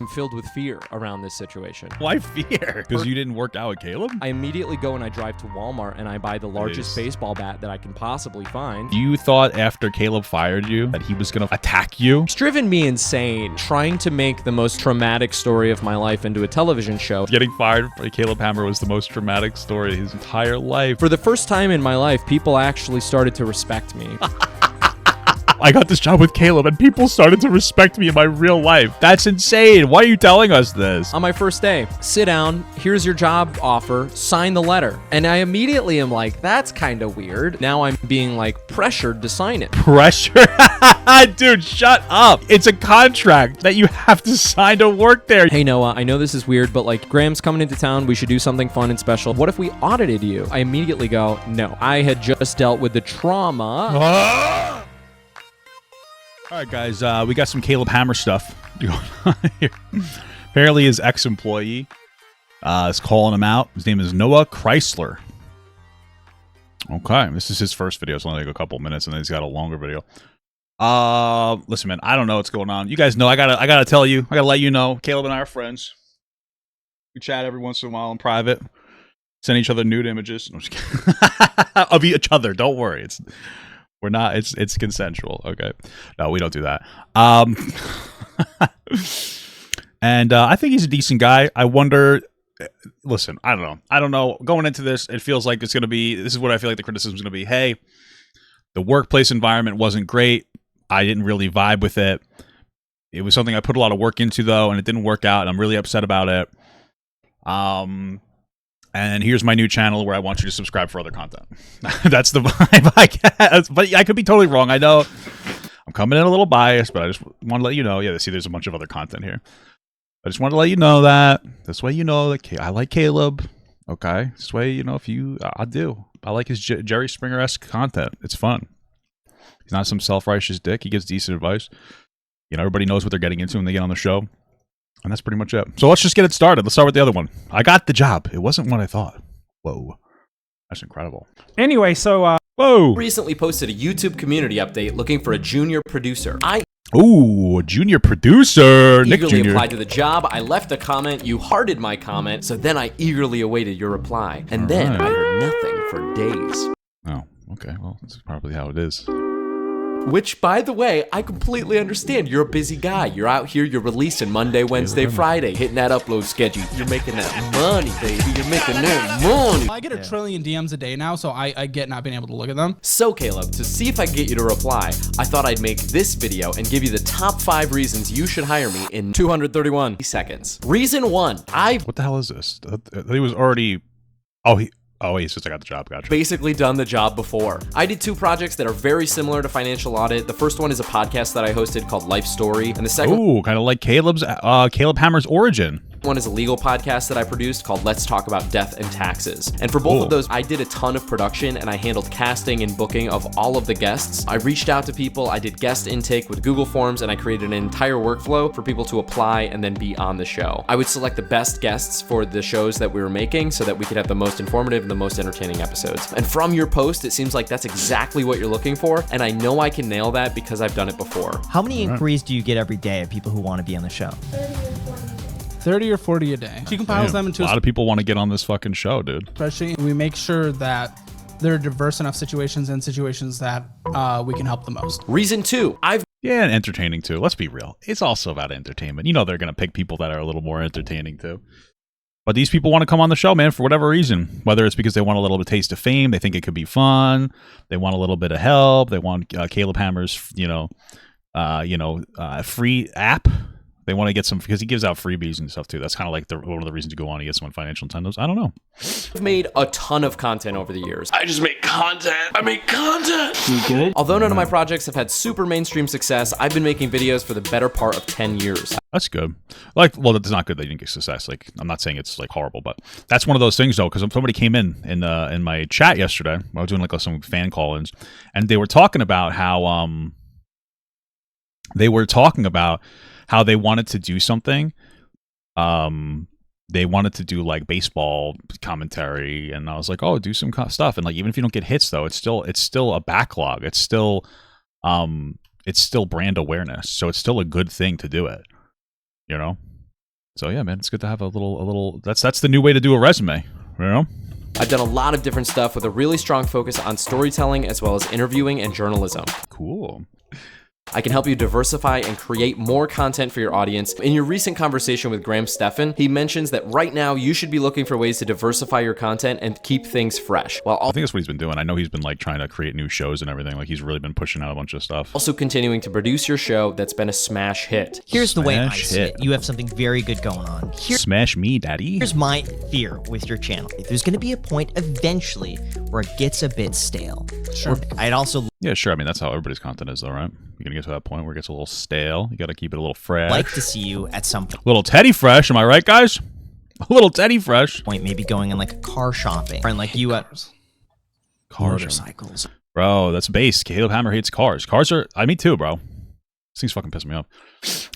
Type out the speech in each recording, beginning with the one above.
I'm filled with fear around this situation. Why fear? Because you didn't work out with Caleb? I immediately go and I drive to Walmart and I buy the largest baseball bat that I can possibly find. You thought after Caleb fired you that he was going to attack you? It's driven me insane trying to make the most traumatic story of my life into a television show. Getting fired by Caleb Hammer was the most traumatic story of his entire life. For the first time in my life, people actually started to respect me. I got this job with Caleb and people started to respect me in my real life. That's insane. Why are you telling us this? On my first day, sit down, here's your job offer, sign the letter. And I immediately am like, that's kind of weird. Now I'm being like pressured to sign it. Pressure? Dude, shut up. It's a contract that you have to sign to work there. Hey Noah, I know this is weird, but like Graham's coming into town. We should do something fun and special. What if we audited you? I immediately go, no. I had just dealt with the trauma. All right, guys, we got some Caleb Hammer stuff going on here. Apparently, his ex-employee is calling him out. His name is Noah Chrysler. Okay, this is his first video. It's only like a couple minutes, and then he's got a longer video. Listen, man, I don't know what's going on. You guys know I gotta tell you. I gotta let you know. Caleb and I are friends. We chat every once in a while in private. Send each other nude images. No, I'm just kidding. Of each other. Don't worry. We're not, it's consensual, okay? No, we don't do that. And I think he's a decent guy. I wonder, listen, I don't know. Going into this, it feels like it's going to be, this is what I feel like the criticism is going to be. Hey, the workplace environment wasn't great. I didn't really vibe with it. It was something I put a lot of work into, though, and it didn't work out, and I'm really upset about it. And here's my new channel where I want you to subscribe for other content. That's the vibe, I guess. But I could be totally wrong. I know I'm coming in a little biased, but I just want to let you know. Yeah, see, there's a bunch of other content here. I just want to let you know that. This way you know that I like Caleb. Okay? This way, you know, if you... I do. I like his Jerry Springer-esque content. It's fun. He's not some self-righteous dick. He gives decent advice. You know, everybody knows what they're getting into when they get on the show. And that's pretty much it. So let's just get it started. Let's start with the other one. I got the job. It wasn't what I thought. Whoa. That's incredible. Anyway, so, whoa. Recently posted a YouTube community update looking for a junior producer. Ooh, a junior producer. Nick Eagerly Jr. applied to the job. I left a comment. You hearted my comment. So then I eagerly awaited your reply. And then I heard nothing for days. Oh, okay. Well, this is probably how it is. Which, by the way, I completely understand. You're a busy guy. You're out here, you're releasing Monday, Wednesday, Friday, hitting that upload schedule. You're making that money, baby. You're making that money. I get a trillion DMs a day now, so I get not being able to look at them. So, Caleb, to see if I can get you to reply, I thought I'd make this video and give you the top 5 reasons you should hire me in 231 seconds. Reason 1, What the hell is this? He was already... Oh, he says I got the job. Gotcha. Basically done the job before. I did 2 projects that are very similar to financial audit. The first one is a podcast that I hosted called Life Story, and the second... Ooh, kind of like Caleb Hammer's origin. One is a legal podcast that I produced called Let's Talk About Death and Taxes. And for both of those, I did a ton of production and I handled casting and booking of all of the guests. I reached out to people, I did guest intake with Google Forms, and I created an entire workflow for people to apply and then be on the show. I would select the best guests for the shows that we were making so that we could have the most informative and the most entertaining episodes. And from your post, it seems like that's exactly what you're looking for, and I know I can nail that because I've done it before. How many inquiries do you get every day of people who want to be on the show? 30 or 40 a day. She compiles them into a lot of people want to get on this fucking show, dude. Especially, we make sure that there are diverse enough situations and situations that we can help the most. Reason 2, Yeah, and entertaining too. Let's be real. It's also about entertainment. You know they're going to pick people that are a little more entertaining too. But these people want to come on the show, man, for whatever reason. Whether it's because they want a little bit of taste of fame, they think it could be fun, they want a little bit of help, they want Caleb Hammer's, free app. They want to get some, because he gives out freebies and stuff too. That's kind of like one of the reasons to go on. He gets some on financial incentives. I don't know. I've made a ton of content over the years. I just make content. I make content. You good? Although none of my projects have had super mainstream success, I've been making videos for the better part of 10 years. That's good. Well, that's not good that you didn't get success. Like, I'm not saying it's like horrible, but that's one of those things though, because somebody came in my chat yesterday. I was doing like some fan call-ins, and they were talking about how how they wanted to do something. They wanted to do like baseball commentary, and I was like, "Oh, do some stuff." And like, even if you don't get hits, though, it's still a backlog. It's still brand awareness. So it's still a good thing to do it. You know. So yeah, man, it's good to have a little. That's the new way to do a resume, you know. I've done a lot of different stuff with a really strong focus on storytelling as well as interviewing and journalism. Cool. I can help you diversify and create more content for your audience. In your recent conversation with Graham Stephan, he mentions that right now you should be looking for ways to diversify your content and keep things fresh, while I think that's what he's been doing. I know he's been like trying to create new shows and everything. Like he's really been pushing out a bunch of stuff. also continuing to produce your show that's been a smash hit. Here's the way I Smash see hit. it. You have something very good going on. Smash me, daddy. Here's my fear with your channel. There's going to be a point eventually where it gets a bit stale. Sure. I'd also Yeah, sure. I mean, that's how everybody's content is, though, right? You're gonna get to that point where it gets a little stale. You got to keep it a little fresh. like to see you at some Little Teddy Fresh, am I right, guys? A little Teddy Fresh. point maybe going on like a car shopping. And like you at motorcycles. Bro, that's base. Caleb Hammer hates cars. Cars are. Me too, bro. These things fucking piss me off.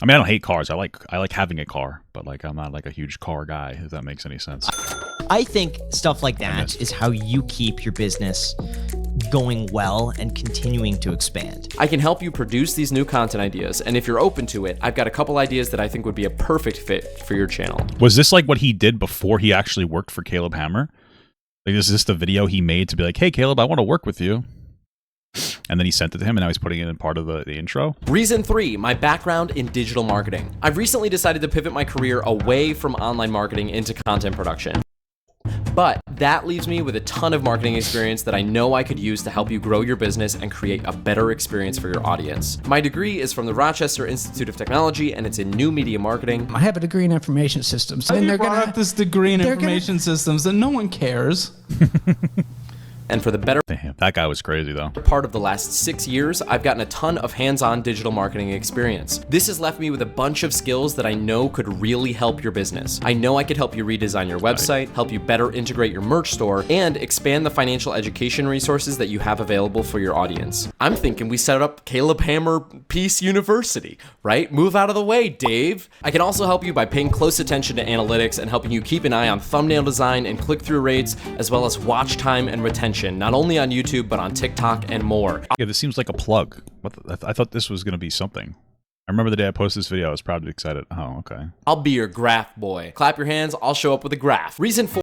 I mean, I don't hate cars. I like having a car, but like I'm not like a huge car guy. If that makes any sense. I think stuff like that is how you keep your business going well and continuing to expand. I can help you produce these new content ideas, and if you're open to it, I've got a couple ideas that I think would be a perfect fit for your channel. Was this like what he did before he actually worked for Caleb Hammer? Like, is this the video he made to be like, hey, Caleb, I want to work with you? And then he sent it to him, and now he's putting it in part of the intro. Reason 3, my background in digital marketing. I've recently decided to pivot my career away from online marketing into content production. But that leaves me with a ton of marketing experience that I know I could use to help you grow your business and create a better experience for your audience. My degree is from the Rochester Institute of Technology, and it's in new media marketing. I have a degree in information systems. And And you they're brought gonna up this degree in they're gonna- information systems and no one cares. And for the better Damn, that guy was crazy, though. part of the last 6 years, I've gotten a ton of hands-on digital marketing experience. This has left me with a bunch of skills that I know could really help your business. I know I could help you redesign your website, help you better integrate your merch store, and expand the financial education resources that you have available for your audience. I'm thinking we set up Caleb Hammer Peace University, right? Move out of the way, Dave. I can also help you by paying close attention to analytics and helping you keep an eye on thumbnail design and click-through rates, as well as watch time and retention, not only on YouTube, but on TikTok and more. Yeah, this seems like a plug. I thought this was going to be something. I remember the day I posted this video, I was proud and excited. Oh, okay. I'll be your graph boy. Clap your hands, I'll show up with a graph. Reason 4.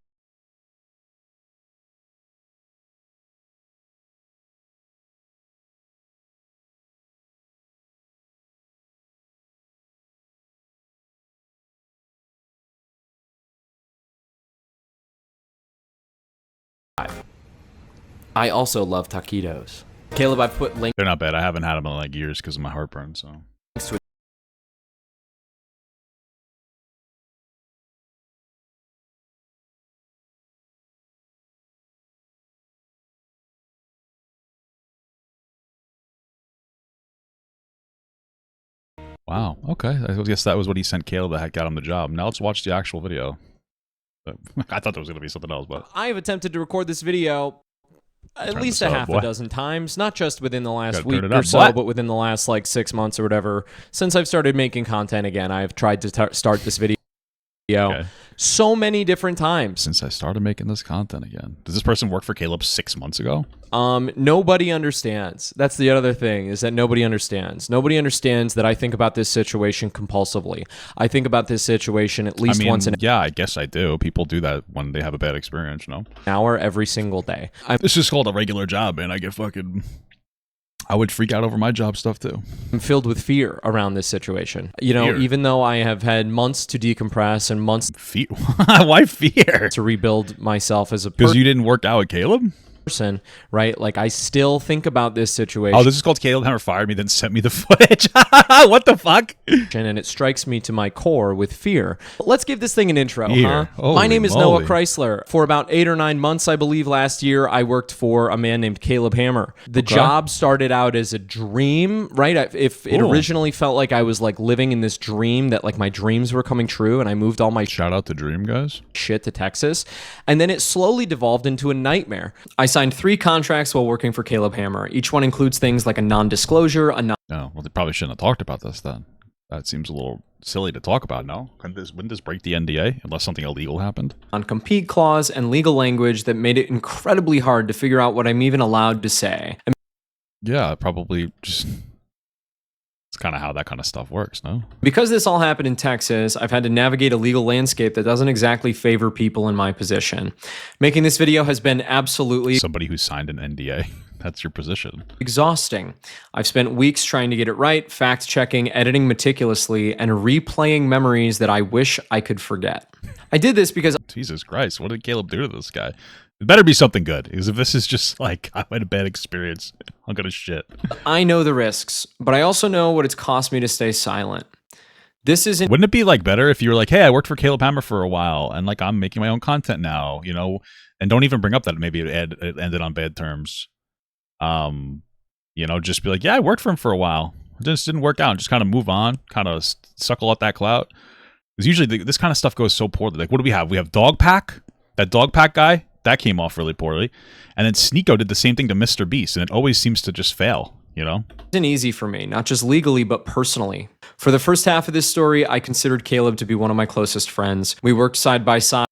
I also love taquitos. Caleb, I've put links They're not bad. I haven't had them in like years because of my heartburn, so. to Wow. Okay. I guess that was what he sent Caleb that had got him the job. Now let's watch the actual video. I thought there was going to be something else, but I have attempted to record this video at Turn least this a up, half boy. a dozen times, not just within the last Gotta week turn it or up, so, boy. but within the last like 6 months or whatever. Since I've started making content again, I've tried to start this video Okay. so many different times. since I started making this content again. Does this person work for Caleb 6 months ago? Nobody understands. That's the other thing, is that nobody understands. Nobody understands that I think about this situation compulsively. I think about this situation at least once an yeah, I guess I do. People do that when they have a bad experience, you know? hour every single day. This is called a regular job, man. I would freak out over my job stuff, too. I'm filled with fear around this situation. You know, Fear? even though I have had months to decompress and months Fear? Why fear? to rebuild myself as a Because you didn't work out with Caleb? person, right? Like, I still think about this situation. Oh, this is called Caleb Hammer fired me, then sent me the footage. What the fuck? And it strikes me to my core with fear. Let's give this thing an intro, Fear. huh? Holy My name is moly. Noah Chrysler. For about 8 or 9 months, I believe, last year, I worked for a man named Caleb Hammer. The job started out as a dream, right? If it Cool. originally felt like I was like living in this dream, that like my dreams were coming true, and I moved all my Shout out to Dream, guys. shit to Texas. And then it slowly devolved into a nightmare. I signed 3 contracts while working for Caleb Hammer. Each one includes things like a non-disclosure, a No, well, they probably shouldn't have talked about this then. That seems a little silly to talk about, no? Wouldn't this break the NDA unless something illegal happened? non-compete clause, and legal language that made it incredibly hard to figure out what I'm even allowed to say. Yeah, probably just... It's kind of how that kind of stuff works, no? Because this all happened in Texas, I've had to navigate a legal landscape that doesn't exactly favor people in my position. Making this video has been absolutely Somebody who signed an NDA. That's your position. exhausting. I've spent weeks trying to get it right, fact-checking, editing meticulously, and replaying memories that I wish I could forget. I did this because Jesus Christ, what did Caleb do to this guy? It better be something good, because if this is just like, I had a bad experience, I'm gonna shit. I know the risks, but I also know what it's cost me to stay silent. This isn't... Wouldn't it be like better if you were like, hey, I worked for Caleb Hammer for a while, and like I'm making my own content now, you know, and don't even bring up that maybe it ended on bad terms. You know, just be like, yeah, I worked for him for a while. It just didn't work out. Just kind of move on, kind of suckle up that clout. Because usually this kind of stuff goes so poorly. Like, what do we have? We have Dogpack. That Dogpack guy, that came off really poorly. And then Sneeko did the same thing to Mr. Beast, and it always seems to just fail, you know? It wasn't easy for me, not just legally, but personally. For the first half of this story, I considered Caleb to be one of my closest friends. We worked side by side.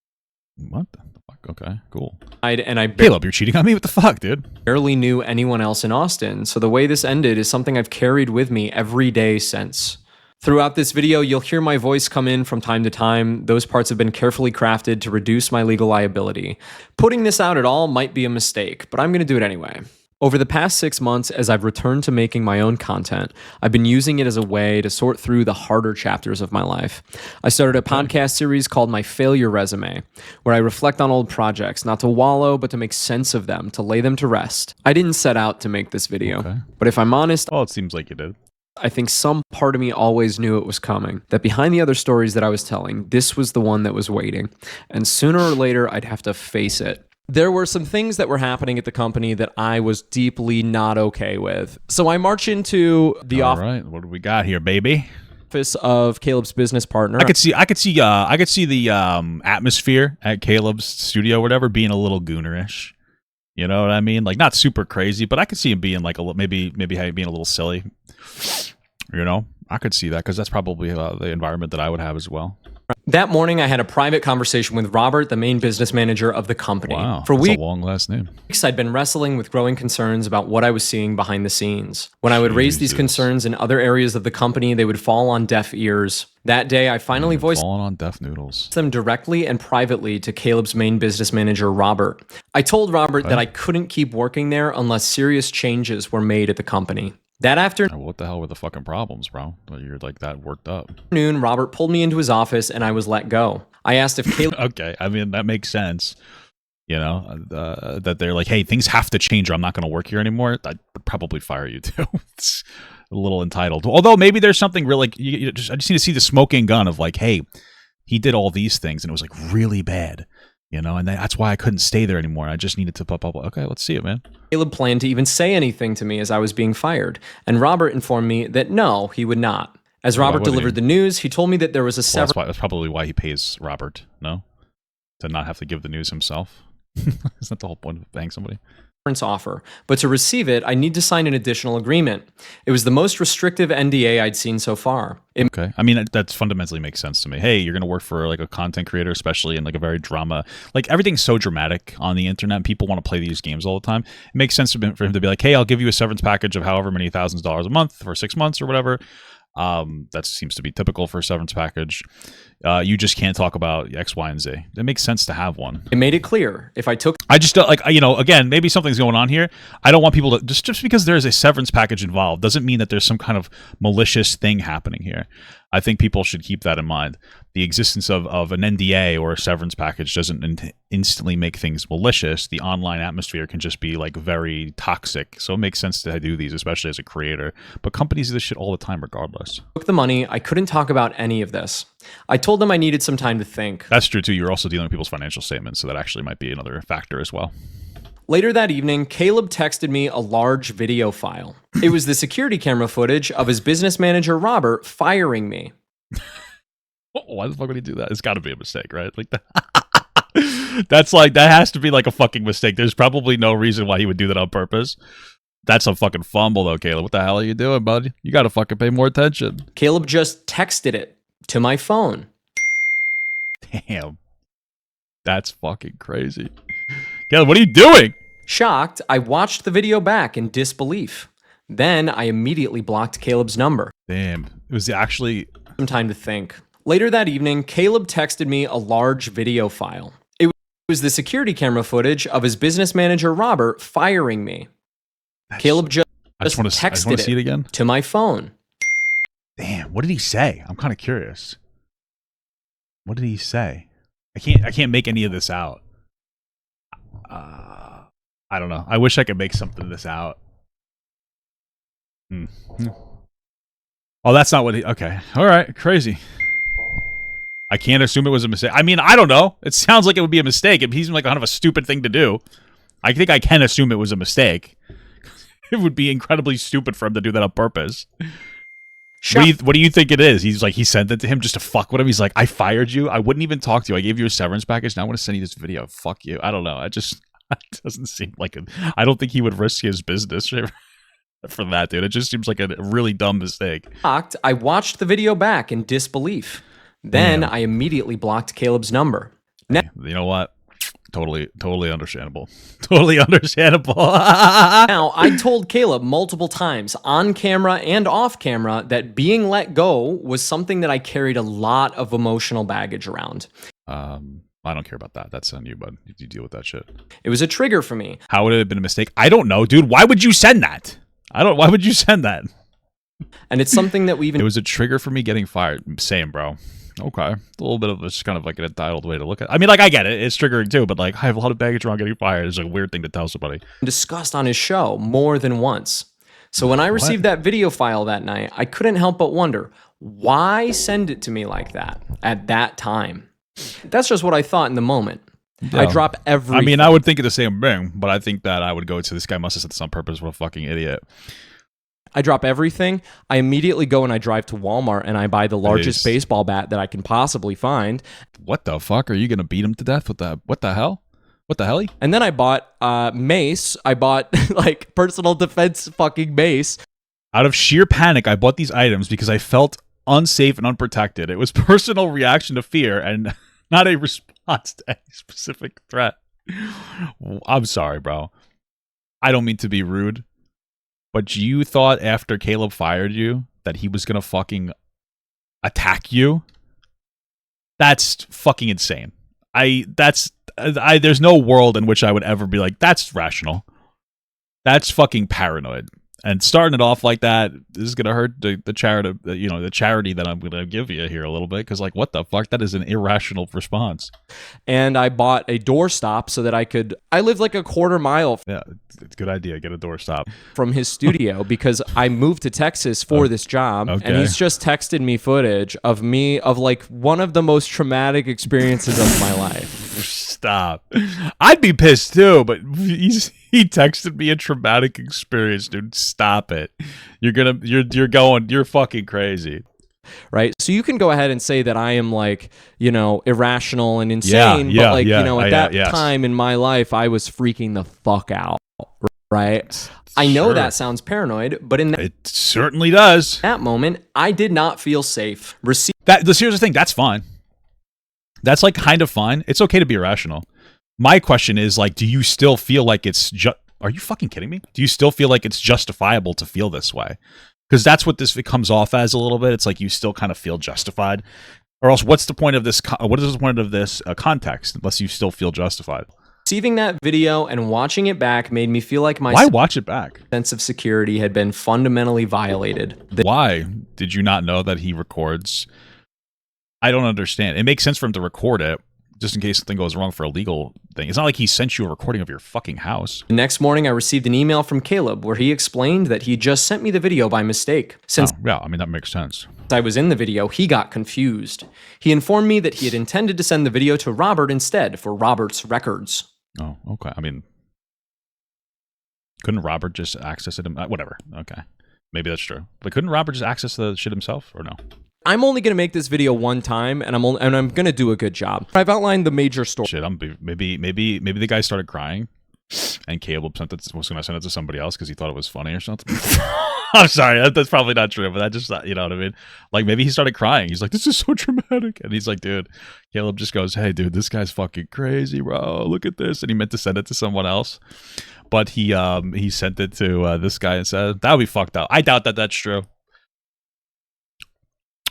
What the fuck? Okay, cool. And I Caleb, you're cheating on me? What the fuck, dude? barely knew anyone else in Austin, so the way this ended is something I've carried with me every day since. Throughout this video, you'll hear my voice come in from time to time. Those parts have been carefully crafted to reduce my legal liability. Putting this out at all might be a mistake, but I'm going to do it anyway. Over the past 6 months, as I've returned to making my own content, I've been using it as a way to sort through the harder chapters of my life. I started a podcast series called My Failure Resume, where I reflect on old projects, not to wallow, but to make sense of them, to lay them to rest. I didn't set out to make this video, but if I'm honest, Oh, it seems like you did. I think some part of me always knew it was coming, that behind the other stories that I was telling, this was the one that was waiting, and sooner or later, I'd have to face it. There were some things that were happening at the company that I was deeply not okay with. So I march into the All right, what do we got here, baby? office of Caleb's business partner. I could see the atmosphere at Caleb's studio, or whatever, being a little goonerish. You know what I mean? Like, not super crazy, but I could see him being like maybe being a little silly. You know, I could see that, because that's probably the environment that I would have as well. That morning, I had a private conversation with Robert, the main business manager of the company. Wow, For that's a long last name. weeks, I'd been wrestling with growing concerns about what I was seeing behind the scenes. When I would raise these Jesus. concerns in other areas of the company, they would fall on deaf ears. That day, I finally voiced Falling on deaf noodles. them directly and privately to Caleb's main business manager, Robert. I told Robert that I couldn't keep working there unless serious changes were made at the company. That afternoon, What the hell were the fucking problems, bro? You're like that worked up. Robert pulled me into his office and I was let go. I asked if Caleb Okay, I mean, that makes sense. You know, that they're like, hey, things have to change or I'm not going to work here anymore. I'd probably fire you too. It's a little entitled. Although maybe there's something real, like, I just need to see the smoking gun of like, hey, he did all these things and it was like really bad. You know, and that's why I couldn't stay there anymore. I just needed to pop up. Okay, let's see it, man. planned to even say anything to me as I was being fired, and Robert informed me that no, he would not. As Robert wouldn't delivered he? the news, he told me that there was a Well, severance that's probably why he pays Robert, no? To not have to give the news himself. Isn't that the whole point of paying somebody? offer, but to receive it, I need to sign an additional agreement. It was the most restrictive NDA I'd seen so far. Okay. I mean, that fundamentally makes sense to me. Hey, you're going to work for like a content creator, especially in like a very drama, like everything's so dramatic on the internet. People want to play these games all the time. It makes sense for him to be like, hey, I'll give you a severance package of however many thousands of dollars a month for 6 months or whatever. That seems to be typical for a severance package. You just can't talk about X, Y, and Z. It makes sense to have one. It made it clear if I took I just don't like, you know, again, maybe something's going on here. I don't want people to just because there's a severance package involved doesn't mean that there's some kind of malicious thing happening here. I think people should keep that in mind. The existence of an NDA or a severance package doesn't instantly make things malicious. The online atmosphere can just be like very toxic. So it makes sense to do these, especially as a creator. But companies do this shit all the time regardless. the money, I couldn't talk about any of this. I told them I needed some time to think. That's true too. You're also dealing with people's financial statements, so that actually might be another factor as well. Later that evening, Caleb texted me a large video file. It was the security camera footage of his business manager, Robert, firing me. Why the fuck would he do that? It's got to be a mistake, right? Like that has to be like a fucking mistake. There's probably no reason why he would do that on purpose. That's a fucking fumble though, Caleb. What the hell are you doing, buddy? You got to fucking pay more attention. Caleb just texted it to my phone. Damn. That's fucking crazy. Caleb, what are you doing? Shocked, I watched the video back in disbelief. Then I immediately blocked Caleb's number. Damn. It was actually... Some time to think. Later that evening, Caleb texted me a large video file. It was the security camera footage of his business manager, Robert, firing me. Caleb just texted see it again to my phone. Damn, what did he say? I'm kind of curious. What did he say? I can't make any of this out. I don't know. I wish I could make something of this out. Oh, that's not what he... Okay. All right. Crazy. I can't assume it was a mistake. I mean, I don't know. It sounds like it would be a mistake. It seems like kind of a stupid thing to do. I think I can assume it was a mistake. It would be incredibly stupid for him to do that on purpose. What do you think it is? He's like, he sent it to him just to fuck with him. He's like, I fired you. I wouldn't even talk to you. I gave you a severance package. Now I want to send you this video. Fuck you. I don't know. It doesn't seem like it. I don't think he would risk his business for that, dude. It just seems like a really dumb mistake. I watched the video back in disbelief. Then I immediately blocked Caleb's number. You know what? Totally understandable. Totally understandable. Now, I told Caleb multiple times, on camera and off camera, that being let go was something that I carried a lot of emotional baggage around. I don't care about that. That's on you, bud. You deal with that shit. It was a trigger for me. How would it have been a mistake? I don't know, dude. Why would you send that? Why would you send that? And it's something that we even... It was a trigger for me getting fired. Same, bro. Okay. A little bit of it's kind of like an entitled way to look at it. I mean, like, I get it. It's triggering too, but like, I have a lot of baggage around getting fired. It's a weird thing to tell somebody. Discussed on his show more than once. So when I received that video file that night, I couldn't help but wonder, why send it to me like that at that time? That's just what I thought in the moment. Yeah. I drop everything. I mean, I would think of the same thing, but I think that I would go to this guy must have said this on purpose. What a fucking idiot. I drop everything. I immediately go and I drive to Walmart and I buy the largest baseball bat that I can possibly find. What the fuck? Are you going to beat him to death with that? What the hell? What the hell? And then I bought mace. I bought like personal defense fucking mace. Out of sheer panic, I bought these items because I felt unsafe and unprotected. It was personal reaction to fear and not a response to any specific threat. I'm sorry, bro. I don't mean to be rude. But you thought after Caleb fired you that he was going to fucking attack you? That's fucking insane. There's no world in which I would ever be like, that's rational. That's fucking paranoid. And starting it off like that is going to hurt the charity that I'm going to give you here a little bit. Because, like, what the fuck? That is an irrational response. And I bought a doorstop so that I lived like a quarter mile. Yeah, it's a good idea. Get a doorstop. From his studio because I moved to Texas for this job. Okay. And he's just texted me footage of like one of the most traumatic experiences of my life. Stop. I'd be pissed too, but he texted me a traumatic experience, dude. Stop it. You're fucking crazy. Right? So you can go ahead and say that I am like, irrational and insane, but like, at that time in my life, I was freaking the fuck out. Right? I know that sounds paranoid, but it certainly does. That moment, I did not feel safe. Here's the thing. That's fine. That's like kind of fine. It's okay to be irrational. My question is like, do you still feel like it's are you fucking kidding me? Do you still feel like it's justifiable to feel this way? Because that's what it comes off as a little bit. It's like you still kind of feel justified. Or else what's the point of this? What is the point of this context unless you still feel justified? Receiving that video and watching it back made me feel like my Why watch it back? Sense of security had been fundamentally violated. Why did you not know that he records? I don't understand. It makes sense for him to record it just in case something goes wrong for a legal thing. It's not like he sent you a recording of your fucking house. The next morning, I received an email from Caleb where he explained that he just sent me the video by mistake. Since that makes sense. I was in the video, he got confused. He informed me that he had intended to send the video to Robert instead for Robert's records. Oh, okay. I mean, couldn't Robert just access it? Whatever. Okay. Maybe that's true. But couldn't Robert just access the shit himself or no? I'm only going to make this video one time, and I'm going to do a good job. I've outlined the major story. Shit, maybe the guy started crying. and Caleb was going to send it to somebody else because he thought it was funny or something. I'm sorry, that's probably not true, but that just, you know what I mean? Like, maybe he started crying. He's like, this is so dramatic. And he's like, dude, Caleb just goes, hey, dude, this guy's fucking crazy, bro. Look at this. And he meant to send it to someone else. But he sent it to this guy and said, that would be fucked up. I doubt that that's true.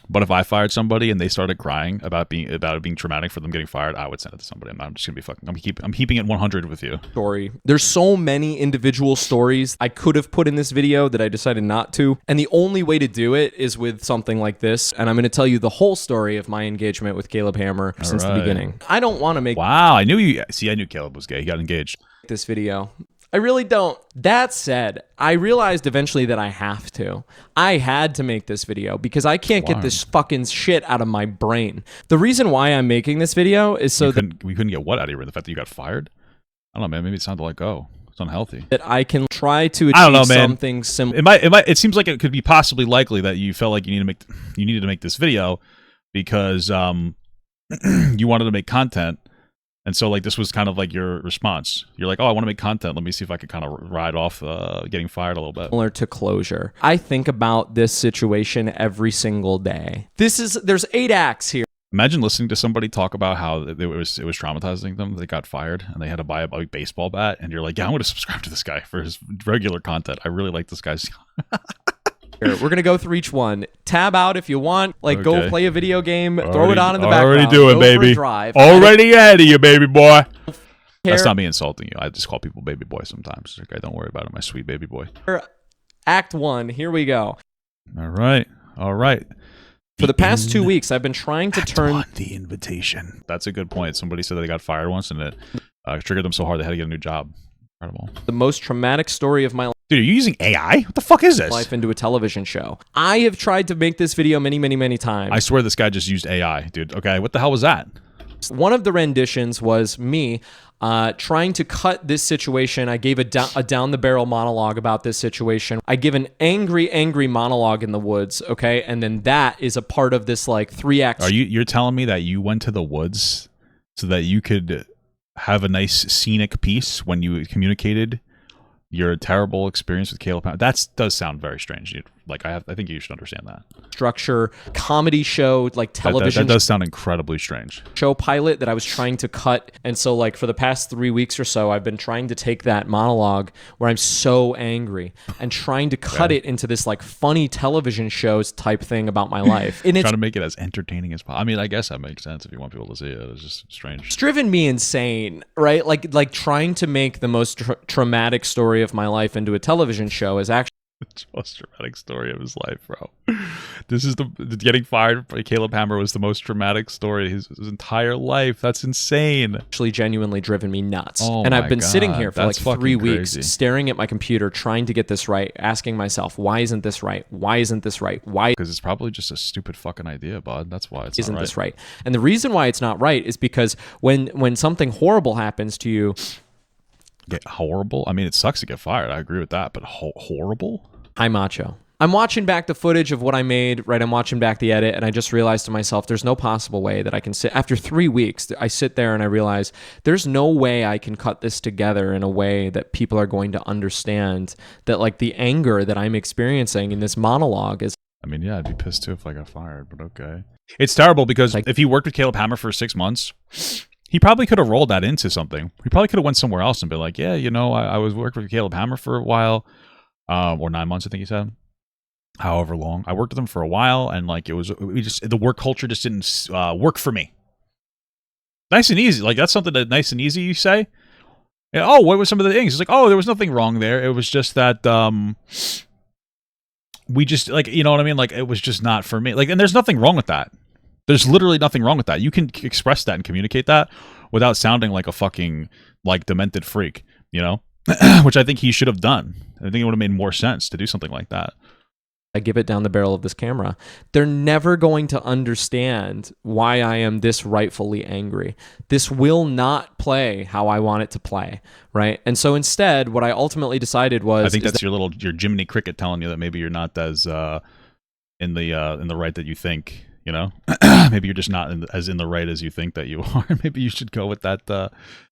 But if I fired somebody and they started crying about it being traumatic for them getting fired, I would send it to somebody. I'm just gonna be fucking. I'm keeping it 100 with you. Story. There's so many individual stories I could have put in this video that I decided not to, and the only way to do it is with something like this. And I'm gonna tell you the whole story of my engagement with Caleb Hammer since the beginning. I don't want to make. Wow, I knew Caleb was gay. He got engaged. This video. I really don't. That said, I realized eventually that I have to. I had to make this video because I can't get this fucking shit out of my brain. The reason why I'm making this video is so that we couldn't get what out of you? The fact that you got fired? I don't know, man. Maybe it's time to let go. It's unhealthy. That I can try to achieve something similar. It seems like it could be possibly likely that you felt like you needed to make this video because you wanted to make content. And so, like, this was kind of like your response. You're like, oh, I want to make content. Let me see if I could kind of ride off getting fired a little bit. Similar to closure. I think about this situation every single day. There's 8 acts here. Imagine listening to somebody talk about how it was traumatizing them. They got fired and they had to buy a baseball bat. And you're like, yeah, I'm going to subscribe to this guy for his regular content. I really like this guy's... Here, we're going to go through each one. Tab out if you want. Like, go play a video game. Throw it on in the background. Already doing, baby. Already ahead of you, baby boy. That's not me insulting you. I just call people baby boy sometimes. Okay, don't worry about it, my sweet baby boy. Act 1. Here we go. All right. For the past 2 weeks, I've been trying to turn... the invitation. That's a good point. Somebody said that they got fired once and it triggered them so hard they had to get a new job. Incredible. The most traumatic story of my life. Dude, are you using AI? What the fuck is this? Life into a television show. I have tried to make this video many, many, many times. I swear this guy just used AI, dude. Okay, what the hell was that? One of the renditions was me trying to cut this situation. I gave a down-the-barrel monologue about this situation. I give an angry, angry monologue in the woods, okay? And then that is a part of this, like, 3-act... You're telling me that you went to the woods so that you could have a nice scenic piece when you communicated your terrible experience with Caleb? That does sound very strange, dude. Like, I think you should understand that. Structure, comedy show, like television. That does sound incredibly strange. Show pilot that I was trying to cut. And so, like, for the past 3 weeks or so, I've been trying to take that monologue where I'm so angry and trying to cut it into this, like, funny television shows type thing about my life. And trying to make it as entertaining as possible. I mean, I guess that makes sense if you want people to see it. It's just strange. It's driven me insane, right? Like trying to make the most traumatic story of my life into a television show is actually the most traumatic story of his life, bro. This is the getting fired by Caleb Hammer was the most traumatic story of his entire life. That's insane. Actually genuinely driven me nuts. Oh and I've been God, sitting here for like 3 weeks crazy. staring at my computer trying to get this right, asking myself, why isn't this right? Why isn't this right? Why? Because it's probably just a stupid fucking idea, bud. That's why it's isn't not right. this right? And the reason why it's not right is because when something horrible happens to you, Get horrible? I mean, it sucks to get fired. I agree with that, but horrible? Hi, macho. I'm watching back the footage of what I made, right? I'm watching back the edit, and I just realized to myself, there's no possible way that I can sit. After 3 weeks, I sit there and I realize there's no way I can cut this together in a way that people are going to understand that, like, the anger that I'm experiencing in this monologue is... I mean, yeah, I'd be pissed too if I got fired, but okay. It's terrible because if he worked with Caleb Hammer for 6 months... He probably could have rolled that into something. He probably could have went somewhere else and been like, yeah, you know, I was working with Caleb Hammer for a while, or 9 months, I think he said. However long. I worked with him for a while, and like the work culture just didn't work for me. Nice and easy. Like, that's something that nice and easy you say. And, oh, what were some of the things? It's like, oh, there was nothing wrong there. It was just that we just, like, you know what I mean? Like, it was just not for me. Like, and there's nothing wrong with that. There's literally nothing wrong with that. You can express that and communicate that without sounding like a fucking, like, demented freak, you know? Which I think he should have done. I think it would have made more sense to do something like that. I give it down the barrel of this camera. They're never going to understand why I am this rightfully angry. This will not play how I want it to play, right? And so instead, what I ultimately decided was... I think that's your Jiminy Cricket telling you that maybe you're not as in the right that you think. You know, maybe you're just not as in the right as you think that you are. Maybe you should go with that.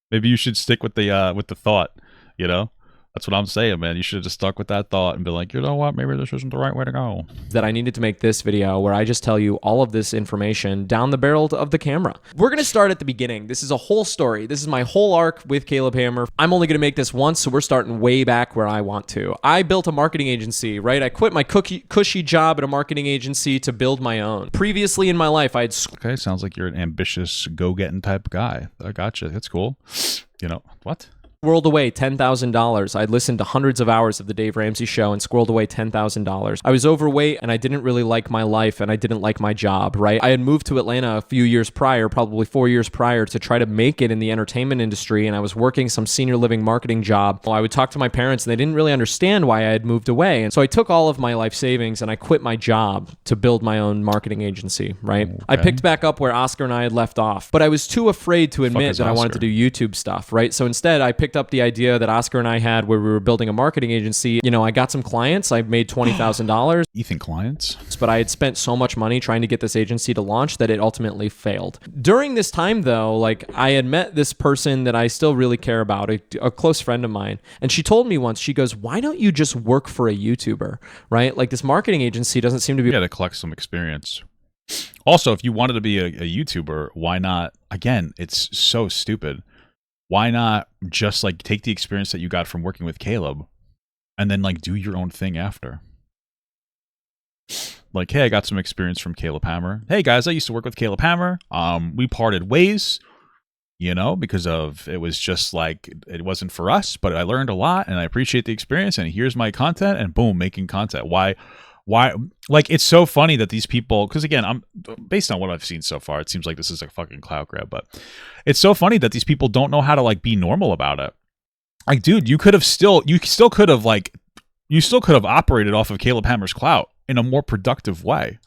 Maybe you should stick with the thought You know? That's what I'm saying, man. You should have just stuck with that thought and be like, you know what? Maybe this isn't the right way to go. That I needed to make this video where I just tell you all of this information down the barrel of the camera. We're going to start at the beginning. This is a whole story. This is my whole arc with Caleb Hammer. I'm only going to make this once, so we're starting way back where I want to. I built a marketing agency, right? I quit my cushy job at a marketing agency to build my own. Previously in my life, I had... Okay, sounds like you're an ambitious, go-getting type guy. I gotcha. That's cool. You know, what? Squirreled away $10,000. I'd listened to hundreds of hours of the Dave Ramsey Show and squirreled away $10,000. I was overweight and I didn't really like my life and I didn't like my job, right? I had moved to Atlanta a few years prior, probably 4 years prior, to try to make it in the entertainment industry, and I was working some senior living marketing job. Well, I would talk to my parents and they didn't really understand why I had moved away. And so I took all of my life savings and I quit my job to build my own marketing agency, right? Okay. I picked back up where Oscar and I had left off, but I was too afraid to admit that I wanted to do YouTube stuff, right? So instead, I picked up the idea that Oscar and I had where we were building a marketing agency. You know, I got some clients. I made $20,000. You think clients? But I had spent so much money trying to get this agency to launch that it ultimately failed. During this time, though, like, I had met this person that I still really care about, a close friend of mine. And she told me once, she goes, why don't you just work for a YouTuber, right? Like, this marketing agency doesn't seem to be... You got to collect some experience. Also, if you wanted to be a YouTuber, why not? Again, it's so stupid. Why not just like take the experience that you got from working with Caleb and then like do your own thing after? Like, hey, I got some experience from Caleb Hammer. Hey guys, I used to work with Caleb Hammer. We parted ways, you know, because of it was just like it wasn't for us, but I learned a lot and I appreciate the experience and here's my content, and boom, making content. Why like, it's so funny that these people, because again, I'm based on what I've seen so far, it seems like this is a fucking clout grab, but it's so funny that these people don't know how to like be normal about it. Like, dude, you still could have operated off of Caleb Hammer's clout in a more productive way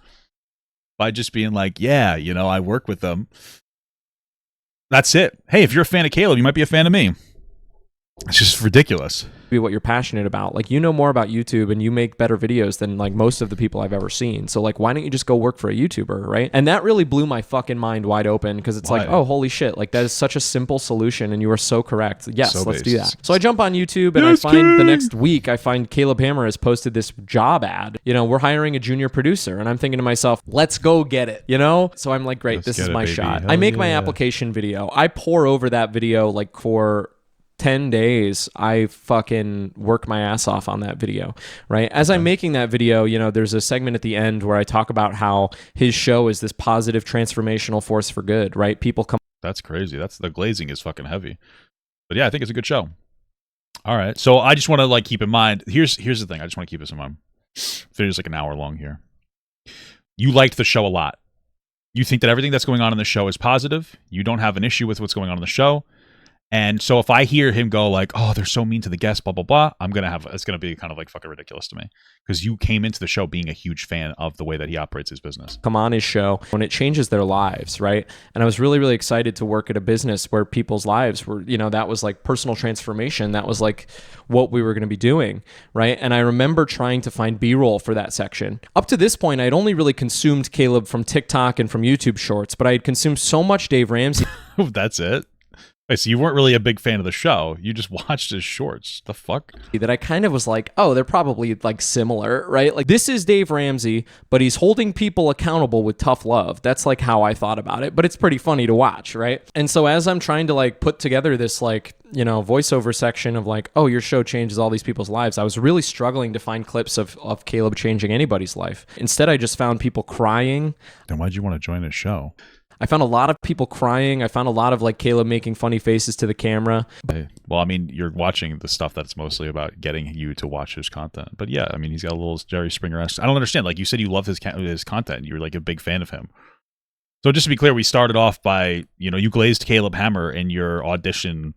by just being like, yeah, you know, I work with them. That's it. Hey, if you're a fan of Caleb, you might be a fan of me. It's just ridiculous. Be what you're passionate about. Like, you know more about YouTube and you make better videos than like most of the people I've ever seen. So like, why don't you just go work for a YouTuber, right? And that really blew my fucking mind wide open, because it's like, oh, holy shit, like that is such a simple solution and you are so correct. Yes, so let's do that. So I jump on YouTube and I find the next week, I find Caleb Hammer has posted this job ad. You know, we're hiring a junior producer, and I'm thinking to myself, let's go get it, you know? So I'm like, great, this is my shot. I make my application video. I pour over that video like for 10 days. I fucking work my ass off on that video, right? As I'm making that video, you know, there's a segment at the end where I talk about how his show is this positive transformational force for good, right? People come... That's crazy. That's the glazing is fucking heavy. But yeah, I think it's a good show. All right. So I just want to like keep in mind, here's the thing. I just want to keep this in mind. Video's like an hour long here. You liked the show a lot. You think that everything that's going on in the show is positive. You don't have an issue with what's going on in the show. And so if I hear him go like, oh, they're so mean to the guests, blah, blah, blah, it's going to be kind of like fucking ridiculous to me, because you came into the show being a huge fan of the way that he operates his business. Come on his show when it changes their lives, right? And I was really, really excited to work at a business where people's lives were, you know, that was like personal transformation. That was like what we were going to be doing, right? And I remember trying to find B-roll for that section. Up to this point, I'd only really consumed Caleb from TikTok and from YouTube Shorts, but I had consumed so much Dave Ramsey. That's it? Wait, so you weren't really a big fan of the show. You just watched his shorts. The fuck? That I kind of was like, oh, they're probably like similar, right? Like, this is Dave Ramsey, but he's holding people accountable with tough love. That's like how I thought about it, but it's pretty funny to watch, right? And so as I'm trying to like put together this like, you know, voiceover section of like, oh, your show changes all these people's lives, I was really struggling to find clips of Caleb changing anybody's life. Instead, I just found people crying. Then why'd you want to join his show? I found a lot of people crying. I found a lot of like Caleb making funny faces to the camera. Well, I mean, you're watching the stuff that's mostly about getting you to watch his content. But yeah, I mean, he's got a little Jerry Springer-esque. I don't understand. Like you said, you love his content. You're like a big fan of him. So just to be clear, we started off by, you know, you glazed Caleb Hammer in your audition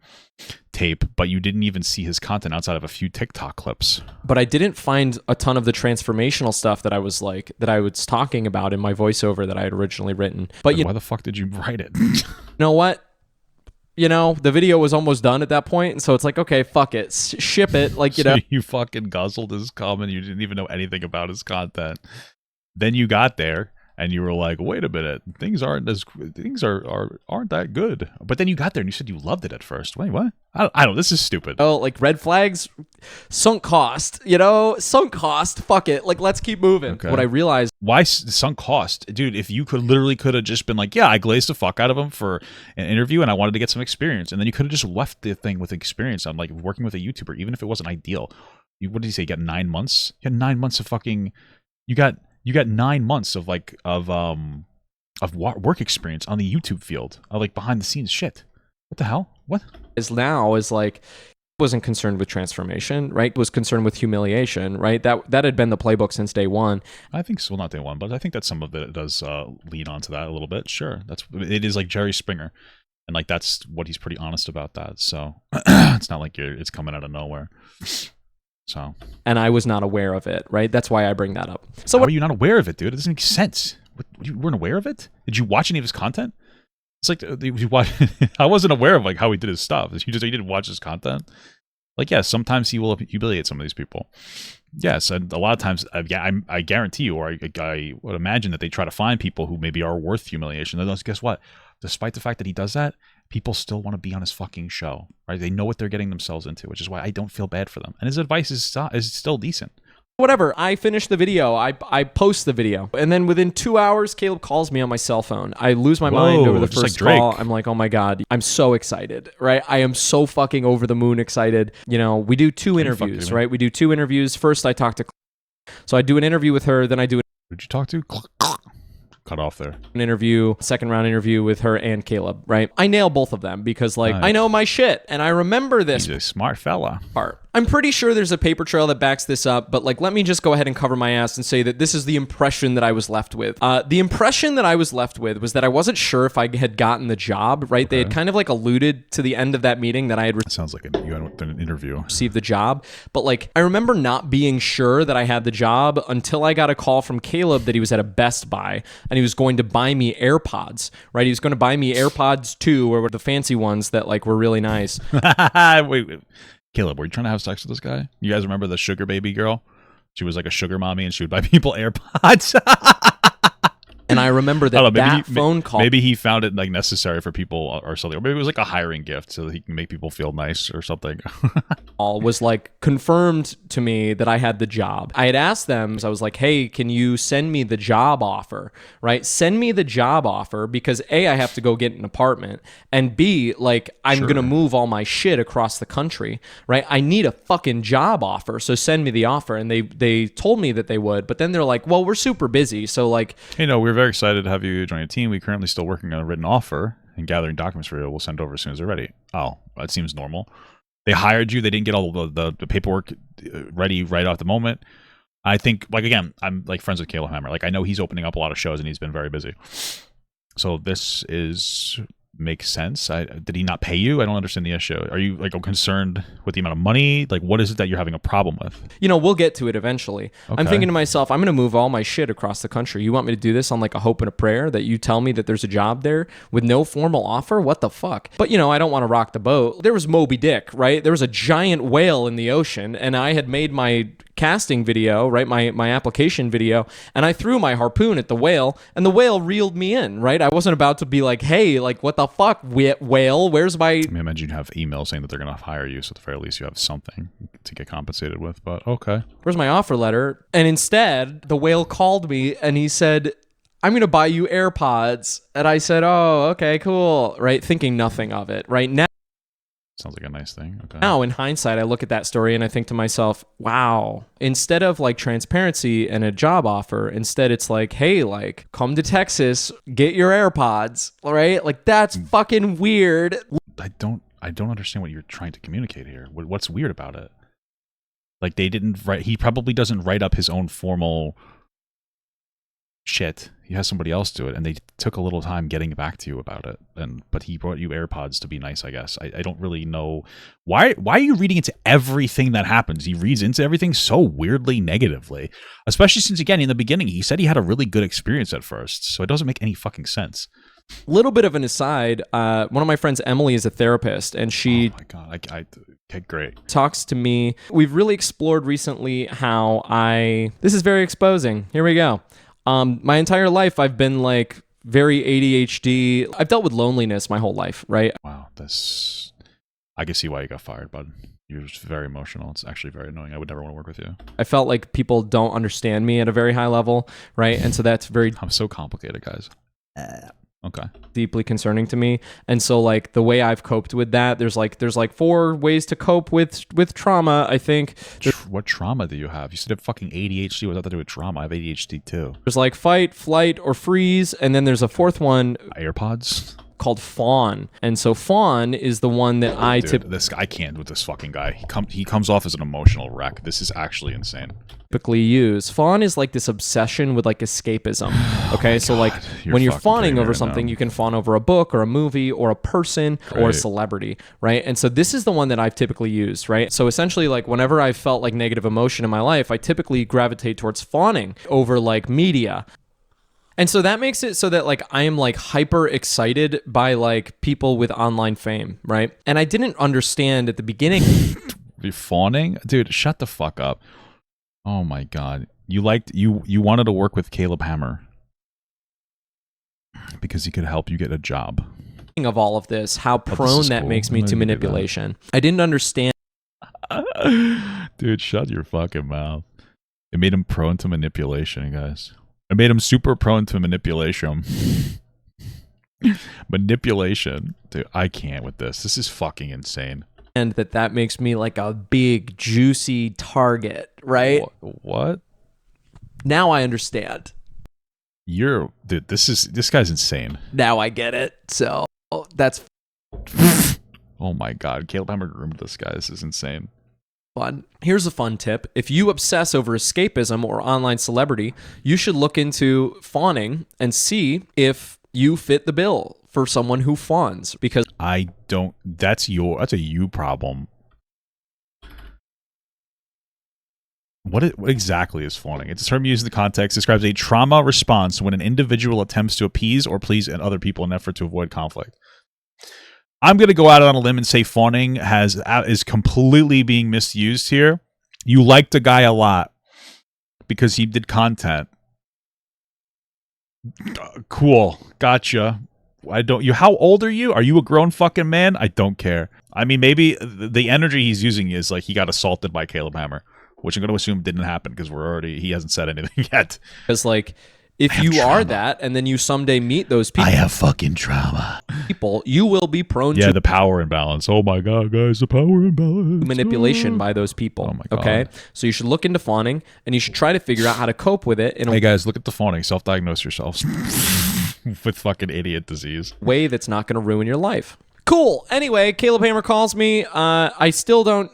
tape, but you didn't even see his content outside of a few TikTok clips. But I didn't find a ton of the transformational stuff that I was talking about in my voiceover that I had originally written. But why the fuck did you write it? You know what? You know, the video was almost done at that point, and so it's like, okay, fuck it, ship it. Like, you know, you fucking guzzled his comment. You didn't even know anything about his content. Then you got there. and you were like, wait a minute, things aren't that good. But then you got there and you said you loved it at first. Wait, what? I don't. This is stupid. Oh, like red flags, sunk cost. You know, sunk cost. Fuck it. Like, let's keep moving. Okay. What I realized. Why sunk cost, dude? If you could have just been like, yeah, I glazed the fuck out of him for an interview, and I wanted to get some experience, and then you could have just left the thing with experience on like working with a YouTuber, even if it wasn't ideal. What did he say? You got 9 months? You got 9 months of fucking. You got 9 months of like of work experience on the YouTube field, like behind the scenes shit. What the hell? What is now is like wasn't concerned with transformation, right? Was concerned with humiliation, right? That had been the playbook since day one. I think so, well, not day one, but I think that some of it does lean onto that a little bit. Sure, it is like Jerry Springer, and like that's what he's pretty honest about that. So it's not like it's coming out of nowhere. So, and I was not aware of it, right? That's why I bring that up. So how are you not aware of it, dude? It doesn't make sense. You weren't aware of it? Did you watch any of his content? It's like you watch. I wasn't aware of like how he did his stuff. You didn't watch his content. Like, yeah, sometimes he will humiliate some of these people. Yes, and a lot of times, I guarantee you, or I would imagine that they try to find people who maybe are worth humiliation. And guess what? Despite the fact that he does that, people still want to be on his fucking show, right? They know what they're getting themselves into, which is why I don't feel bad for them. And his advice is still decent. Whatever. I finish the video. I post the video. And then within 2 hours, Caleb calls me on my cell phone. I lose my mind over the first call. I'm like, oh my God, I'm so excited, right? I am so fucking over the moon excited. You know, we do 2 interviews, right? We do 2 interviews. First, I talk to... So I do an interview with her, then I do... Who'd you talk to? Cut off there. An interview, second round interview with her and Caleb, right? I nail both of them because like I know my shit and I remember this. He's a smart fella. Part. I'm pretty sure there's a paper trail that backs this up, but like let me just go ahead and cover my ass and say that this is the impression that I was left with. The impression that I was left with was that I wasn't sure if I had gotten the job, right? Okay. They had kind of like alluded to the end of that meeting that I had sounds like you had an interview. Received the job, but like I remember not being sure that I had the job until I got a call from Caleb that he was at a Best Buy and he was going to buy me AirPods, right? He was going to buy me AirPods 2 or the fancy ones that like were really nice. Wait. Caleb, were you trying to have sex with this guy? You guys remember the sugar baby girl? She was like a sugar mommy and she would buy people AirPods. And I remember that phone call. Maybe he found it like necessary for people or something. Or maybe it was like a hiring gift so that he can make people feel nice or something. Was like confirmed to me that I had the job. I had asked them, so I was like, hey, can you send me the job offer, right? Send me the job offer because A, I have to go get an apartment, and B, like I'm going to move all my shit across the country, right? I need a fucking job offer, so send me the offer. And they told me that they would, but then they're like, well, we're super busy. So like, hey, no, we're very excited to have you join a team. We're currently still working on a written offer and gathering documents for you. We'll send over as soon as they're ready. Oh, that seems normal. They hired you. They didn't get all the paperwork ready right off the moment. I think, like, again, I'm like friends with Caleb Hammer. Like, I know he's opening up a lot of shows and he's been very busy. So this makes sense. Did he not pay you? I don't understand the issue. Are you like concerned with the amount of money? Like, what is it that you're having a problem with? You know, we'll get to it eventually. Okay. I'm thinking to myself, I'm going to move all my shit across the country. You want me to do this on like a hope and a prayer that you tell me that there's a job there with no formal offer? What the fuck? But you know, I don't want to rock the boat. There was Moby Dick, right? There was a giant whale in the ocean and I had made my casting video, right? My application video, and I threw my harpoon at the whale and the whale reeled me in, right? I wasn't about to be like, hey, like what the fuck, whale, where's my... I imagine you have emails saying that they're going to hire you, so at the very least you have something to get compensated with, but okay. Where's my offer letter? And instead, the whale called me and he said, I'm going to buy you AirPods. And I said, oh, okay, cool, right? Thinking nothing of it, right? Now, sounds like a nice thing. Okay. Now, in hindsight, I look at that story and I think to myself, wow, instead of like transparency and a job offer, instead it's like, hey, like come to Texas, get your AirPods, right? Like that's fucking weird. I don't understand what you're trying to communicate here. What's weird about it? Like they didn't write, he probably doesn't write up his own formal shit. He has somebody else do it, and they took a little time getting back to you about it. But he brought you AirPods to be nice, I guess. I don't really know why are you reading into everything that happens? He reads into everything so weirdly negatively, especially since again in the beginning he said he had a really good experience at first, so it doesn't make any fucking sense. Little bit of an aside, one of my friends, Emily, is a therapist, and she... Oh my God, okay, great. Talks to me. We've really explored recently how this is very exposing. Here we go. My entire life, I've been like very ADHD. I've dealt with loneliness my whole life, right? Wow, I can see why you got fired, bud. You're just very emotional. It's actually very annoying. I would never want to work with you. I felt like people don't understand me at a very high level, right? And so that's very I'm so complicated, guys. Okay. deeply concerning to me. And so like the way I've coped with that, there's like 4 ways to cope with trauma, I think. What trauma do you have? You said you have fucking ADHD. What does that have to do with trauma? I have ADHD too. There's like fight, flight, or freeze, and then there's a 4th one AirPods? called fawn. And so fawn is the one that I I can't with this fucking guy. He comes off as an emotional wreck. This is actually insane. typically use. Fawn is like this obsession with like escapism. Okay, so like when you're fawning over something, you can fawn over a book or a movie or a person or a celebrity, right? And so this is the one that I've typically used, right? So essentially, like whenever I felt like negative emotion in my life, I typically gravitate towards fawning over like media. And so that makes it so that like I am like hyper excited by like people with online fame, right? And I didn't understand at the beginning. You fawning? Dude, shut the fuck up. Oh my god. You wanted to work with Caleb Hammer because he could help you get a job. Of all of this, how prone that makes me to manipulation. I didn't understand. Dude, shut your fucking mouth. It made him prone to manipulation, guys. It made him super prone to manipulation. Manipulation. Dude, I can't with this. This is fucking insane. And that makes me like a big, juicy target, right? What? Now I understand. Dude, this guy's insane. Now I get it. So that's oh my god, Caleb Hammer groomed this guy. This is insane. fun. Here's a fun tip. If you obsess over escapism or online celebrity, you should look into fawning and see if you fit the bill for someone who fawns, because I don't. That's a you problem. What exactly is fawning? It's a term used in the context, describes a trauma response when an individual attempts to appease or please other people in an effort to avoid conflict. I'm going to go out on a limb and say fawning is completely being misused here. You liked a guy a lot because he did content. Cool. Gotcha. How old are you? Are you a grown fucking man? I don't care. I mean, maybe the energy he's using is like he got assaulted by Caleb Hammer, which I'm going to assume didn't happen because he hasn't said anything yet. Because like, if you are that, and then you someday meet those people, I have fucking trauma. You will be prone to the power imbalance. Oh my god, guys, the power imbalance. Manipulation by those people. Oh my god. Okay, so you should look into fawning, and you should try to figure out how to cope with it in a hey guys, look at the fawning. Self-diagnose yourselves with fucking idiot disease. Way that's not going to ruin your life. Cool. Anyway, Caleb Hammer calls me. I still don't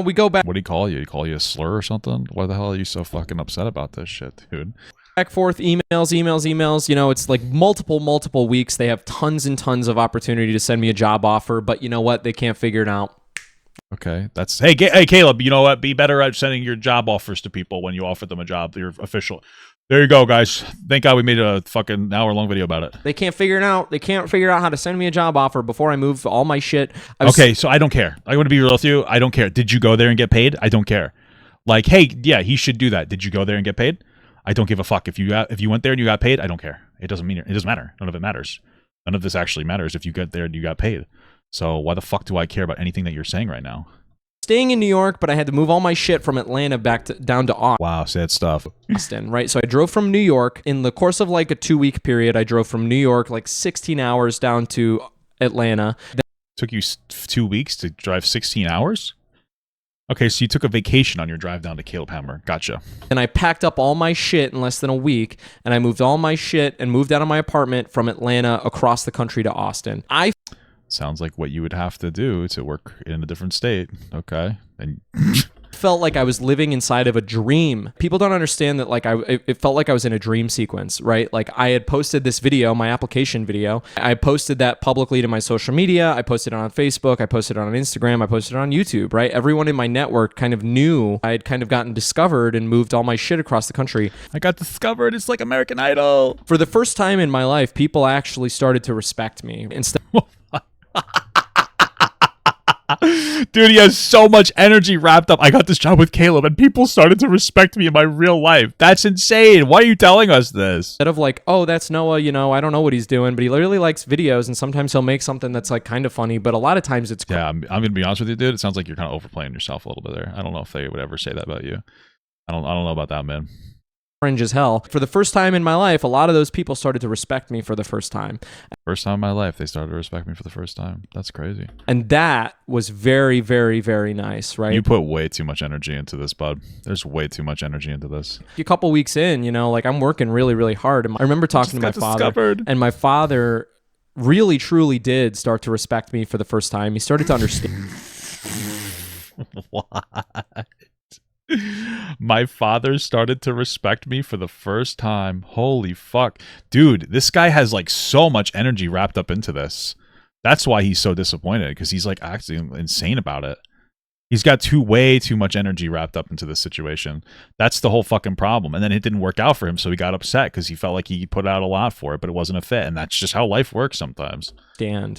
we go back. What did he call you? He call you a slur or something? Why the hell are you so fucking upset about this shit, dude? Back forth, emails. You know, it's like multiple weeks. They have tons and tons of opportunity to send me a job offer, but you know what? They can't figure it out. Okay, that's hey Caleb. You know what? Be better at sending your job offers to people when you offer them a job. You're official. There you go, guys. Thank God we made a fucking hour-long video about it. They can't figure it out. They can't figure out how to send me a job offer before I move all my shit. Okay, so I don't care. I want to be real with you. I don't care. Did you go there and get paid? I don't care. Like, hey, yeah, he should do that. Did you go there and get paid? I don't give a fuck. If you went there and you got paid, I don't care. It doesn't matter. None of it matters. None of this actually matters if you get there and you got paid. So why the fuck do I care about anything that you're saying right now? Staying in New York, but I had to move all my shit from Atlanta down to Austin. Wow, sad stuff. Right? So I drove from New York. In the course of like a 2-week period, I drove from New York like 16 hours down to Atlanta. Took you 2 weeks to drive 16 hours? Okay, so you took a vacation on your drive down to Caleb Hammer. Gotcha. And I packed up all my shit in less than a week, and I moved all my shit and moved out of my apartment from Atlanta across the country to Austin. Sounds like what you would have to do to work in a different state. Okay. And felt like I was living inside of a dream. People don't understand that it felt like I was in a dream sequence, right? Like I had posted this video, my application video. I posted that publicly to my social media. I posted it on Facebook. I posted it on Instagram. I posted it on YouTube, right? Everyone in my network kind of knew I had kind of gotten discovered and moved all my shit across the country. I got discovered. It's like American Idol. For the first time in my life, people actually started to respect me instead. Dude, he has so much energy wrapped up. I got this job with Caleb, and people started to respect me in my real life. That's insane. Why are you telling us this? Instead of like, oh, that's Noah, you know, I don't know what he's doing, but he literally likes videos, and sometimes he'll make something that's like kind of funny, but a lot of times it's Yeah, I'm gonna be honest with you, dude. It sounds like you're kind of overplaying yourself a little bit there. I don't know if they would ever say that about you. I don't know about that, man. cringe as hell. For the first time in my life, a lot of those people started to respect me for the first time. First time in my life, they started to respect me for the first time. That's crazy. And that was very, very, very nice, right? You put way too much energy into this, bud. There's way too much energy into this. A couple weeks in, you know, like I'm working really, really hard. And I remember talking to my father, and my father really, truly did start to respect me for the first time. He started to understand. What? My father started to respect me for the first time. Holy fuck. Dude, this guy has like so much energy wrapped up into this. That's why he's so disappointed, because he's like acting insane about it. He's got way too much energy wrapped up into this situation. That's the whole fucking problem. And then it didn't work out for him, so he got upset because he felt like he put out a lot for it, but it wasn't a fit. And that's just how life works sometimes.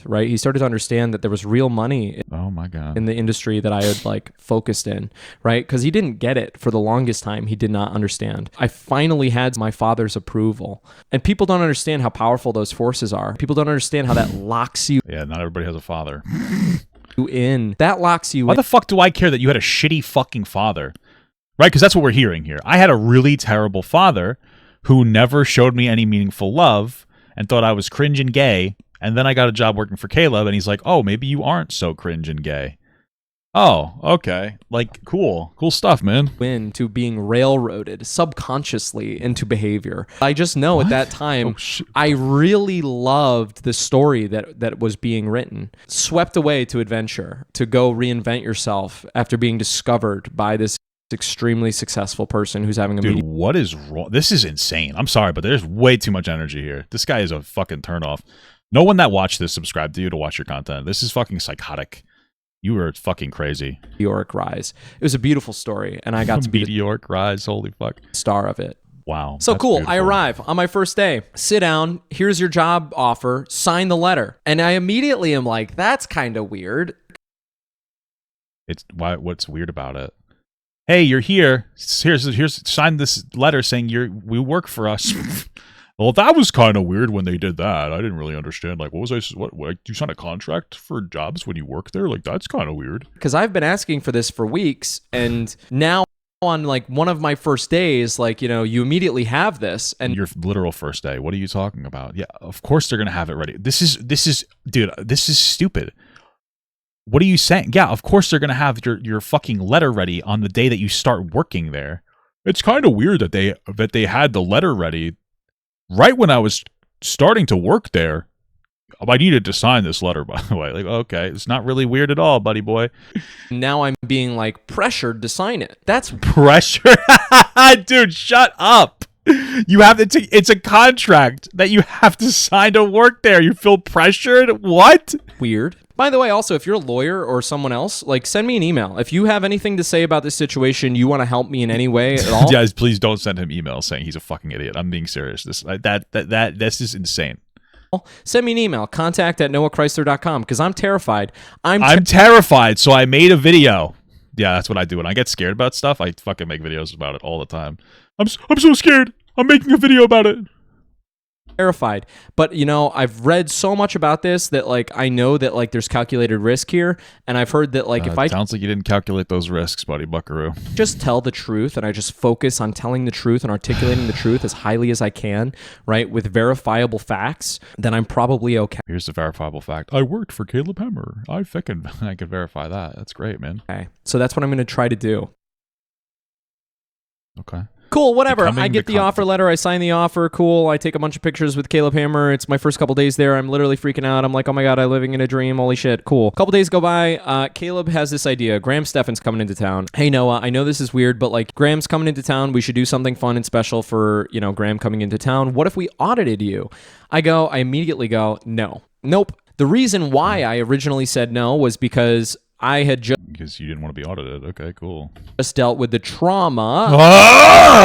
Right? He started to understand that there was real money oh my God. in the industry that I had like focused in, right? Because he didn't get it for the longest time. He did not understand. I finally had my father's approval. And people don't understand how powerful those forces are. People don't understand how that locks you Yeah, not everybody has a father. in. That locks you Why in. the fuck do I care that you had a shitty fucking father? Right? Because that's what we're hearing here. I had a really terrible father who never showed me any meaningful love and thought I was cringe and gay. And then I got a job working for Caleb, and he's like, oh, maybe you aren't so cringe and gay. Oh, okay. Like, cool. Cool stuff, man. Into being railroaded subconsciously into behavior. I just know at that time, I really loved the story that was being written. Swept away to adventure, to go reinvent yourself after being discovered by this extremely successful person who's having a Dude, meeting. what is wrong? This is insane. I'm sorry, but there's way too much energy here. This guy is a fucking turnoff. No one that watched this subscribed to you to watch your content. This is fucking psychotic. You are fucking crazy. Meteoric rise. It was a beautiful story, and I got to be the Meteoric rise. Holy fuck. star of it. Wow. So that's cool. beautiful. I arrive on my first day. Sit down. Here's your job offer. Sign the letter. And I immediately am like, that's kind of weird. It's why? What's weird about it? Hey, you're here. Here's sign this letter saying we work for us. Well, that was kind of weird when they did that. I didn't really understand. Like, what do you sign a contract for jobs when you work there? Like, that's kind of weird. Because I've been asking for this for weeks, and now on like one of my first days, like, you know, you immediately have this. And Your literal first day. What are you talking about? Yeah, of course they're gonna have it ready. This is dude, this is stupid. What are you saying? Yeah, of course they're gonna have your fucking letter ready on the day that you start working there. It's kind of weird that they had the letter ready right when I was starting to work there. I needed to sign this letter, by the way. Like, okay, it's not really weird at all, buddy boy. now I'm being like pressured to sign it. That's Pressure. Dude, shut up. You have to, it's a contract that you have to sign to work there. You feel pressured? What? weird. By the way, also, if you're a lawyer or someone else, like, send me an email. If you have anything to say about this situation, you want to help me in any way at all. Guys, please don't send him emails saying he's a fucking idiot. I'm being serious. This is insane. Send me an email, contact@noahchrysler.com, because I'm terrified. I'm terrified, so I made a video. Yeah, that's what I do. When I get scared about stuff, I fucking make videos about it all the time. I'm so scared. I'm making a video about it. terrified. But, you know, I've read so much about this that, like, I know that, like, there's calculated risk here. And I've heard that, like, if I sounds like you didn't calculate those risks, buddy buckaroo. just tell the truth and I just focus on telling the truth and articulating the truth as highly as I can, right, with verifiable facts, then I'm probably okay. Here's the verifiable fact. I worked for Caleb Hemmer. I can verify that. That's great, man. Okay. So that's what I'm going to try to do. Okay. Cool, whatever. Becoming I get the the offer letter. I sign the offer. Cool. I take a bunch of pictures with Caleb Hammer. It's my first couple days there. I'm literally freaking out. I'm like, oh my God, I'm living in a dream. Holy shit. Cool. Couple days go by. Caleb has this idea. Graham Steffen's coming into town. Hey, Noah, I know this is weird, but like, Graham's coming into town. We should do something fun and special for, you know, Graham coming into town. What if we audited you? I immediately go, no. Nope. The reason why I originally said no was because I had Because you didn't want to be audited. Okay, cool. just dealt with the trauma.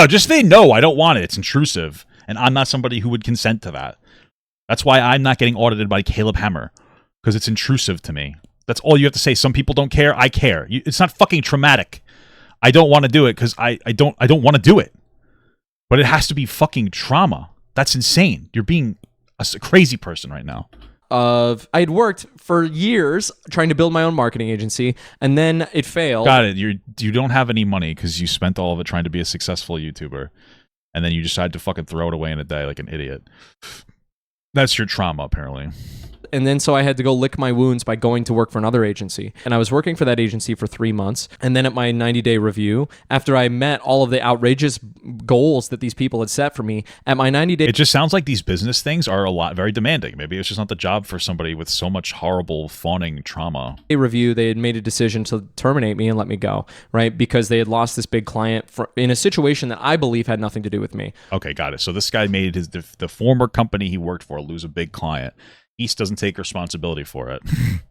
Just say no, I don't want it. It's intrusive. And I'm not somebody who would consent to that. That's why I'm not getting audited by Caleb Hammer. Because it's intrusive to me. That's all you have to say. Some people don't care. I care. It's not fucking traumatic. I don't want to do it because I don't want to do it. But it has to be fucking trauma. That's insane. You're being a crazy person right now. I had worked for years trying to build my own marketing agency, and then it failed. Got it. You don't have any money because you spent all of it trying to be a successful YouTuber, and then you decide to fucking throw it away in a day like an idiot. That's your trauma, apparently. And then so I had to go lick my wounds by going to work for another agency. And I was working for that agency for 3 months. And then at my 90-day review, after I met all of the outrageous goals that these people had set for me, at my 90-day... It just sounds like these business things are very demanding. Maybe it's just not the job for somebody with so much horrible fawning trauma. Review, they had made a decision to terminate me and let me go, right? Because they had lost this big client in a situation that I believe had nothing to do with me. Okay, got it. So this guy made the former company he worked for lose a big client. East doesn't take responsibility for it.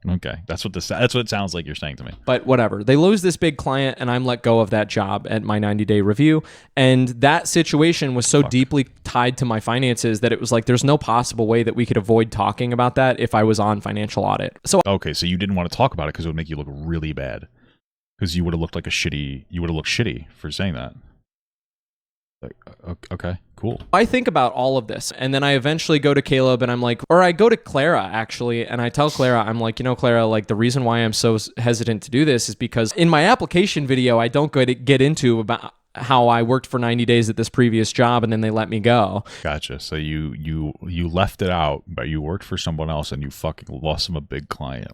Okay, that's what it sounds like you're saying to me. But whatever, they lose this big client, and I'm let go of that job at my 90-day review. And that situation was so deeply tied to my finances that it was like there's no possible way that we could avoid talking about that if I was on financial audit. So okay, so you didn't want to talk about it because it would make you look really bad. Because you would have looked like you would have looked shitty for saying that. Like, okay, cool. I think about all of this, and then I eventually go to Caleb and I'm like, or I go to Clara actually, and I tell Clara, I'm like, Clara, like the reason why I'm so hesitant to do this is because in my application video, I don't get into about how I worked for 90 days at this previous job and then they let me go. Gotcha. So you left it out, but you worked for someone else and you fucking lost them a big client.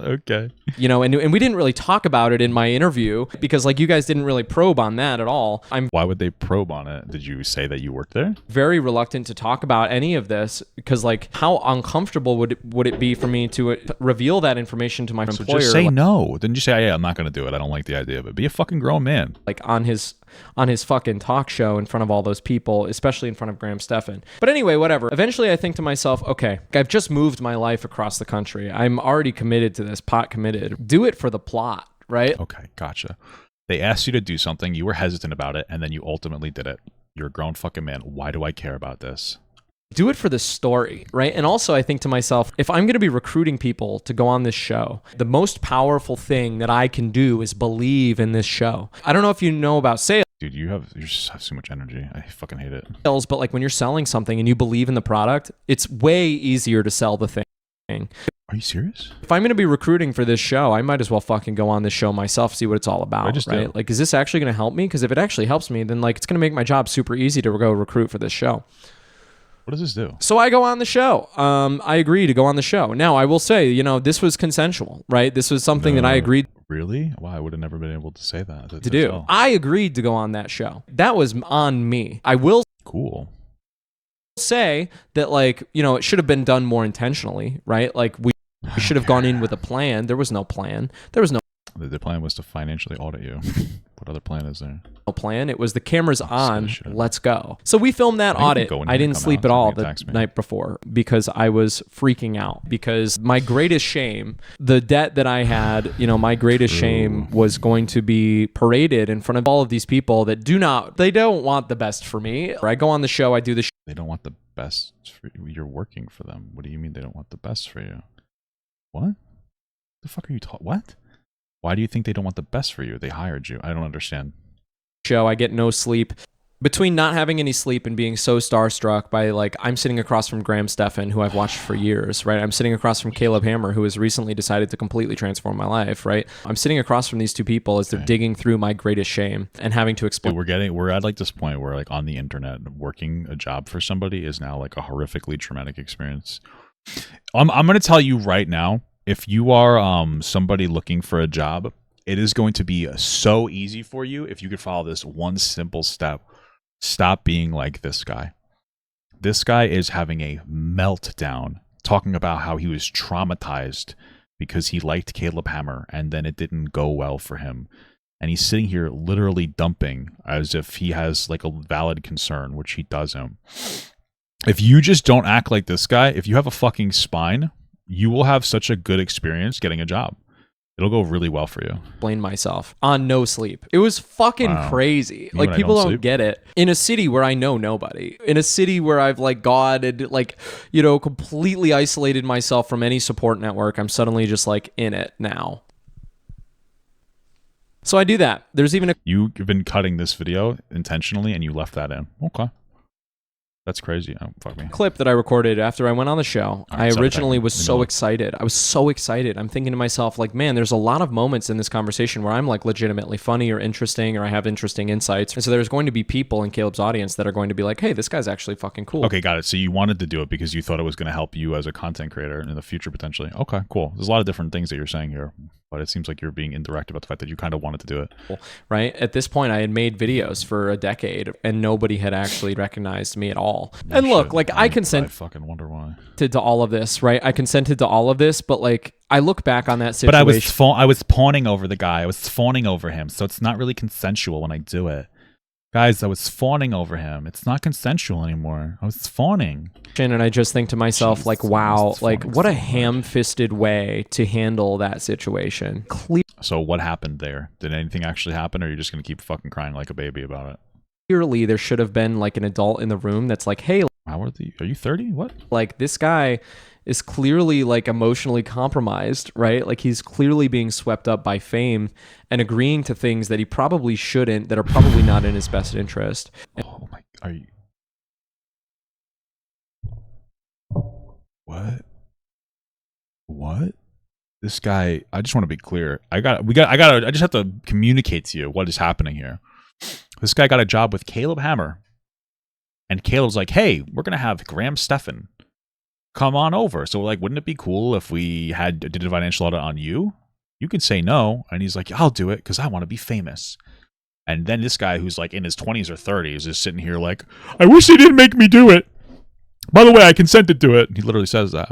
Okay. And we didn't really talk about it in my interview because like you guys didn't really probe on that at all. Why would they probe on it? Did you say that you worked there? Very reluctant to talk about any of this because like how uncomfortable would it be for me to reveal that information to my employer? Just say no. Didn't you say, yeah, I'm not going to do it. I don't like the idea of it. Be a fucking grown man. Like on his fucking talk show in front of all those people, especially in front of Graham Stephan. But anyway, whatever. Eventually I think to myself, okay, I've just moved my life across the country. I'm already committed to this, pot committed. Do it for the plot, right? Okay, gotcha. They asked you to do something, you were hesitant about it, and then you ultimately did it. You're a grown fucking man. Why do I care about this? Do it for the story, right? And also I think to myself, if I'm going to be recruiting people to go on this show, the most powerful thing that I can do is believe in this show. I don't know if you know about sales. Dude, you just have so much energy. I fucking hate it. But like when you're selling something and you believe in the product, it's way easier to sell the thing. Are you serious? If I'm going to be recruiting for this show, I might as well fucking go on this show myself, see what it's all about, right? Do. Like, is this actually going to help me? Because if it actually helps me, then like it's going to make my job super easy to go recruit for this show. What does this do? So I go on the show. I agree to go on the show. Now, I will say, this was consensual, right? This was something that I agreed. Really? Wow, I would have never been able to say that. To do. I agreed to go on that show. That was on me. I will say that, like, it should have been done more intentionally, right? Like, we should have gone in with a plan. There was no plan. The plan was to financially audit you. What other plan is there? No plan. It was the camera's on. Let's go. So we filmed that audit. I didn't sleep at all the night before because I was freaking out. Because my greatest shame, the debt that I had, my greatest shame was going to be paraded in front of all of these people that they don't want the best for me. I go on the show. I do the show. They don't want the best for you. You're working for them. What do you mean they don't want the best for you? What? The fuck are you talking? What? Why do you think they don't want the best for you? They hired you. I don't understand. Show. I get no sleep. Between not having any sleep and being so starstruck by, like, I'm sitting across from Graham Stephan, who I've watched for years, right? I'm sitting across from Caleb Hammer, who has recently decided to completely transform my life, right? I'm sitting across from these two people as they're digging through my greatest shame and having to explain. Dude, we're at like this point where, like, on the internet, working a job for somebody is now like a horrifically traumatic experience. I'm going to tell you right now, if you are somebody looking for a job, it is going to be so easy for you if you could follow this one simple step. Stop being like this guy. This guy is having a meltdown, talking about how he was traumatized because he liked Caleb Hammer and then it didn't go well for him. And he's sitting here literally dumping as if he has like a valid concern, which he doesn't. If you just don't act like this guy, if you have a fucking spine, you will have such a good experience getting a job. It'll go really well for you. Explain myself on no sleep. It was fucking crazy. You Like, and I people don't don't sleep? get it. In a city where I know nobody, in a city where I've like godded, like, you know, completely isolated myself from any support network, I'm suddenly just like in it now. So I do that. There's even a You've been cutting this video intentionally and you left that in. Okay. That's crazy. Oh, fuck me. clip that I recorded after I went on the show. All right, I originally was we know so it. excited. I was so excited. I'm thinking to myself, like, man, there's a lot of moments in this conversation where I'm like legitimately funny or interesting, or I have interesting insights. And so there's going to be people in Caleb's audience that are going to be like, hey, this guy's actually fucking cool. Okay, got it. So you wanted to do it because you thought it was going to help you as a content creator in the future potentially. Okay, cool. There's a lot of different things that you're saying here, but it seems like you're being indirect about the fact that you kind of wanted to do it. Right? At this point, I had made videos for a decade and nobody had actually recognized me at all. And look, Shit. like, I consented fucking wonder why. to all of this, right? I consented to all of this, but like, I look back on that situation. But I was fawning over the guy. I was fawning over him. So it's not really consensual when I do it. Guys, I was fawning over him. It's not consensual anymore. I was fawning. And I just think to myself, like, wow, it's like, fun. what a It's so hard. ham-fisted way to handle that situation. So what happened there? Did anything actually happen, or are you just going to keep fucking crying like a baby about it? Clearly, there should have been like an adult in the room that's like, hey, Are you 30? What? like, this guy is clearly like emotionally compromised, right? Like, he's clearly being swept up by fame and agreeing to things that he probably shouldn't, that are probably not in his best interest. Oh my, are you? What? This guy, I just want to be clear. I just have to communicate to you what is happening here. This guy got a job with Caleb Hammer. And Caleb's like, hey, we're going to have Graham Stephan come on over. So, like, wouldn't it be cool if we did a financial audit on you? You could say no. And he's like, I'll do it because I want to be famous. And then this guy who's like in his 20s or 30s is sitting here like, I wish they didn't make me do it. By the way, I consented to it. He literally says that.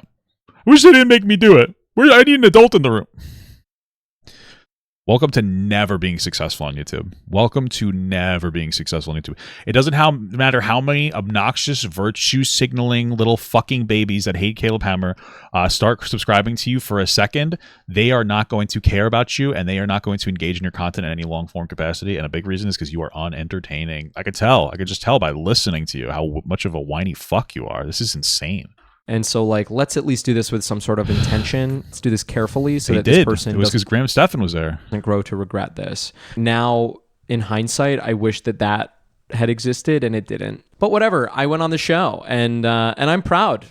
I wish they didn't make me do it. I need an adult in the room. Welcome to never being successful on YouTube. Welcome to never being successful on YouTube. It doesn't matter how many obnoxious virtue signaling little fucking babies that hate Caleb Hammer start subscribing to you for a second. They are not going to care about you, and they are not going to engage in your content in any long form capacity. And a big reason is because you are unentertaining. I could just tell by listening to you how much of a whiny fuck you are. This is insane. And so, like, let's at least do this with some sort of intention. Let's do this carefully so They that did. this person It was because Graham Stephan was there. doesn't grow to regret this. Now, in hindsight, I wish that had existed and it didn't. But whatever. I went on the show and I'm proud.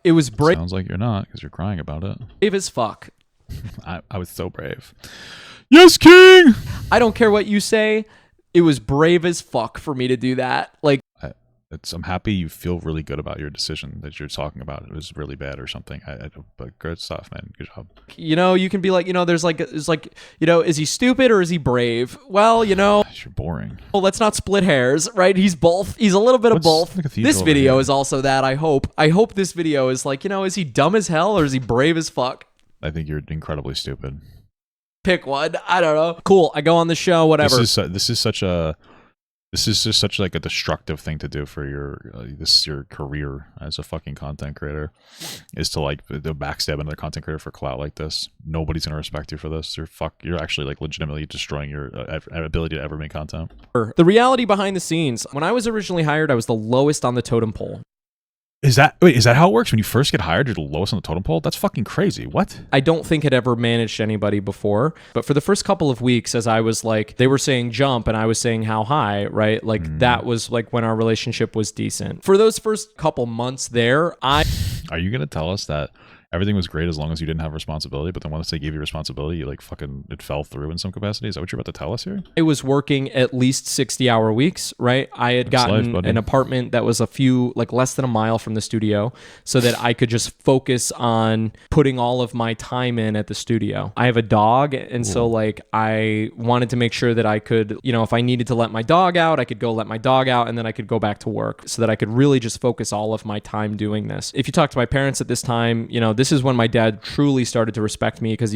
It was brave Sounds like you're not because you're crying about it. as fuck. I was so brave. Yes, King! I don't care what you say. It was brave as fuck for me to do that. Like, I'm happy you feel really good about your decision that you're talking about. It was really bad or something. But good stuff, man. Good job. you know, you can be like, you know, it's like, you know, is he stupid or is he brave? Well, you know, You're boring. well, let's not split hairs, right? He's both. He's a little bit of What's both. the cathedral This over video here? is also that, I hope. I hope this video is like, you know, is he dumb as hell or is he brave as fuck? I think you're incredibly stupid. Pick one. I don't know. Cool. I go on the show, whatever. This is just such like a destructive thing to do for your career as a fucking content creator, is to like the backstab another content creator for clout like this. Nobody's gonna respect you for this. You're actually like legitimately destroying your ability to ever make content. The reality behind the scenes. When I was originally hired, I was the lowest on the totem pole. Is that how it works? When you first get hired, you're the lowest on the totem pole? That's fucking crazy. What? I don't think had ever managed anybody before. But for the first couple of weeks, as I was like, they were saying jump and I was saying how high, right? Like that was like when our relationship was decent. For those first couple months there, Are you gonna tell us that everything was great as long as you didn't have responsibility, but then once they gave you responsibility, you like fucking it fell through in some capacity? Is that what you're about to tell us here? I was working at least 60-hour weeks, right? I had That's gotten life, buddy. an apartment that was less than a mile from the studio so that I could just focus on putting all of my time in at the studio. I have a dog, and so like I wanted to make sure that I could, you know, if I needed to let my dog out, I could go let my dog out and then I could go back to work so that I could really just focus all of my time doing this. If you talk to my parents at this time, you know, this is when my dad truly started to respect me because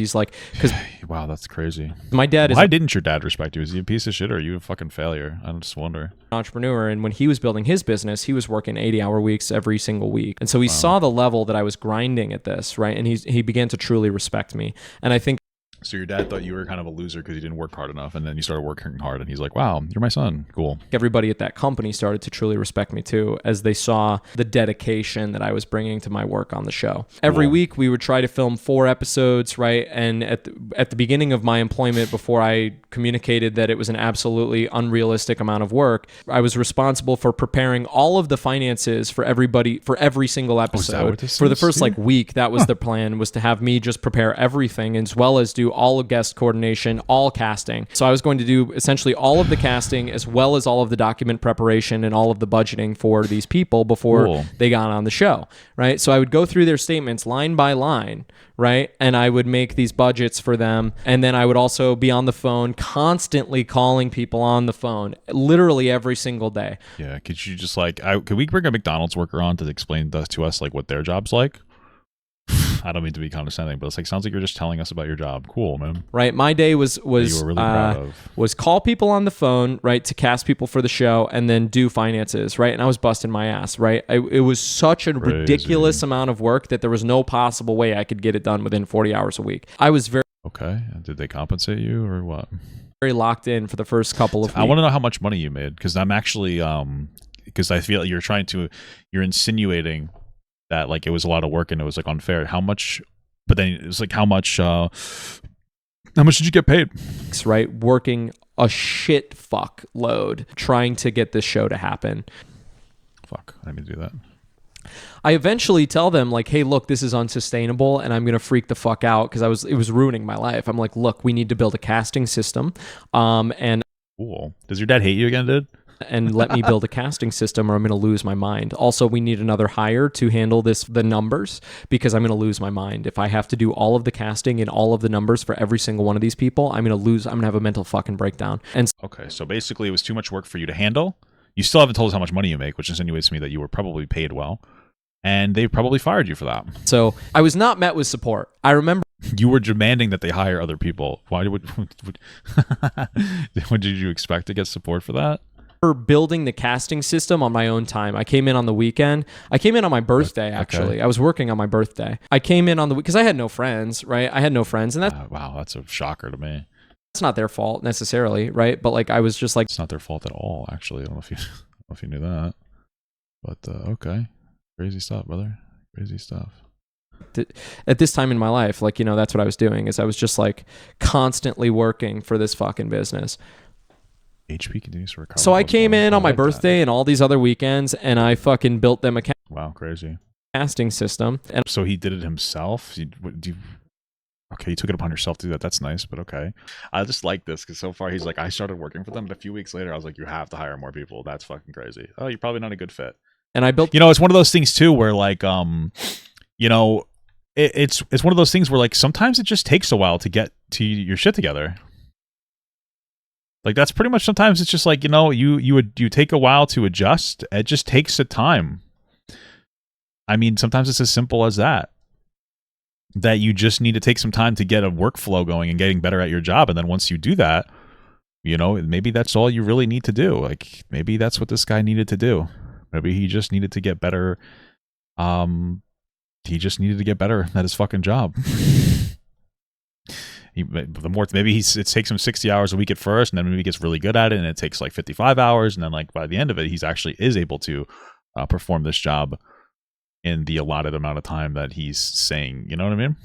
Wow, that's crazy. my dad is Why an didn't your dad respect you? Is he a piece of shit or are you a fucking failure? I just wonder. entrepreneur, and when he was building his business, he was working 80-hour weeks every single week. And so he saw the level that I was grinding at this, right? And he began to truly respect me. And I think So your dad thought you were kind of a loser because you didn't work hard enough, and then you started working hard, and he's like, wow, you're my son. Cool. Everybody at that company started to truly respect me too, as they saw the dedication that I was bringing to my work on the show. Every week we would try to film 4 episodes, right? And at the beginning of my employment, before I communicated that it was an absolutely unrealistic amount of work, I was responsible for preparing all of the finances for everybody for every single episode. For the first week, that was the plan, was to have me just prepare everything, as well as do all of guest coordination, all casting. So I was going to do essentially all of the casting, as well as all of the document preparation and all of the budgeting for these people before they got on the show, right? So I would go through their statements line by line, right? And I would make these budgets for them. And then I would also be on the phone, constantly calling people on the phone, literally every single day. Yeah. Could you just could we bring a McDonald's worker on to explain to us like what their job's like? I don't mean to be condescending, but it's like, sounds like you're just telling us about your job. Cool, man. Right. My day was you were really proud of. Was call people on the phone, right, to cast people for the show, and then do finances, right? And I was busting my ass, right? It was such a ridiculous amount of work that there was no possible way I could get it done within 40 hours a week. I was very okay. Did they compensate you or what? Very locked in for the first couple of weeks. I want to know how much money you made, because I'm actually because I feel you're insinuating that like it was a lot of work and it was like unfair. How much? But then it was like, how much did you get paid? Right, working a shit fuck load trying to get this show to happen. Fuck, I didn't mean to do that. I eventually tell them like, hey, look, this is unsustainable, and I'm gonna freak the fuck out because it was ruining my life. I'm like, look, we need to build a casting system, and cool. Does your dad hate you again, dude? And let me build a casting system or I'm going to lose my mind. Also, we need another hire to handle the numbers, because I'm going to lose my mind. If I have to do all of the casting and all of the numbers for every single one of these people, I'm going to have a mental fucking breakdown. And okay, so basically it was too much work for you to handle. You still haven't told us how much money you make, which insinuates to me that you were probably paid well, and they probably fired you for that. So I was not met with support. I remember you were demanding that they hire other people. Why would did you expect to get support for that? Building the casting system on my own time. I came in on the weekend. I came in on my birthday, actually. Okay. I was working on my birthday. I came in on because I had no friends, right? I had no friends, and wow, that's a shocker to me. It's not their fault necessarily, right? But like I was just like, it's not their fault at all, actually. I don't know if you knew that, but okay, crazy stuff, brother. Crazy stuff. At this time in my life, like, that's what I was doing, is I was just like constantly working for this fucking business. HP continues to recover. So I came in on my birthday and all these other weekends, and I fucking built them a wow, crazy casting system. And so he did it himself. Okay, you took it upon yourself to do that. That's nice, but okay. I just like this because so far he's like, I started working for them, but a few weeks later I was like, you have to hire more people. That's fucking crazy. Oh, you're probably not a good fit. And I built. It's one of those things too, where like, it's one of those things where like sometimes it just takes a while to get to your shit together. Like that's pretty much, sometimes it's just like, you take a while to adjust. It just takes a time. I mean, sometimes it's as simple as that you just need to take some time to get a workflow going and getting better at your job. And then once you do that, maybe that's all you really need to do. Like maybe that's what this guy needed to do. Maybe he just needed to get better. He just needed to get better at his fucking job. It takes him 60 hours a week at first, and then maybe he gets really good at it, and it takes like 55 hours, and then like by the end of it, he's actually is able to perform this job in the allotted amount of time that he's saying. You know what I mean?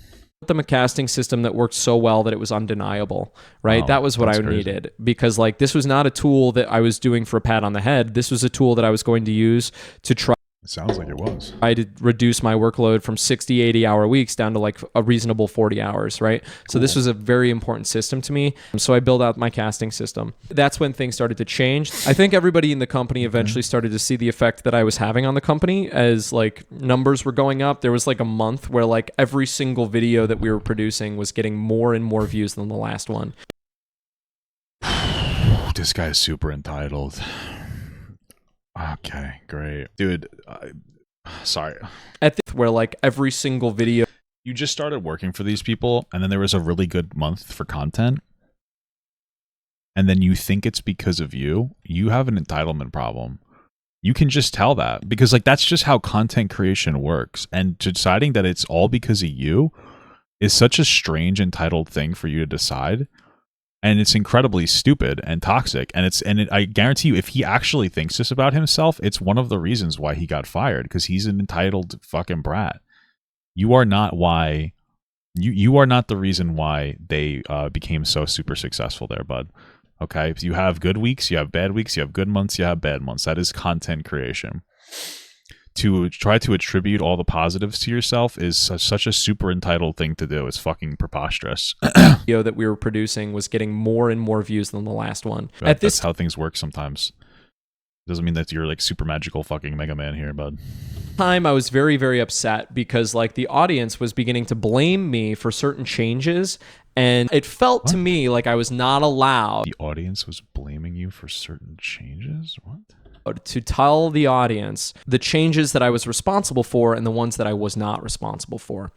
Them a casting system that worked so well that it was undeniable, right? That was what I needed, because like this was not a tool that I was doing for a pat on the head. This was a tool that I was going to use to try. It sounds like it was. I did reduce my workload from 60, 80-hour weeks down to like a reasonable 40 hours, right? Cool. So this was a very important system to me. So I built out my casting system. That's when things started to change. I think everybody in the company eventually started to see the effect that I was having on the company as like numbers were going up. There was like a month where like every single video that we were producing was getting more and more views than the last one. This guy is super entitled. Okay, great. Dude, sorry. Where like every single video. You just started working for these people, and then there was a really good month for content, and then you think it's because of you. You have an entitlement problem. You can just tell that, because like that's just how content creation works. And deciding that it's all because of you is such a strange, entitled thing for you to decide. And it's incredibly stupid and toxic. And I guarantee you, if he actually thinks this about himself, it's one of the reasons why he got fired, because he's an entitled fucking brat. You are not why. You are not the reason why they became so super successful there, bud. Okay? If you have good weeks, you have bad weeks, you have good months, you have bad months. That is content creation. To try to attribute all the positives to yourself is such a super entitled thing to do. It's fucking preposterous. Video that we were producing was getting more and more views than the last one. That's how things work sometimes. Doesn't mean that you're like super magical fucking Mega Man here, bud. Time I was very, very upset because like the audience was beginning to blame me for certain changes, and it felt to me like I was not allowed. The audience was blaming you for certain changes? What? To tell the audience the changes that I was responsible for and the ones that I was not responsible for.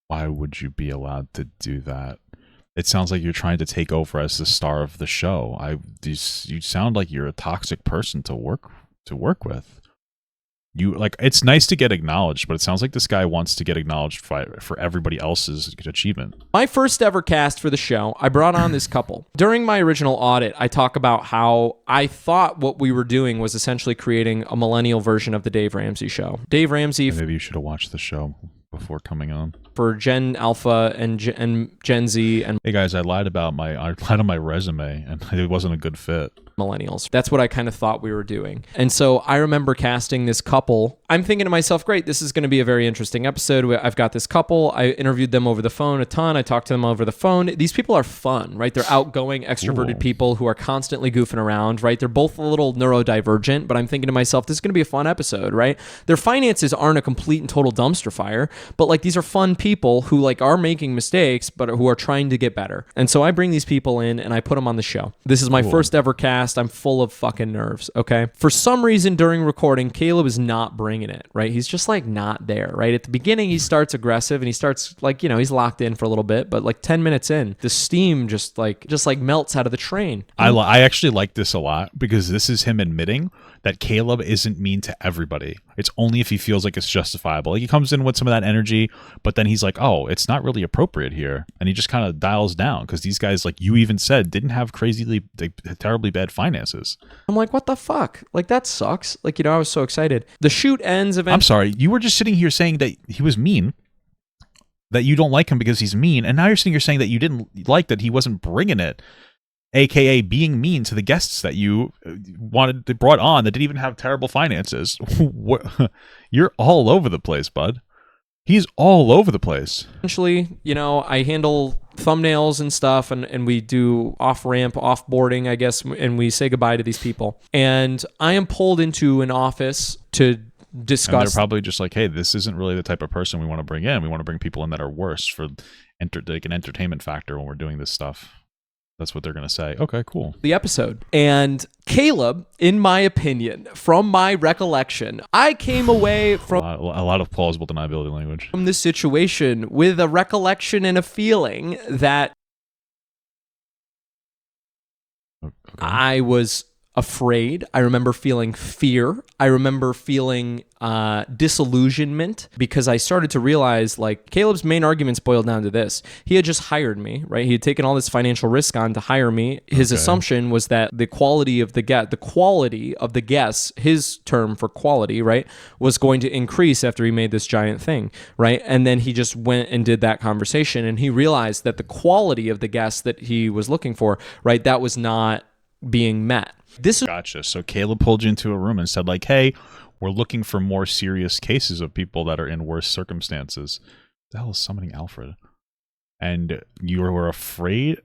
Why would you be allowed to do that? It sounds like you're trying to take over as the star of the show. You sound like you're a toxic person to work with. You like, it's nice to get acknowledged, but it sounds like this guy wants to get acknowledged for everybody else's achievement. My first ever cast for the show, I brought on this couple. During my original audit, I talk about how I thought what we were doing was essentially creating a millennial version of the Dave Ramsey show. Dave Ramsey... Maybe you should have watched the show before coming on. For Gen Alpha and Gen Z and... Hey guys, I lied on my resume and it wasn't a good fit. Millennials. That's what I kind of thought we were doing. And so I remember casting this couple. I'm thinking to myself, great, this is going to be a very interesting episode. I've got this couple. I interviewed them over the phone a ton. I talked to them over the phone. These people are fun, right? They're outgoing, extroverted people who are constantly goofing around, right? They're both a little neurodivergent, but I'm thinking to myself, this is going to be a fun episode, right? Their finances aren't a complete and total dumpster fire, but like these are fun people who like are making mistakes, but who are trying to get better. And so I bring these people in and I put them on the show. This is my first ever cast. I'm full of fucking nerves, okay? For some reason during recording, Caleb is not bringing it, right? He's just like not there, right? At the beginning, he starts aggressive and he starts like, you know, he's locked in for a little bit, but like 10 minutes in, the steam just like melts out of the train. I actually like this a lot because this is him admitting that Caleb isn't mean to everybody. It's only if he feels like it's justifiable. Like he comes in with some of that energy, but then he's like, oh, it's not really appropriate here. And he just kind of dials down because these guys, like you even said, didn't have terribly bad finances. I'm like, what the fuck? Like that sucks. Like, you know, I was so excited. The shoot ends eventually. I'm sorry. You were just sitting here saying that he was mean, that you don't like him because he's mean. And now you're sitting here saying that you didn't like that he wasn't bringing it. AKA being mean to the guests that you brought on that didn't even have terrible finances. You're all over the place, bud. He's all over the place. Eventually, you know, I handle thumbnails and stuff, and we do off-ramp, off-boarding, I guess, and we say goodbye to these people. And I am pulled into an office to discuss. And they're probably just like, hey, this isn't really the type of person we want to bring in. We want to bring people in that are worse for like an entertainment factor when we're doing this stuff. That's what they're going to say. Okay, cool. The episode. And Caleb, in my opinion, from my recollection, I came away from a lot of plausible deniability language from this situation with a recollection and a feeling that I was afraid. I remember feeling fear. I remember feeling disillusionment because I started to realize like Caleb's main arguments boiled down to this. He had just hired me, right? He had taken all this financial risk on to hire me. His assumption was that the quality of the guests, his term for quality, right, was going to increase after he made this giant thing, right? And then he just went and did that conversation and he realized that the quality of the guests that he was looking for, right, that was not being met. Gotcha. So Caleb pulled you into a room and said like, hey, we're looking for more serious cases of people that are in worse circumstances. What the hell is summoning Alfred? And you were afraid?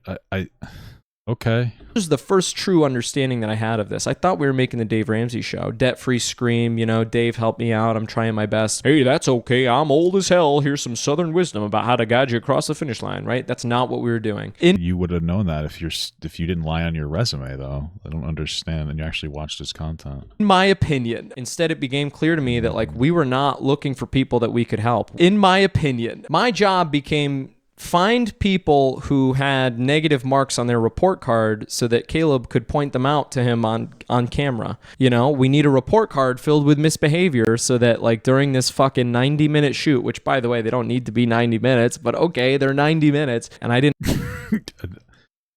Okay. This was the first true understanding that I had of this. I thought we were making the Dave Ramsey show. Debt-free scream, you know, Dave, help me out. I'm trying my best. Hey, that's okay. I'm old as hell. Here's some Southern wisdom about how to guide you across the finish line, right? That's not what we were doing. You would have known that if you didn't lie on your resume, though. I don't understand. And you actually watched his content. In my opinion, instead it became clear to me that like we were not looking for people that we could help. In my opinion, my job became find people who had negative marks on their report card so that Caleb could point them out to him on camera. You know, we need a report card filled with misbehavior so that like during this fucking 90-minute shoot, which by the way, they don't need to be 90 minutes, but okay, they're 90 minutes. And I didn't.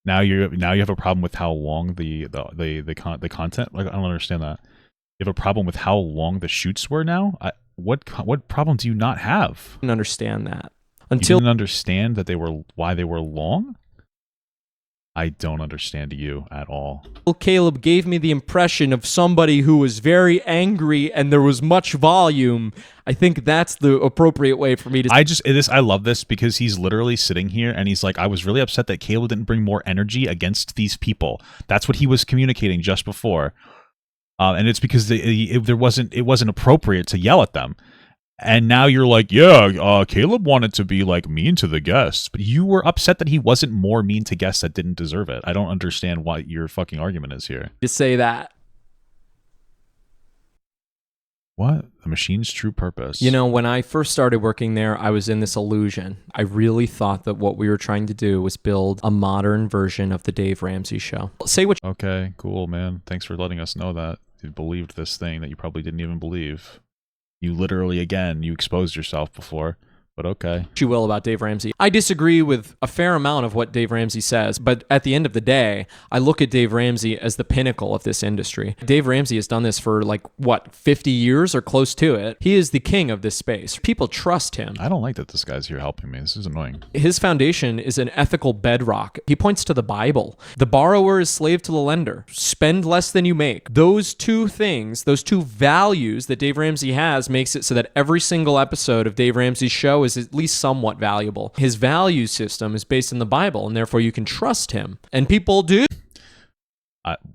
Now you have a problem with how long the content. Like I don't understand that. You have a problem with how long the shoots were now. What problem do you not have? I didn't understand that You until didn't understand that why they were long. I don't understand you at all. Caleb gave me the impression of somebody who was very angry and there was much volume. I think that's the appropriate way for me to. I love this because he's literally sitting here and he's like, I was really upset that Caleb didn't bring more energy against these people. That's what he was communicating just before, and it's because it wasn't appropriate to yell at them. And now you're like, yeah, Caleb wanted to be like mean to the guests, but you were upset that he wasn't more mean to guests that didn't deserve it. I don't understand what your fucking argument is here. To say that. What? The machine's true purpose. You know, when I first started working there, I was in this illusion. I really thought that what we were trying to do was build a modern version of the Dave Ramsey show. Say what. Okay, cool, man. Thanks for letting us know that you believed this thing that you probably didn't even believe. You literally, again, you exposed yourself before, but okay. You will about Dave Ramsey. I disagree with a fair amount of what Dave Ramsey says, but at the end of the day, I look at Dave Ramsey as the pinnacle of this industry. Dave Ramsey has done this for 50 years or close to it. He is the king of this space. People trust him. I don't like that this guy's here helping me. This is annoying. His foundation is an ethical bedrock. He points to the Bible. The borrower is slave to the lender. Spend less than you make. Those two things, those two values that Dave Ramsey has makes it so that every single episode of Dave Ramsey's show is at least somewhat valuable. His value system is based in the Bible, and therefore you can trust him. And people do.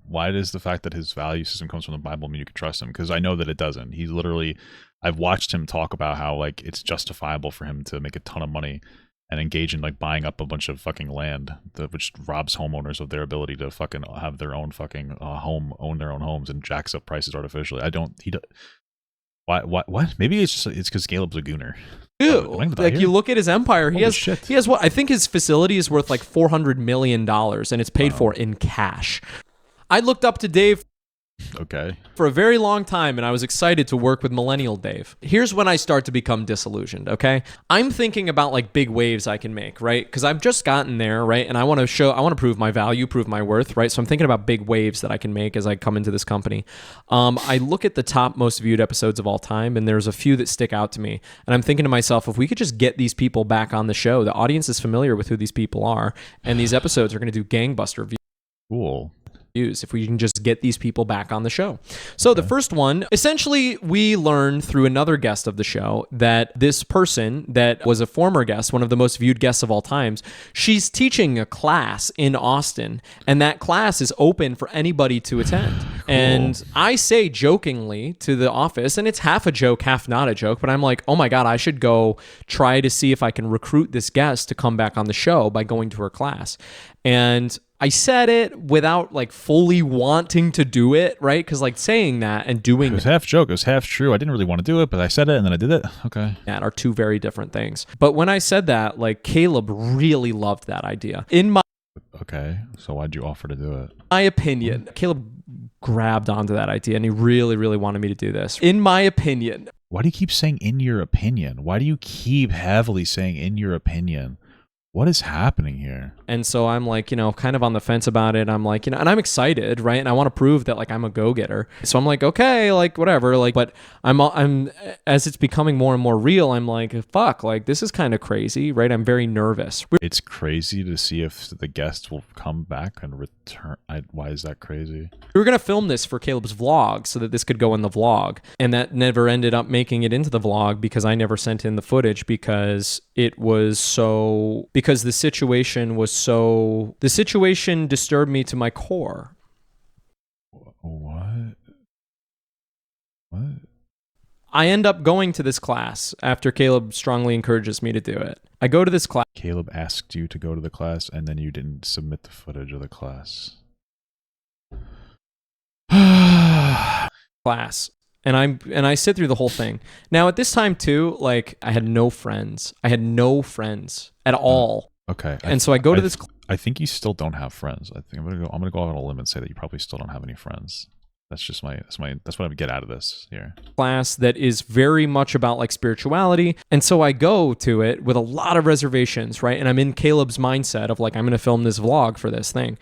Why does the fact that his value system comes from the Bible mean you can trust him? Because I know that it doesn't. He's literally, I've watched him talk about how it's justifiable for him to make a ton of money and engage in buying up a bunch of fucking land, which robs homeowners of their ability to fucking have their own fucking own their own homes, and jacks up prices artificially. Why? What? Maybe it's because Caleb's a gooner. You look at his empire. He has what I think his facility is worth $400 million, and it's paid for in cash. I looked up to Dave for a very long time, and I was excited to work with Millennial Dave. Here's when I start to become disillusioned, okay? I'm thinking about big waves I can make, right? Because I've just gotten there, right? And I want to prove my value, prove my worth, right? So I'm thinking about big waves that I can make as I come into this company. I look at the top most viewed episodes of all time, and there's a few that stick out to me. And I'm thinking to myself, if we could just get these people back on the show, the audience is familiar with who these people are, and these episodes are going to do gangbuster views. Cool. If we can just get these people back on the show. So the first one, essentially we learned through another guest of the show that this person that was a former guest, one of the most viewed guests of all times, she's teaching a class in Austin, and that class is open for anybody to attend. Cool. And I say jokingly to the office, and it's half a joke, half not a joke, but I'm like, oh my God, I should go try to see if I can recruit this guest to come back on the show by going to her class. And I said it without fully wanting to do it, right? Because saying that and doing it was half joke, it was half true. I didn't really want to do it, but I said it and then I did it. Okay. That are two very different things. But when I said that, Caleb really loved that idea. Okay, so why'd you offer to do it? My opinion, Caleb grabbed onto that idea and he really, really wanted me to do this. In my opinion. Why do you keep saying in your opinion? Why do you keep heavily saying in your opinion? What is happening here? And so I'm kind of on the fence about it. I'm and I'm excited, right? And I want to prove that I'm a go-getter. So I'm okay, whatever. But I'm as it's becoming more and more real, I'm fuck, this is kind of crazy, right? I'm very nervous. It's crazy to see if the guests will come back and return. Why is that crazy? We were going to film this for Caleb's vlog so that this could go in the vlog. And that never ended up making it into the vlog because I never sent in the footage because the situation disturbed me to my core. What? I end up going to this class after Caleb strongly encourages me to do it. I go to this class. Caleb asked you to go to the class and then you didn't submit the footage of the class. Class. And I sit through the whole thing. Now at this time too, like I had no friends. I had no friends at all. Okay. And so I go to this I think you still don't have friends. I think I'm gonna go out on a limb and say that you probably still don't have any friends. That's just that's what I would get out of this here. Class that is very much about like spirituality. And so I go to it with a lot of reservations, right? And I'm in Caleb's mindset of like, I'm going to film this vlog for this thing.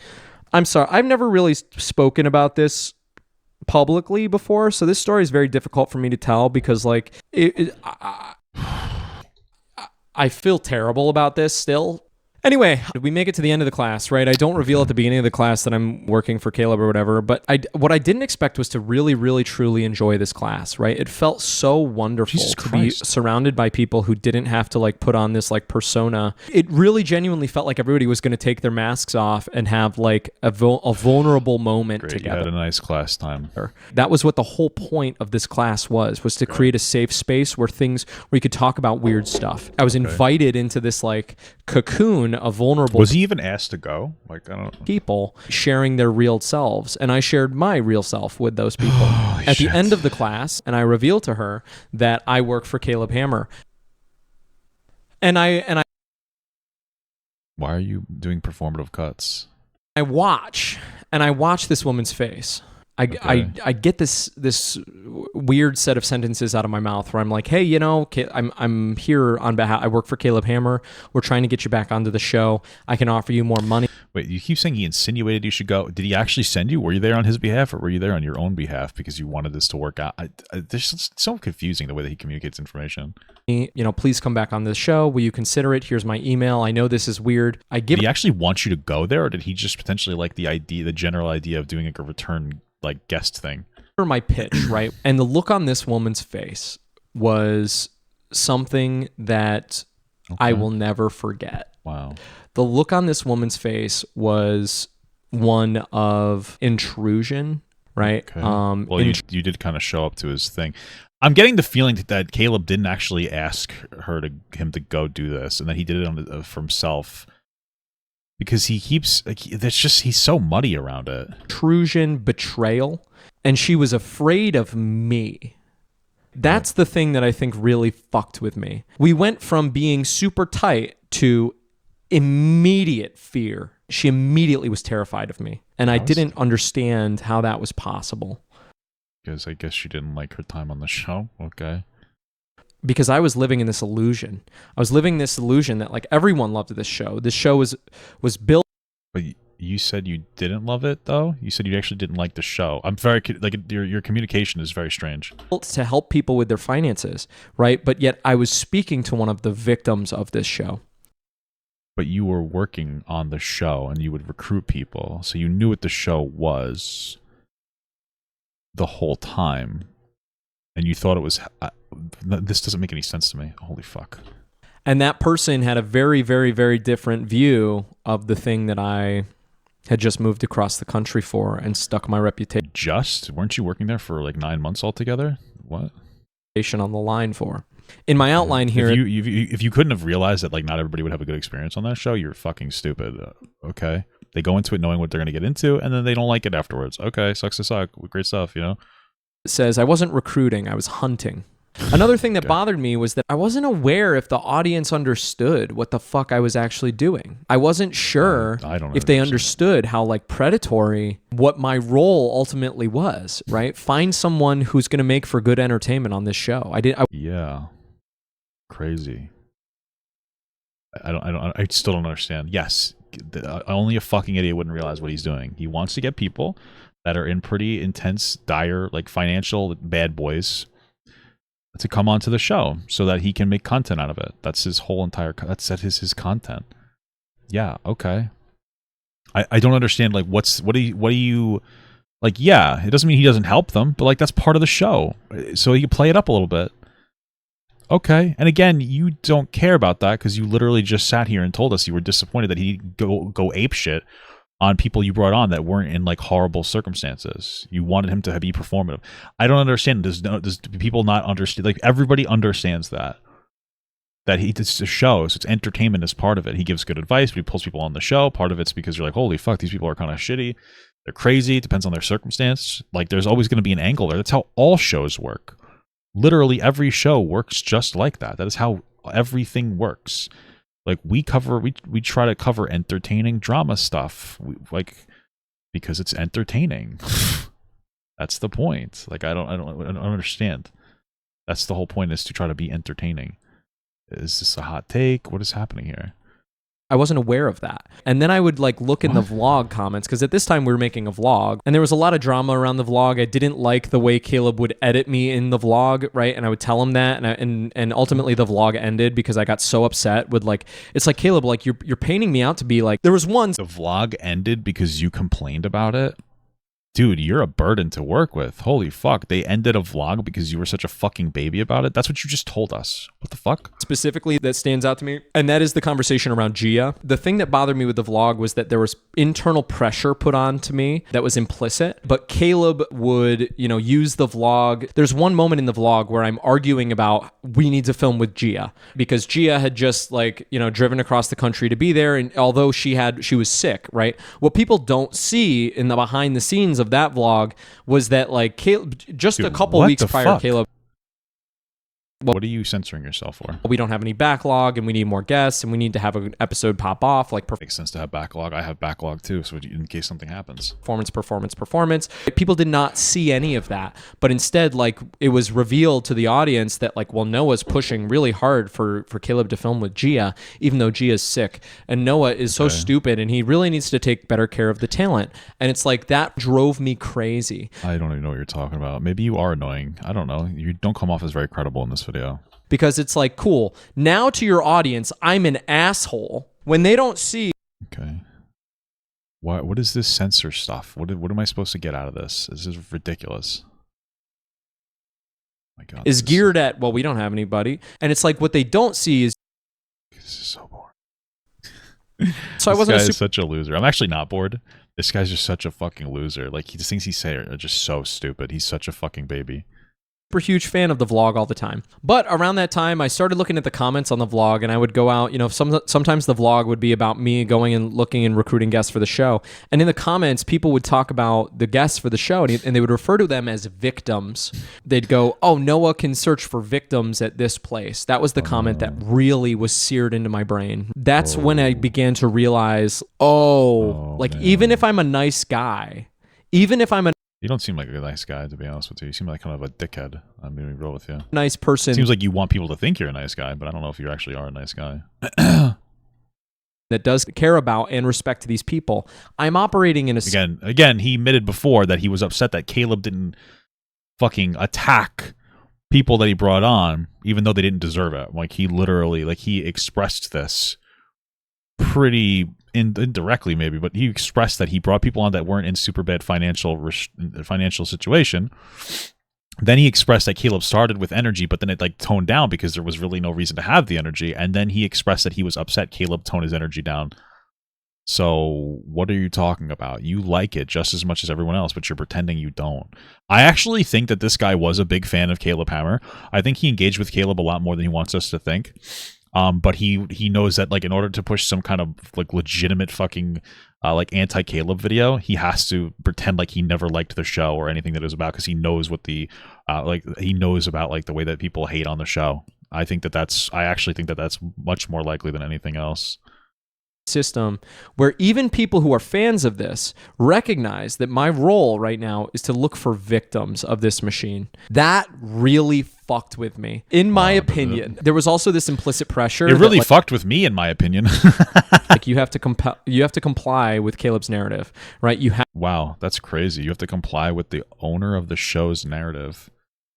I'm sorry, I've never really spoken about this publicly before. So this story is very difficult for me to tell because like, I feel terrible about this still. Anyway, we make it to the end of the class, right? I don't reveal at the beginning of the class that I'm working for Caleb or whatever, but what I didn't expect was to really, really, truly enjoy this class, right? It felt so wonderful to be surrounded by people who didn't have to like put on this like persona. It really genuinely felt like everybody was going to take their masks off and have like a vulnerable moment together. You had a nice class time. That was what the whole point of this class was to create a safe space where you could talk about weird stuff. I was invited into this like cocoon of vulnerable. Was he even asked to go? Like, I don't know. People sharing their real selves, and I shared my real self with those people at the end of the class, and I revealed to her that I work for Caleb Hammer. And I Why are you doing performative cuts? I watch this woman's face. I get this weird set of sentences out of my mouth where I'm like, hey, you know, I'm here on behalf. I work for Caleb Hammer. We're trying to get you back onto the show. I can offer you more money. Wait, you keep saying he insinuated you should go. Did he actually send you? Were you there on his behalf, or were you there on your own behalf because you wanted this to work out? This so confusing the way that he communicates information. You know, please come back on this show. Will you consider it? Here's my email. I know this is weird. Did he actually want you to go there, or did he just potentially like the general idea of doing like a return like guest thing? For my pitch, right? And the look on this woman's face was something that I will never forget. Wow. The look on this woman's face was one of intrusion, right? Okay. Well, you did kind of show up to his thing. I'm getting the feeling that Caleb didn't actually ask him to go do this, and that he did it for himself. Because he keeps, like, he's so muddy around it. Intrusion, betrayal, and she was afraid of me. That's the thing that I think really fucked with me. We went from being super tight to immediate fear. She immediately was terrified of me, and I didn't understand how that was possible. Because I guess she didn't like her time on the show. Okay. Because I was living in this illusion. I was living this illusion that like everyone loved this show. This show was built. But you said you didn't love it, though? You said you actually didn't like the show. I'm very, like, your communication is very strange. To help people with their finances, right? But yet I was speaking to one of the victims of this show. But you were working on the show, and you would recruit people, so you knew what the show was the whole time. And you thought it was... this doesn't make any sense to me. Holy fuck. And that person had a very, very, very different view of the thing that I had just moved across the country for and stuck my reputation. Weren't you working there for like 9 months altogether? What? On the line for. In my outline here... If you couldn't have realized that like not everybody would have a good experience on that show, you're fucking stupid. Okay? They go into it knowing what they're going to get into, and then they don't like it afterwards. Okay, sucks to suck. Great stuff, you know? It says, I wasn't recruiting, I was hunting. Another thing that bothered me was that I wasn't aware if the audience understood what the fuck I was actually doing. I wasn't sure if they understood how like predatory what my role ultimately was, right? Find someone who's going to make for good entertainment on this show. Yeah. Crazy. I still don't understand. Yes. Only a fucking idiot wouldn't realize what he's doing. He wants to get people that are in pretty intense, dire, like financial bad boys to come onto the show so that he can make content out of it. That's his whole entire... That's his content. Yeah, okay. I don't understand, like, what do you... Like, yeah, it doesn't mean he doesn't help them, but, like, that's part of the show. So you play it up a little bit. Okay. And again, you don't care about that because you literally just sat here and told us you were disappointed that he'd go apeshit on people you brought on that weren't in like horrible circumstances. You wanted him to be performative. I don't understand. Does people not understand? Like everybody understands that it's a show, so it's entertainment as part of it. He gives good advice, but he pulls people on the show. Part of it's because you're like, holy fuck, these people are kind of shitty. they're crazy. It depends on their circumstance. Like, there's always going to be an angle there. That's how all shows work. Literally every show works just like that. That is how everything works. Like, we try to cover entertaining drama stuff, because it's entertaining. That's the point. Like, I don't understand. That's the whole point, is to try to be entertaining. Is this a hot take? What is happening here? I wasn't aware of that. And then I would like look in the vlog comments, because at this time we were making a vlog and there was a lot of drama around the vlog. I didn't like the way Caleb would edit me in the vlog, right? And I would tell him that, and ultimately the vlog ended because I got so upset with like, it's like, Caleb, like you're painting me out to be like, there was one. The vlog ended because you complained about it? Dude, you're a burden to work with. Holy fuck. They ended a vlog because you were such a fucking baby about it? That's what you just told us. What the fuck? Specifically that stands out to me, and that is the conversation around Gia. The thing that bothered me with the vlog was that there was internal pressure put on to me that was implicit, but Caleb would, use the vlog. There's one moment in the vlog where I'm arguing about we need to film with Gia, because Gia had just driven across the country to be there, and although she was sick, right? What people don't see in the behind the scenes of that vlog was that like Caleb, just a couple weeks prior, Caleb. What are you censoring yourself for? We don't have any backlog and we need more guests and we need to have an episode pop off. Like, makes sense to have backlog. I have backlog too, so in case something happens. Performance. People did not see any of that, but instead, like, it was revealed to the audience that like, well, Noah's pushing really hard for Caleb to film with Gia, even though Gia's sick. And Noah is so stupid and he really needs to take better care of the talent. And it's like, that drove me crazy. I don't even know what you're talking about. Maybe you are annoying. I don't know. You don't come off as very credible in this video. Because it's like, cool, now to your audience, I'm an asshole when they don't see. Okay. What is this censor stuff? What am I supposed to get out of this? This is ridiculous. Oh my God. Is geared at, well, we don't have anybody. And it's like, what they don't see is. This is so boring. So I wasn't. This guy is such a loser. I'm actually not bored. This guy's just such a fucking loser. Like, the things he say are just so stupid. He's such a fucking baby. Super huge fan of the vlog all the time. But around that time, I started looking at the comments on the vlog, and I would go out, sometimes the vlog would be about me going and looking and recruiting guests for the show. And in the comments, people would talk about the guests for the show, and they would refer to them as victims. They'd go, oh, Noah can search for victims at this place. That was the comment that really was seared into my brain. That's when I began to realize, man. Even if I'm a nice guy, you don't seem like a nice guy, to be honest with you. You seem like kind of a dickhead. I'm going to be real with you. Nice person. Seems like you want people to think you're a nice guy, but I don't know if you actually are a nice guy. That does care about and respect these people. I'm operating in a... Again, he admitted before that he was upset that Caleb didn't fucking attack people that he brought on, even though they didn't deserve it. Like, he literally, he expressed this pretty... indirectly maybe, but he expressed that he brought people on that weren't in super bad financial situation. Then he expressed that Caleb started with energy, but then it toned down because there was really no reason to have the energy. And then he expressed that he was upset Caleb toned his energy down. So what are you talking about? You like it just as much as everyone else, but you're pretending you don't. I actually think that this guy was a big fan of Caleb Hammer. I think he engaged with Caleb a lot more than he wants us to think. But he knows that in order to push some kind of legitimate fucking anti-Caleb video, he has to pretend like he never liked the show or anything that it was about, because he knows what the he knows about the way that people hate on the show. I actually think that that's much more likely than anything else. System where even people who are fans of this recognize that my role right now is to look for victims of this machine. That really fucked with me, in my opinion. There was also this implicit pressure. It really fucked with me, in my opinion. You have to comply with Caleb's narrative, right? Wow, that's crazy. You have to comply with the owner of the show's narrative.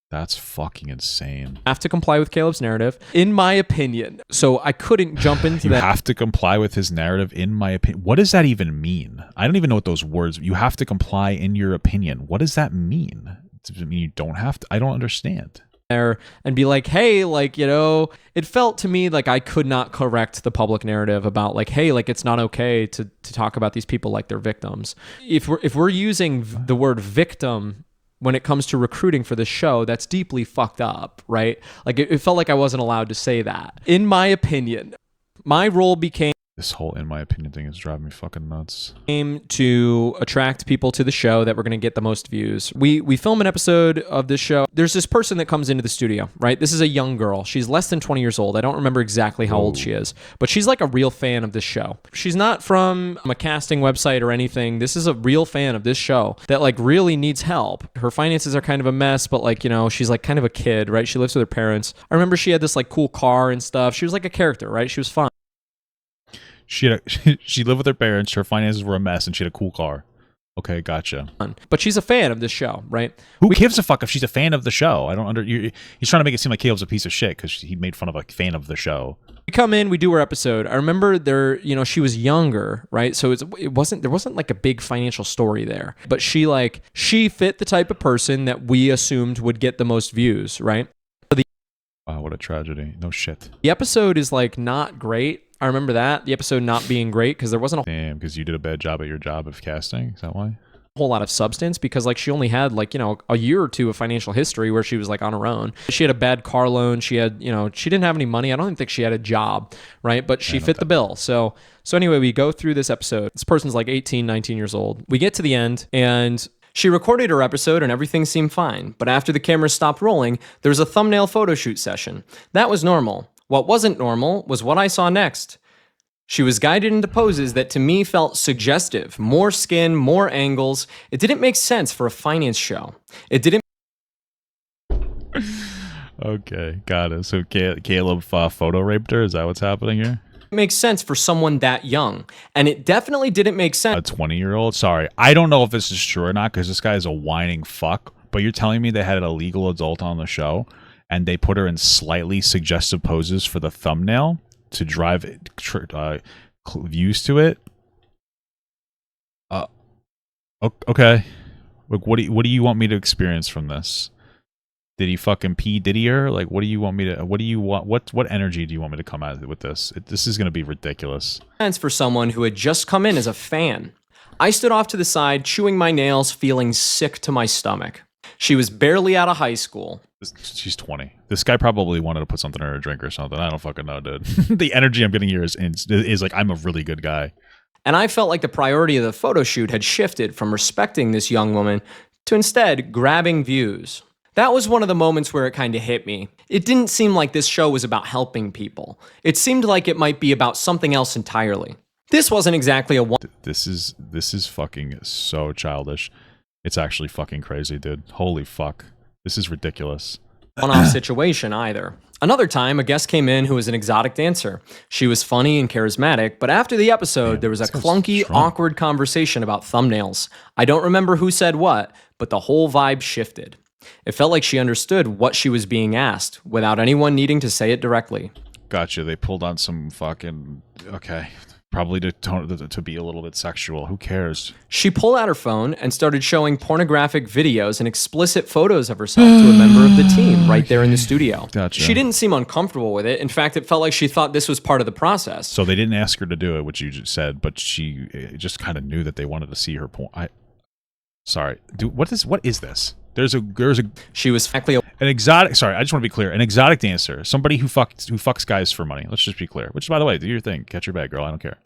That's fucking insane. Have to comply with Caleb's narrative, in my opinion. So I couldn't jump into that. You have to comply with his narrative, in my opinion. What does that even mean? I don't even know what those words. You have to comply in your opinion. What does that mean? Does it mean you don't have to? I don't understand. There and be like, hey, it felt to me like I could not correct the public narrative about hey, it's not okay to talk about these people like they're victims. If we're using the word victim when it comes to recruiting for this show, that's deeply fucked up, right? It felt like I wasn't allowed to say that. In my opinion, my role became This whole, in my opinion, thing is driving me fucking nuts. Aim to attract people to the show that we're going to get the most views. We film an episode of this show. There's this person that comes into the studio, right? This is a young girl. She's less than 20 years old. I don't remember exactly how old she is, but she's like a real fan of this show. She's not from a casting website or anything. This is a real fan of this show that like really needs help. Her finances are kind of a mess, but like, you know, she's like kind of a kid, right? She lives with her parents. I remember she had this like cool car and stuff. She was like a character, right? She was fun. She lived with her parents. Her finances were a mess, and she had a cool car. Okay, gotcha. But she's a fan of this show, right? Who gives a fuck if she's a fan of the show? I don't he's trying to make it seem like Caleb's a piece of shit because he made fun of a fan of the show. We come in, we do our episode. I remember there, you know, she was younger, right? So there wasn't like a big financial story there, but she fit the type of person that we assumed would get the most views, right? Wow, what a tragedy. No shit. The episode is like not great. I remember that, the episode not being great because there wasn't a Damn, because you did a bad job at your job of casting? Is that why? whole lot of substance because like she only had like, you know, a year or two of financial history where she was like on her own. She had a bad car loan. She had, you know, she didn't have any money. I don't even think she had a job, right? But she fit the bill. So anyway, we go through this episode. This person's like 18, 19 years old. We get to the end and she recorded her episode and everything seemed fine. But after the camera stopped rolling, there was a thumbnail photo shoot session. That was normal. What wasn't normal was what I saw next. She was guided into poses that to me felt suggestive. More skin, more angles. It didn't make sense for a finance show. It didn't. Okay, got it. So Caleb photo raped her? Is that what's happening here? Make sense for someone that young. And it definitely didn't make sense. A 20-year-old? Sorry. I don't know if this is true or not because this guy is a whining fuck. But you're telling me they had an illegal adult on the show and they put her in slightly suggestive poses for the thumbnail to drive views to it? Okay. Look, what do you want me to experience from this? Did he fucking P Diddy her? Like, what do you want me to? What do you want? What energy do you want me to come at with this? This is gonna be ridiculous. For someone who had just come in as a fan. I stood off to the side, chewing my nails, feeling sick to my stomach. She was barely out of high school. She's 20. This guy probably wanted to put something in her drink or something. I don't fucking know, dude. The energy I'm getting here is like I'm a really good guy. And I felt like the priority of the photo shoot had shifted from respecting this young woman to instead grabbing views. That was one of the moments where it kind of hit me. It didn't seem like this show was about helping people. It seemed like it might be about something else entirely. This wasn't exactly a one. This is fucking so childish. It's actually fucking crazy, dude. Holy fuck. This is ridiculous. One-off situation either. Another time, a guest came in who was an exotic dancer. She was funny and charismatic, but after the episode, there was a clunky, awkward conversation about thumbnails. I don't remember who said what, but the whole vibe shifted. It felt like she understood what she was being asked, without anyone needing to say it directly. Gotcha. They pulled on some fucking... Okay. Probably to be a little bit sexual. Who cares? She pulled out her phone and started showing pornographic videos and explicit photos of herself to a member of the team right there in the studio. Gotcha. She didn't seem uncomfortable with it. In fact, it felt like she thought this was part of the process. So they didn't ask her to do it, which you just said, but she just kind of knew that they wanted to see her porn. Sorry. Dude, what is this? There's a She was frankly an exotic. Sorry, I just want to be clear. An exotic dancer, somebody who fucks guys for money. Let's just be clear. Which, by the way, do your thing. Catch your bag, girl. I don't care.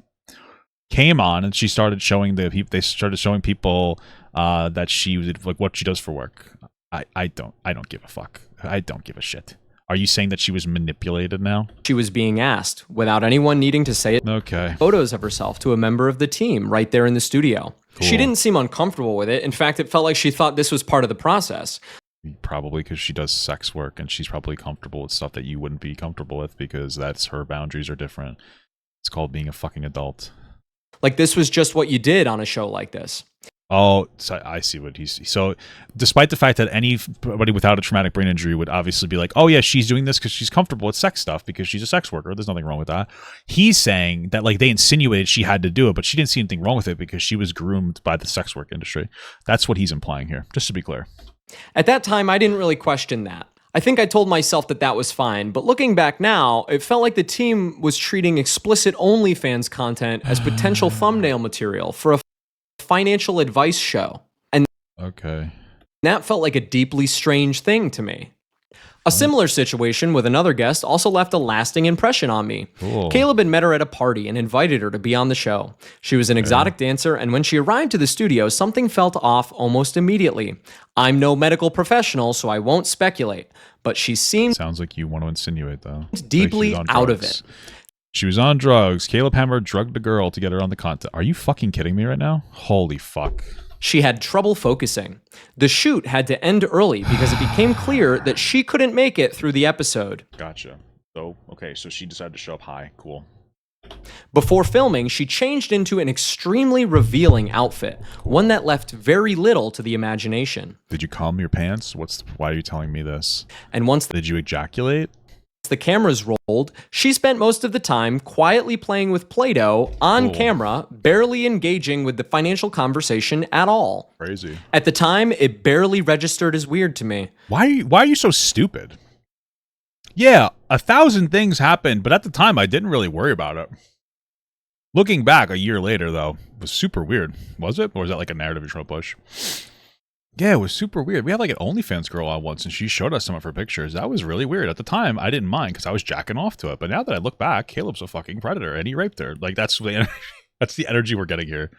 Came on and she started showing They started showing people that she was like what she does for work. I don't give a fuck. I don't give a shit. Are you saying that she was manipulated now? She was being asked without anyone needing to say it. Okay. Photos of herself to a member of the team right there in the studio. Cool. She didn't seem uncomfortable with it. In fact, it felt like she thought this was part of the process. Probably because she does sex work and she's probably comfortable with stuff that you wouldn't be comfortable with because that's her boundaries are different. It's called being a fucking adult. Like this was just what you did on a show like this. Oh, so I see what he's... So, despite the fact that anybody without a traumatic brain injury would obviously be like, oh yeah, she's doing this because she's comfortable with sex stuff because she's a sex worker. There's nothing wrong with that. He's saying that like they insinuated she had to do it, but she didn't see anything wrong with it because she was groomed by the sex work industry. That's what he's implying here, just to be clear. At that time, I didn't really question that. I think I told myself that that was fine, but looking back now, it felt like the team was treating explicit OnlyFans content as potential thumbnail material for a financial advice show. And okay, that felt like a deeply strange thing to me. A similar situation with another guest also left a lasting impression on me. Cool. Caleb had met her at a party and invited her to be on the show. She was an exotic dancer, and when she arrived to the studio, something felt off almost immediately. I'm no medical professional, so I won't speculate, but she seemed Sounds like you want to insinuate, though. deeply Like she was on out of drugs. it. She was on drugs. Caleb Hammer drugged a girl to get her on the content. Are you fucking kidding me right now? Holy fuck. She had trouble focusing. The shoot had to end early because it became clear that she couldn't make it through the episode. Gotcha. So, okay, so she decided to show up high. Cool. Before filming, she changed into an extremely revealing outfit, one that left very little to the imagination. Did you calm your pants? Why are you telling me this? And once Did you ejaculate? the cameras rolled, she spent most of the time quietly playing with Play-Doh on Cool. camera, barely engaging with the financial conversation at all. Crazy. At the time, it barely registered as weird to me. Why are you so stupid? Yeah, 1,000 things happened, but at the time I didn't really worry about it. Looking back a year later, though, it was super weird. Was it? Or was that like a narrative you're trying to push? Yeah, it was super weird. We had like an OnlyFans girl on once, and she showed us some of her pictures. That was really weird. At the time, I didn't mind because I was jacking off to it. But now that I look back, Caleb's a fucking predator, and he raped her. Like, that's the energy we're getting here.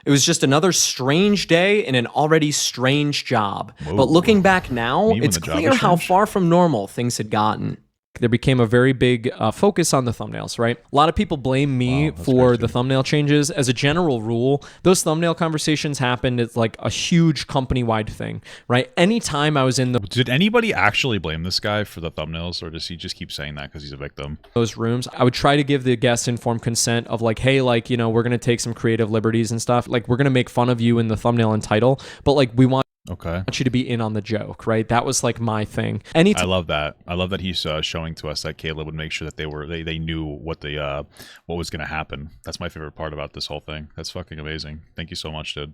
It was just another strange day in an already strange job. Whoa. But looking back now, Even it's the job clear is how strange? far from normal things had gotten. There became a very big focus on the thumbnails, right? A lot of people blame me Wow, that's for crazy. the thumbnail changes. As a general rule, those thumbnail conversations happened. It's like a huge company-wide thing, right? Anytime I was in Did anybody actually blame this guy for the thumbnails, or does he just keep saying that because he's a victim? those rooms, I would try to give the guests informed consent of like, hey, like, you know, we're going to take some creative liberties and stuff. Like, we're going to make fun of you in the thumbnail and title, but like, we want Okay. you to be in on the joke, right? That was like my thing. I love that. I love that he's showing to us that Caleb would make sure that they knew what was going to happen. That's my favorite part about this whole thing. That's fucking amazing. Thank you so much, dude.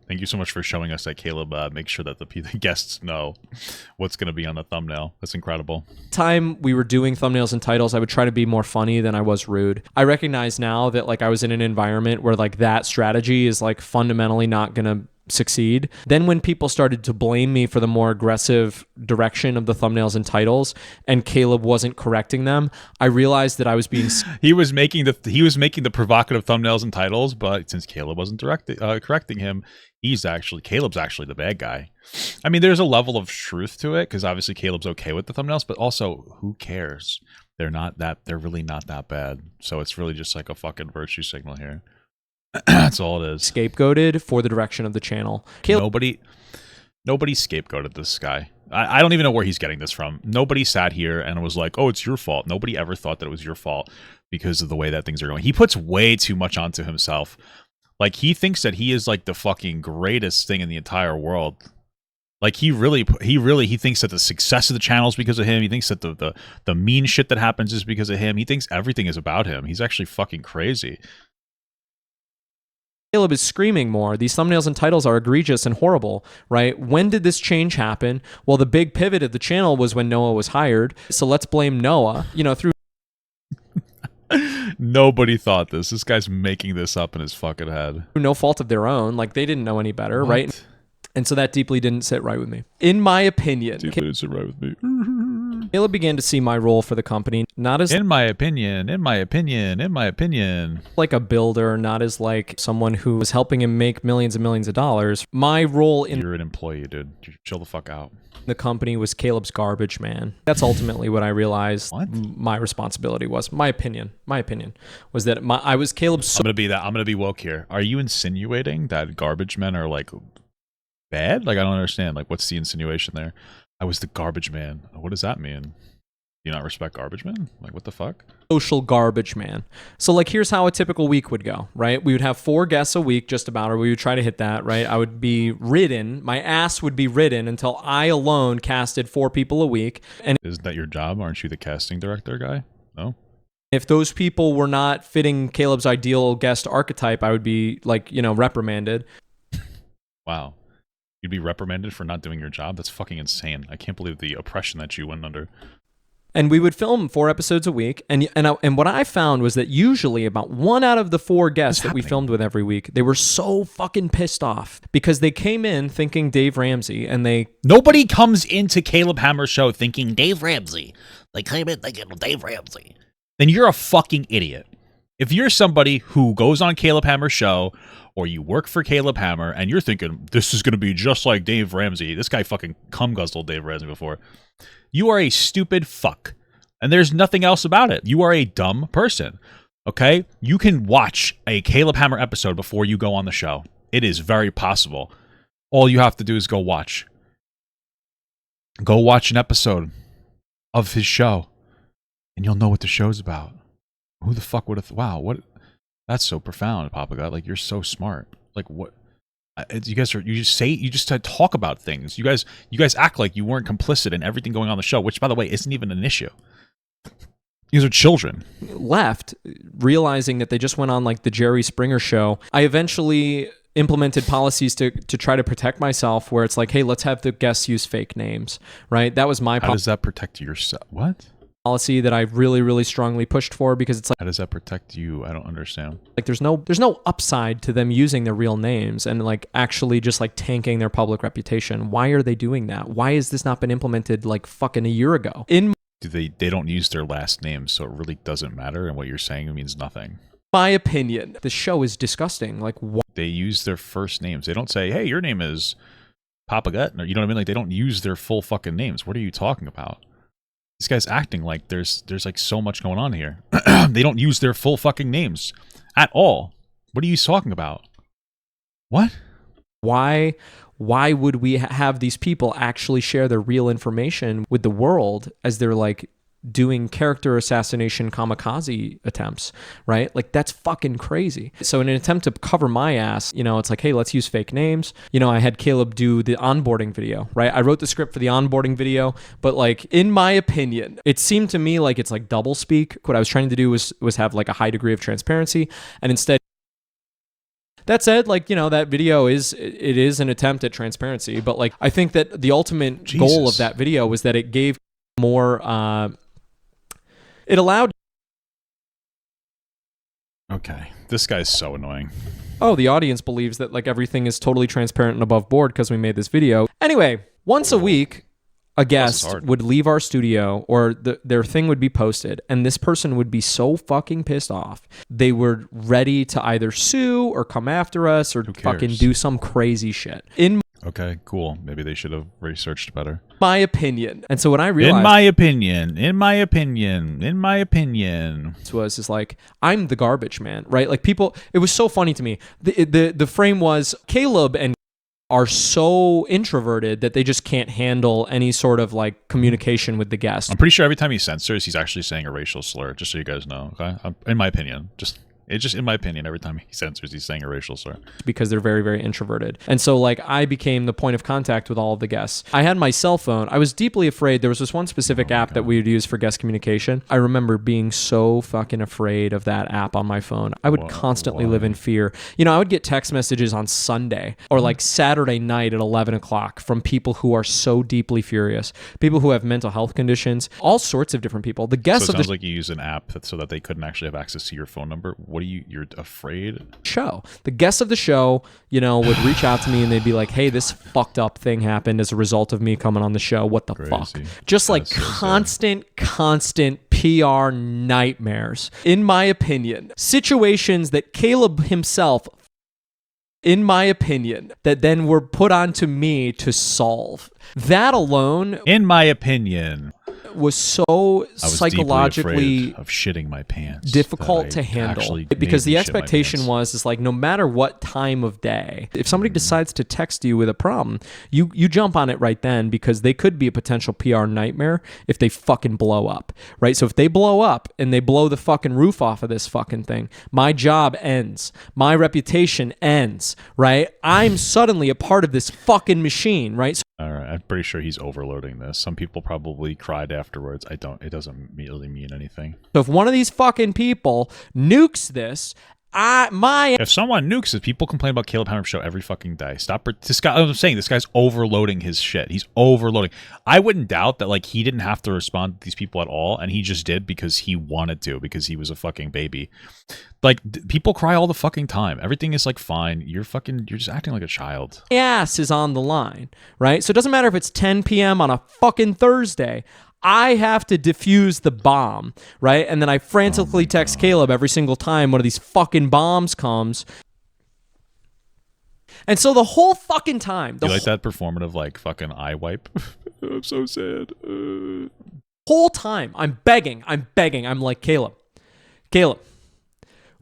Thank you so much for showing us that Caleb makes sure that the guests know what's going to be on the thumbnail. That's incredible. Time we were doing thumbnails and titles, I would try to be more funny than I was rude. I recognize now that like I was in an environment where like that strategy is like fundamentally not going to succeed. Then when people started to blame me for the more aggressive direction of the thumbnails and titles and Caleb wasn't correcting them, I realized that I was being He was making the provocative thumbnails and titles, but since Caleb wasn't correcting him, Caleb's actually the bad guy. I mean, there's a level of truth to it because obviously Caleb's okay with the thumbnails, but also who cares? They're really not that bad. So it's really just like a fucking virtue signal here. That's all it is. scapegoated for the direction of the channel. Caleb Nobody scapegoated this guy. I don't even know where he's getting this from. Nobody sat here and was like, oh, it's your fault. Nobody ever thought that it was your fault because of the way that things are going. He puts way too much onto himself. Like, he thinks that he is like the fucking greatest thing in the entire world. Like, he thinks that the success of the channel is because of him. He thinks that the mean shit that happens is because of him. He thinks everything is about him. He's actually fucking crazy. Caleb is screaming more. These thumbnails and titles are egregious and horrible, right? When did this change happen? Well, the big pivot of the channel was when Noah was hired. So let's blame Noah, through Nobody thought this. This guy's making this up in his fucking head. no fault of their own. Like, they didn't know any better, right? And so that deeply didn't sit right with me. In my opinion, Deeply didn't sit right with me. Caleb began to see my role for the company not as In my opinion. like a builder, not as like someone who was helping him make millions and millions of dollars. My role in You're an employee, dude. Chill the fuck out. the company was Caleb's garbage man. That's ultimately what I realized What? my responsibility was. My opinion was that I was Caleb's I'm gonna be woke here. Are you insinuating that garbage men are like bad? Like, I don't understand. Like, what's the insinuation there? I was the garbage man. What does that mean? Do you not respect garbage men? Like, what the fuck? social garbage man. So like, here's how a typical week would go, right? We would have 4 guests a week just about, or we would try to hit that, right? I would be ridden. My ass would be ridden until I alone casted 4 people a week. And Isn't that your job? Aren't you the casting director guy? No? if those people were not fitting Caleb's ideal guest archetype, I would be like, reprimanded. Wow. You'd be reprimanded for not doing your job? That's fucking insane. I can't believe the oppression that you went under. And we would film 4 episodes a week. And what I found was that usually about 1 out of the 4 guests that we filmed with every week, they were so fucking pissed off because they came in thinking Dave Ramsey, and Nobody comes into Caleb Hammer's show thinking Dave Ramsey. They came in thinking Dave Ramsey. Then you're a fucking idiot. If you're somebody who goes on Caleb Hammer's show, or you work for Caleb Hammer, and you're thinking, this is going to be just like Dave Ramsey. This guy fucking cum guzzled Dave Ramsey before. You are a stupid fuck. And there's nothing else about it. You are a dumb person. Okay? You can watch a Caleb Hammer episode before you go on the show. It is very possible. All you have to do is go watch. Go watch an episode of his show, and you'll know what the show's about. Who the fuck would have... Wow, what... That's so profound, Papa God. Like, you're so smart. Like, what? You guys are... You just talk about things. You guys act like you weren't complicit in everything going on the show, which, by the way, isn't even an issue. These are children. Left, realizing that they just went on, like, the Jerry Springer show. I eventually implemented policies to try to protect myself, where it's like, hey, let's have the guests use fake names, right? That was my How does that protect yourself? What? Policy that I really, really strongly pushed for, because it's like, how does that protect you? I don't understand. Like, there's no upside to them using their real names and like actually just like tanking their public reputation. Why are they doing that? Why has this not been implemented like fucking a year ago? They don't use their last names, so it really doesn't matter, and what you're saying means nothing. My opinion, the show is disgusting. Like, what? They use their first names. They don't say, hey, your name is Papa Gut. You know what I mean? Like, they don't use their full fucking names. What are you talking about? This guy's acting like there's like so much going on here. They don't use their full fucking names at all. What are you talking about? What? Why would we have these people actually share their real information with the world as they're like doing character assassination kamikaze attempts, right? Like, that's fucking crazy. So in an attempt to cover my ass, you know, it's like, hey, let's use fake names. You know, I had Caleb do the onboarding video, right? I wrote the script for the onboarding video, but like, in my opinion, it seemed to me like it's like double speak. What I was trying to do was have like a high degree of transparency, and instead, that said, like, you know, that video is an attempt at transparency, but like, I think that the ultimate goal of that video was that it gave more, it allowed... Okay, this guy's so annoying. Oh, the audience believes that like everything is totally transparent and above board because we made this video. Anyway, once a week, a guest would leave our studio, or their thing would be posted, and this person would be so fucking pissed off. They were ready to either sue or come after us or fucking do some crazy shit. Okay, cool. Maybe they should have researched better. My opinion. And so when I realized... In my opinion. Was like, I'm the garbage man, right? Like, people... It was so funny to me. The frame was, Caleb and are so introverted that they just can't handle any sort of like communication with the guest. I'm pretty sure every time he censors, he's actually saying a racial slur, just so you guys know, okay? In my opinion. It's just in my opinion, every time he censors, he's saying a racial slur. Because they're very, very introverted. And so, like, I became the point of contact with all of the guests. I had my cell phone. I was deeply afraid. There was this one specific app that we would use for guest communication. I remember being so fucking afraid of that app on my phone. I would constantly live in fear. You know, I would get text messages on Sunday or like Saturday night at 11 o'clock from people who are so deeply furious, people who have mental health conditions, all sorts of different people. The guests so it sounds like you use an app so that they couldn't actually have access to your phone number. What are you're afraid? Show. The guests of the show, you know, would reach out to me and they'd be like, hey, this fucked up thing happened as a result of me coming on the show. What the fuck? Just like constant PR nightmares. In my opinion, situations that Caleb himself, in my opinion, that then were put onto me to solve. That alone, in my opinion, was so psychologically of shitting my pants, difficult to handle, because the expectation was like, no matter what time of day, if somebody decides to text you with a problem, you jump on it right then, because they could be a potential PR nightmare if they fucking blow up, right? So if they blow up and they blow the fucking roof off of this fucking thing, my job ends, my reputation ends, right? I'm suddenly a part of this fucking machine, right? All right, I'm pretty sure he's overloading this. Some people probably cried afterwards. It doesn't really mean anything. So if one of these fucking people nukes this If someone nukes it, people complain about Caleb Hammer's show every fucking day. Stop. This guy, I'm saying, this guy's overloading his shit. He's overloading. I wouldn't doubt that, like, he didn't have to respond to these people at all, and he just did because he wanted to, because he was a fucking baby. Like, people cry all the fucking time. Everything is, like, fine. You're just acting like a child. Ass is on the line, right? So it doesn't matter if it's 10 p.m. on a fucking Thursday. I have to defuse the bomb, right? And then I frantically text Caleb every single time one of these fucking bombs comes. And so the whole fucking time... You like that performative, like, fucking eye wipe? I'm so sad. Whole time, I'm begging. I'm like, Caleb,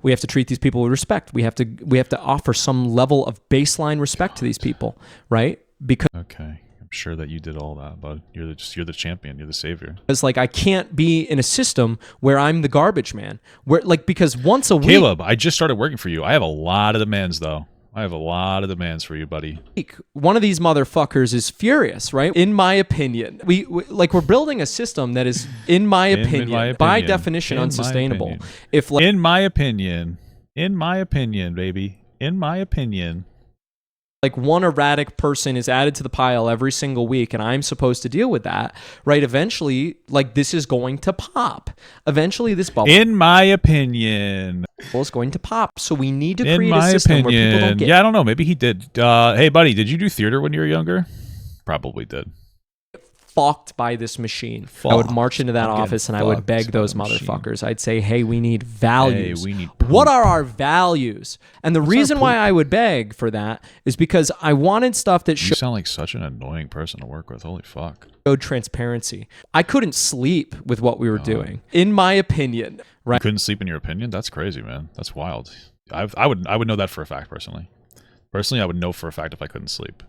we have to treat these people with respect. We have to offer some level of baseline respect to these people, right? Because... Okay. I'm sure that you did all that, bud. You're the champion. You're the savior. It's like I can't be in a system where I'm the garbage man. Where because once a week, Caleb, I just started working for you. I have a lot of demands, though. I have a lot of demands for you, buddy. One of these motherfuckers is furious, right? In my opinion, we're building a system that is, in my opinion, by definition, unsustainable. In my opinion, baby, in my opinion. Like one erratic person is added to the pile every single week and I'm supposed to deal with that, right? Eventually, like this is going to pop. Eventually this bubble, in my opinion, is going to pop. So we need to create a system where people don't get... Yeah, I don't know. Maybe he did. Hey, buddy, did you do theater when you were younger? Probably did. Fucked by this machine. I would march into that office and I would beg those motherfuckers. I'd say, hey, we need values. Hey, we need what are our values? And the reason why I would beg for that is because I wanted stuff that You sound like such an annoying person to work with. Holy fuck. showed transparency. I couldn't sleep with what we were doing, in my opinion. Right? You couldn't sleep in your opinion? That's crazy, man. That's wild. I would know that for a fact, personally. Personally, I would know for a fact if I couldn't sleep.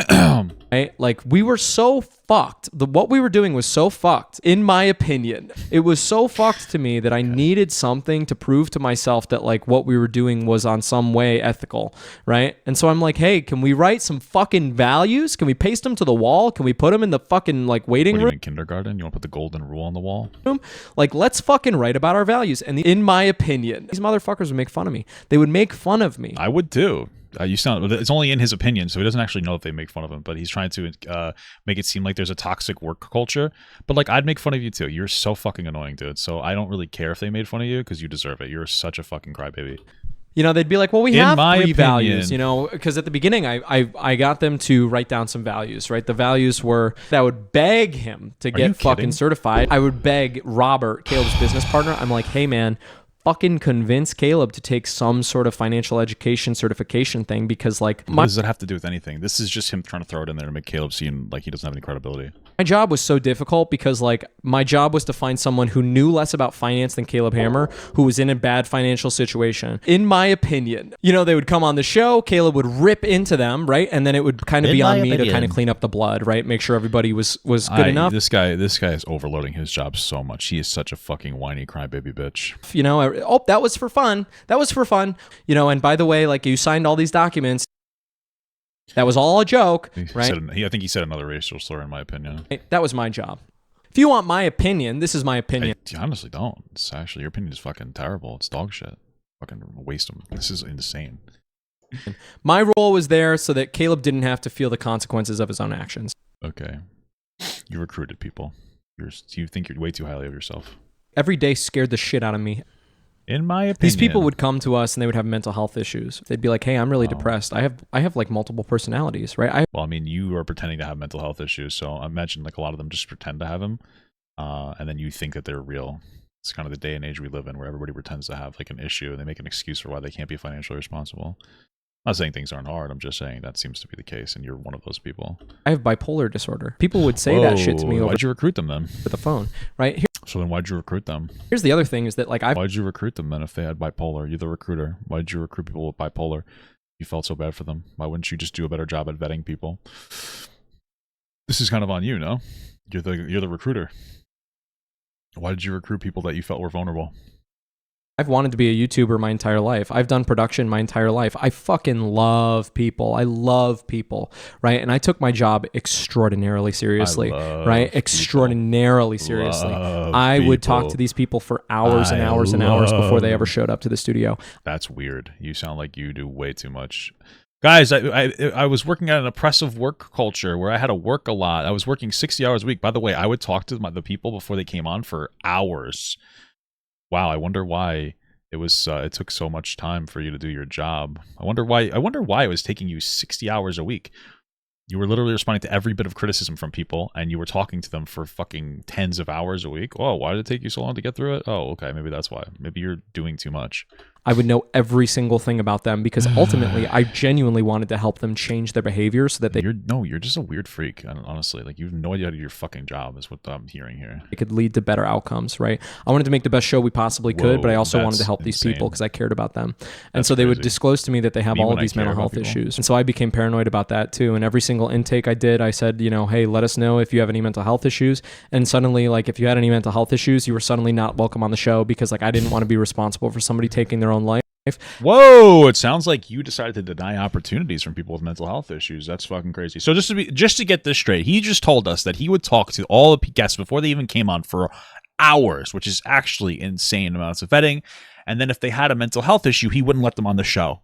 Right? Like we were so fucked. What we were doing was so fucked, in my opinion. It was so fucked to me that I needed something to prove to myself that like what we were doing was on some way ethical, right? And so I'm like, hey, can we write some fucking values? Can we paste them to the wall? Can we put them in the fucking like waiting room? In kindergarten? You want to put the golden rule on the wall? Like, let's fucking write about our values. And in my opinion, these motherfuckers would make fun of me. They would make fun of me. I would too. You sound. It's only in his opinion, so he doesn't actually know if they make fun of him. But he's trying to make it seem like there's a toxic work culture. But like, I'd make fun of you too. You're so fucking annoying, dude. So I don't really care if they made fun of you because you deserve it. You're such a fucking crybaby. You know, they'd be like, well, we have three values, you know, because at the beginning I got them to write down some values, right? The values were that I would beg him to get fucking certified. I would beg Robert, Caleb's business partner. I'm like, hey, man, fucking convince Caleb to take some sort of financial education certification thing because like... What does that have to do with anything? This is just him trying to throw it in there to make Caleb seem like he doesn't have any credibility. My job was so difficult because like my job was to find someone who knew less about finance than Caleb Hammer, who was in a bad financial situation. In my opinion, you know, they would come on the show, Caleb would rip into them, right? And then it would kind of be on me to kind of clean up the blood, right? Make sure everybody was good enough. This guy is overloading his job so much. He is such a fucking whiny crybaby bitch. You know, oh, that was for fun. That was for fun. You know, and by the way, like you signed all these documents. That was all a joke, right? I think he said another racial slur, in my opinion. That was my job. If you want my opinion, this is my opinion. I honestly don't. It's actually, your opinion is fucking terrible. It's dog shit. Fucking waste them. This is insane. My role was there so that Caleb didn't have to feel the consequences of his own actions. Okay. You recruited people. You think you're way too highly of yourself. Every day scared the shit out of me. In my opinion, these people would come to us and they would have mental health issues. They'd be like, "Hey, I'm really depressed. I have like multiple personalities, right?" Well, I mean, you are pretending to have mental health issues, so I imagine like a lot of them just pretend to have them, and then you think that they're real. It's kind of the day and age we live in, where everybody pretends to have like an issue and they make an excuse for why they can't be financially responsible. I'm not saying things aren't hard. I'm just saying that seems to be the case, and you're one of those people. I have bipolar disorder. People would say that shit to me. Why'd you recruit them then? With the phone, right? So then why'd you recruit them? Here's the other thing is that like why'd you recruit them then if they had bipolar? You're the recruiter. Why'd you recruit people with bipolar? You felt so bad for them. Why wouldn't you just do a better job at vetting people? This is kind of on you, no? You're the recruiter. Why did you recruit people that you felt were vulnerable? I've wanted to be a YouTuber my entire life. I've done production my entire life. I fucking love people. I love people, right? And I took my job extraordinarily seriously, right? Extraordinarily seriously. I would talk to these people for hours and hours and hours before they ever showed up to the studio. That's weird. You sound like you do way too much. Guys, I was working at an oppressive work culture where I had to work a lot. I was working 60 hours a week. By the way, I would talk to the people before they came on for hours. Wow, I wonder why it was. It took so much time for you to do your job. I wonder why it was taking you 60 hours a week. You were literally responding to every bit of criticism from people, and you were talking to them for fucking tens of hours a week. Oh, why did it take you so long to get through it? Oh, okay, maybe that's why. Maybe you're doing too much. I would know every single thing about them because ultimately I genuinely wanted to help them change their behavior so that you're just a weird freak, honestly. Like, you have no idea how to do your fucking job is what I'm hearing here. It could lead to better outcomes, right? I wanted to make the best show we possibly could, but I also wanted to help these people because I cared about them. And so they would disclose to me that they have all of these mental health issues. And so I became paranoid about that too. And every single intake I did, I said, you know, hey, let us know if you have any mental health issues. And suddenly, like, if you had any mental health issues, you were suddenly not welcome on the show because, like, I didn't want to be responsible for somebody taking their own life. Whoa, it sounds like you decided to deny opportunities from people with mental health issues. That's fucking crazy. So just to get this straight, he just told us that he would talk to all the guests before they even came on for hours, which is actually insane amounts of vetting. And then if they had a mental health issue, he wouldn't let them on the show.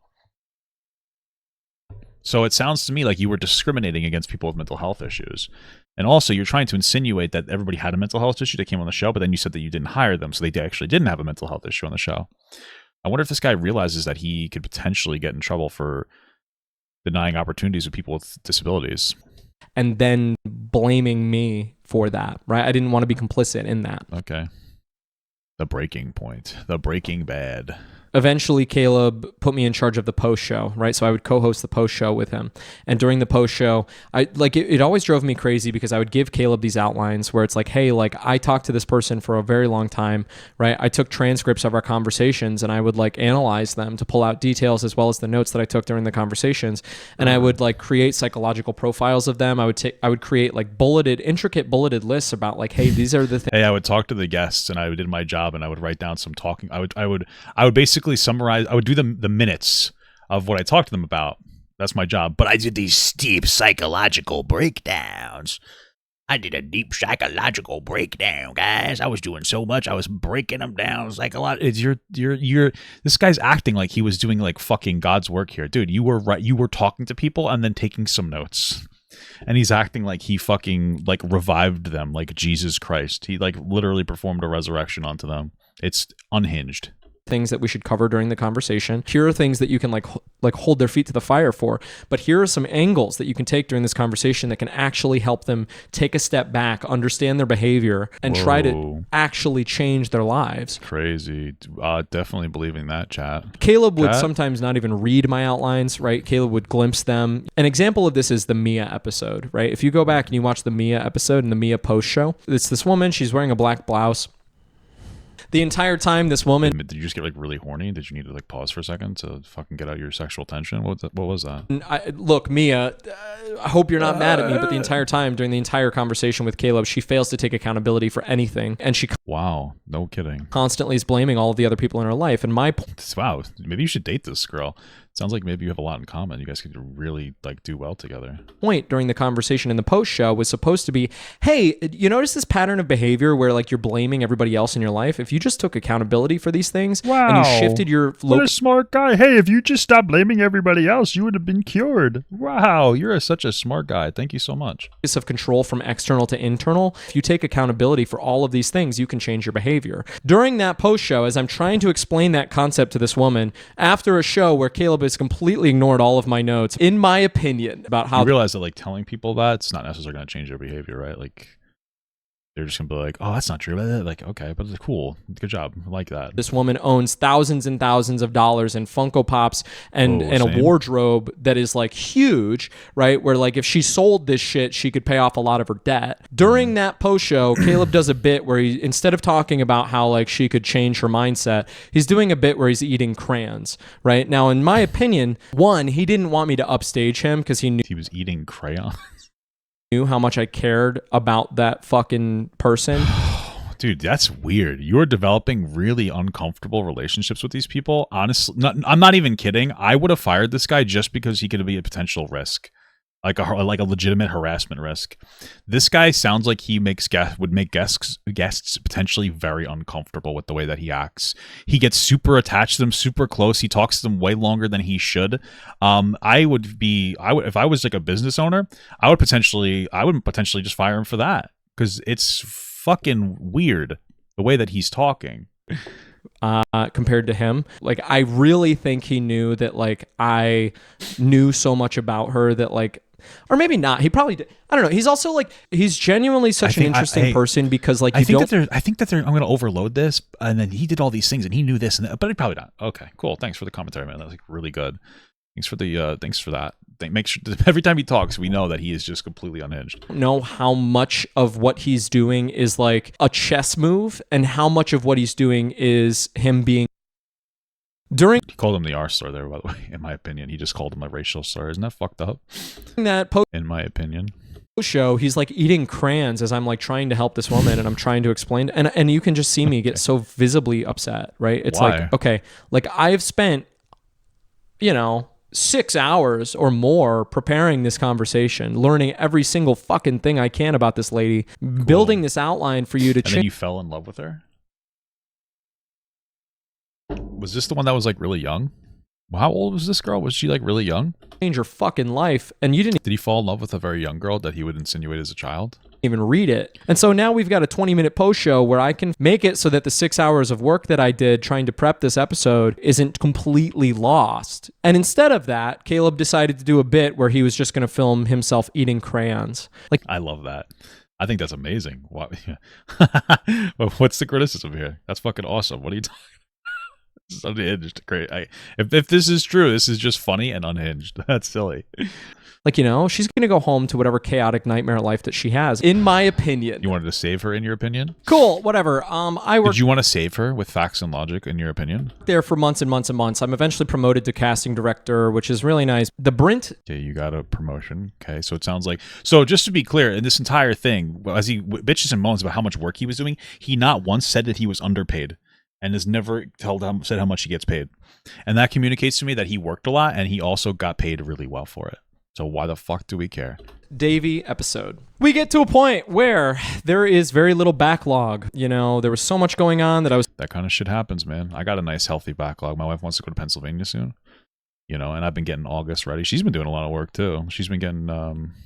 So it sounds to me like you were discriminating against people with mental health issues. And also, you're trying to insinuate that everybody had a mental health issue that came on the show, but then you said that you didn't hire them, so they actually didn't have a mental health issue on the show. I wonder if this guy realizes that he could potentially get in trouble for denying opportunities with people with disabilities. And then blaming me for that, right? I didn't want to be complicit in that. Okay. The breaking point. The Breaking Bad. Eventually, Caleb put me in charge of the post show, right? So I would co-host the post show with him. And during the post show, it always drove me crazy because I would give Caleb these outlines where it's like, hey, like, I talked to this person for a very long time, right? I took transcripts of our conversations and I would like analyze them to pull out details as well as the notes that I took during the conversations. And I would like create psychological profiles of them. I would create like intricate bulleted lists about like, hey, these are the things. Hey, I would talk to the guests and I did my job and I would write down some talking. I would basically summarize. I would do the minutes of what I talked to them about. That's my job. But I did these steep psychological breakdowns. I did a deep psychological breakdown, guys. I was doing so much. I was breaking them down psychologically. This guy's acting like he was doing like fucking God's work here, dude. You were right. You were talking to people and then taking some notes. And he's acting like he fucking like revived them like Jesus Christ. He like literally performed a resurrection onto them. It's unhinged. Things that we should cover during the conversation. Here are things that you can like hold their feet to the fire for, but here are some angles that you can take during this conversation that can actually help them take a step back, understand their behavior, and try to actually change their lives. Crazy. Definitely believing that, chat. Caleb would sometimes not even read my outlines, right? Caleb would glimpse them. An example of this is the Mia episode, right? If you go back and you watch the Mia episode and the Mia post show, it's this woman, she's wearing a black blouse. The entire time, this woman... Did you just get like really horny? Did you need to like pause for a second to fucking get out your sexual tension? What was that? Look, Mia, I hope you're not mad at me, but the entire time, during the entire conversation with Caleb, she fails to take accountability for anything. And she... Wow, no kidding. Constantly is blaming all of the other people in her life. And my... Wow, maybe you should date this girl. Sounds like maybe you have a lot in common. You guys could really like do well together. Point during the conversation in the post show was supposed to be, hey, you notice this pattern of behavior where like you're blaming everybody else in your life? If you just took accountability for these things and you shifted your... What a smart guy. Hey, if you just stopped blaming everybody else, you would have been cured. Wow, you're such a smart guy. Thank you so much. Of control from external to internal. If you take accountability for all of these things, you can change your behavior. During that post show, as I'm trying to explain that concept to this woman, after a show where Caleb has completely ignored all of my notes, in my opinion, about how... You realize that like telling people that's not necessarily going to change their behavior, right? Like... They're just gonna be like, oh, that's not true. Like, okay, but it's cool. Good job. I like that. This woman owns thousands and thousands of dollars in Funko Pops and a wardrobe that is like huge, right? Where like if she sold this shit, she could pay off a lot of her debt. During that post show, Caleb does a bit where he, instead of talking about how like she could change her mindset, he's doing a bit where he's eating crayons, right? Now, in my opinion, one, he didn't want me to upstage him because he knew he was eating crayons. Knew how much I cared about that fucking person. Dude, that's weird. You're developing really uncomfortable relationships with these people. Honestly, I'm not even kidding. I would have fired this guy just because he could be a potential risk, like a legitimate harassment risk. This guy sounds like he would make guests potentially very uncomfortable with the way that he acts. He gets super attached to them, super close. He talks to them way longer than he should. I would if I was like a business owner, I would potentially just fire him for that, because it's fucking weird the way that he's talking. Compared to him, like, I really think he knew that, like, I knew so much about her that, like, or maybe not. He probably did. I don't know. He's also like, he's genuinely such an interesting person, because, like, I think that I'm going to overload this, and then he did all these things and he knew this and that, but he probably not. Okay, cool. Thanks for the commentary, man. That was like really good. Thanks for that. Make sure every time he talks, we know that he is just completely unhinged. Know how much of what he's doing is like a chess move, and how much of what he's doing is him being during. He called him the R slur there, by the way. In my opinion, he just called him a racial slur. Isn't that fucked up? That in my opinion. Show, he's like eating crayons as I'm like trying to help this woman, and I'm trying to explain, and you can just see me get so visibly upset, right? It's Why? like, okay, like, I've spent, 6 hours or more preparing this conversation, learning every single fucking thing I can about this lady, building this outline for you to And then you fell in love with her? Was this the one that was like really young? How old was this girl? Was she like really young? change your fucking life, and you didn't Did he fall in love with a very young girl that he would insinuate as a child? even read it. And so now we've got a 20-minute post show where I can make it so that the 6 hours of work that I did trying to prep this episode isn't completely lost. And instead of that, Caleb decided to do a bit where he was just going to film himself eating crayons. Like, I love that. I think that's amazing. What's the criticism here? That's fucking awesome. What are you talking about? This is unhinged. Great. If this is true, this is just funny and unhinged. That's silly. Like, she's going to go home to whatever chaotic nightmare life that she has, in my opinion. You wanted to save her, in your opinion? Cool, whatever. I worked Did you want to save her with facts and logic, in your opinion? there for months and months and months. I'm eventually promoted to casting director, which is really nice. The Brint. Okay, you got a promotion. Okay, so it sounds like... So just to be clear, in this entire thing, as he bitches and moans about how much work he was doing, he not once said that he was underpaid, and has never said how much he gets paid. And that communicates to me that he worked a lot, and he also got paid really well for it. So why the fuck do we care? Davey episode. We get to a point where there is very little backlog. There was so much going on that That kind of shit happens, man. I got a nice healthy backlog. My wife wants to go to Pennsylvania soon. And I've been getting August ready. She's been doing a lot of work too. She's been getting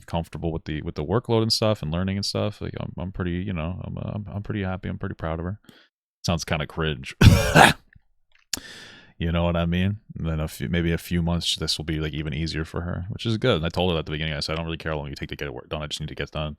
comfortable with the workload and stuff, and learning and stuff. Like I'm pretty, I'm pretty happy. I'm pretty proud of her. Sounds kind of cringe. You know what I mean? And then maybe a few months, this will be like even easier for her, which is good. And I told her at the beginning, I said, I don't really care how long you take to get work done. I just need to get done,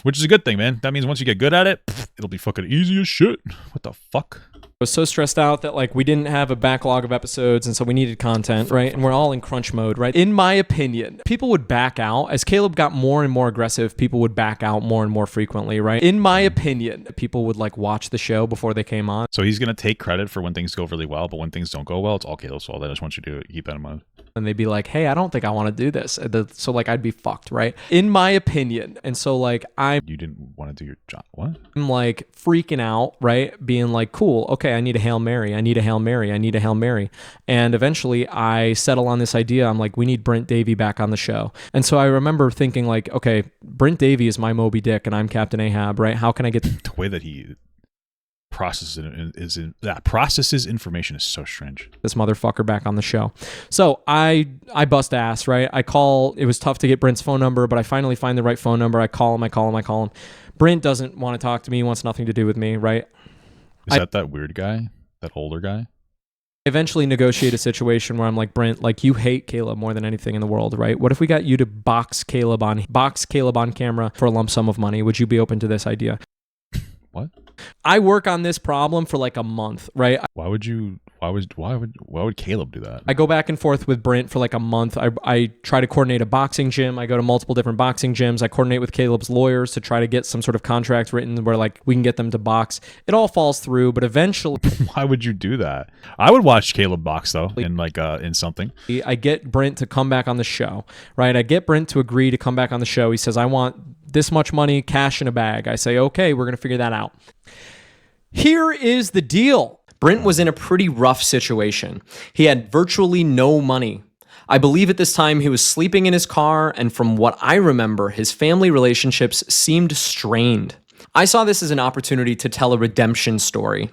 which is a good thing, man. That means once you get good at it, it'll be fucking easy as shit. What the fuck? I was so stressed out that like we didn't have a backlog of episodes, and so we needed content, right? And we're all in crunch mode, right? In my opinion, people would back out. As Caleb got more and more aggressive, people would back out more and more frequently, right? In my opinion, people would like watch the show before they came on. So he's going to take credit for when things go really well, but when things don't go well, it's all Caleb's fault. I just want you to keep that in mind. And they'd be like, hey, I don't think I want to do this. So like I'd be fucked, right? In my opinion. And so like You didn't want to do your job. What? I'm like freaking out, right? Being like, cool, okay, I need a Hail Mary. I need a Hail Mary. I need a Hail Mary. And eventually I settle on this idea. I'm like, we need Brent Davey back on the show. And so I remember thinking like, okay, Brent Davey is my Moby Dick and I'm Captain Ahab, right? How can I get the way that he processes information is so strange. This motherfucker back on the show. So I bust ass, right? I call. It was tough to get Brent's phone number, but I finally find the right phone number. I call him. Brent doesn't want to talk to me. He wants nothing to do with me, right? Is that weird guy? That older guy? Eventually negotiate a situation where I'm like, Brent, like you hate Caleb more than anything in the world, right? What if we got you to box Caleb on camera for a lump sum of money? Would you be open to this idea? What? I work on this problem for like a month, right? Why would Caleb do that? I go back and forth with Brent for like a month. I try to coordinate a boxing gym. I go to multiple different boxing gyms. I coordinate with Caleb's lawyers to try to get some sort of contract written where like we can get them to box. It all falls through, but eventually... Why would you do that? I would watch Caleb box though, in something. I get Brent to come back on the show, right? I get Brent to agree to come back on the show. He says, I want this much money, cash in a bag. I say, okay, we're going to figure that out. Here is the deal. Brent was in a pretty rough situation. He had virtually no money. I believe at this time he was sleeping in his car, and from what I remember, his family relationships seemed strained. I saw this as an opportunity to tell a redemption story.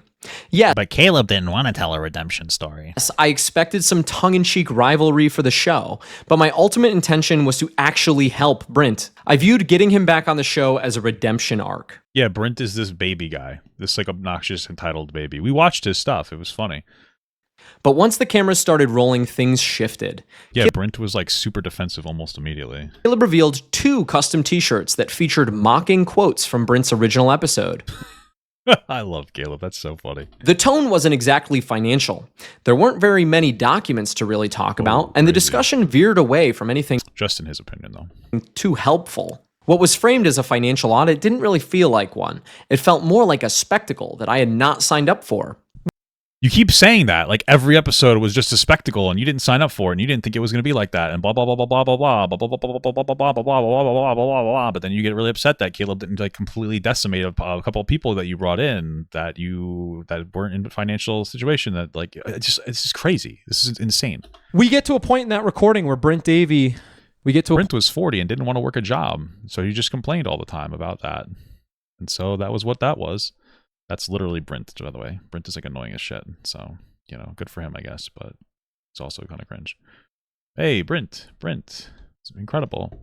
Yes, But Caleb didn't want to tell a redemption story. I expected some tongue-in-cheek rivalry for the show, but my ultimate intention was to actually help Brent. I viewed getting him back on the show as a redemption arc. Yeah, Brent is this baby guy. This like obnoxious, entitled baby. We watched his stuff. It was funny. But once the cameras started rolling, things shifted. Yeah, Brent was like super defensive almost immediately. Caleb revealed 2 custom t-shirts that featured mocking quotes from Brent's original episode. I love Caleb. That's so funny. The tone wasn't exactly financial. There weren't very many documents to really talk about, and the crazy. discussion veered away from anything Just in his opinion, though. too helpful. What was framed as a financial audit didn't really feel like one. It felt more like a spectacle that I had not signed up for. You keep saying that, like every episode was just a spectacle, and you didn't sign up for it, and you didn't think it was going to be like that, and blah blah blah blah blah blah blah blah blah blah blah blah blah blah blah blah blah blah blah. But then you get really upset that Caleb didn't like completely decimate a couple of people that you brought in that weren't in a financial situation. That like it's just crazy. This is insane. We get to a point in that recording where Brent was 40 and didn't want to work a job, so he just complained all the time about that, and so that was what that was. That's literally Brent, by the way. Brent is like annoying as shit. So, you know, good for him, I guess, but it's also kind of cringe. Hey, Brent. It's incredible.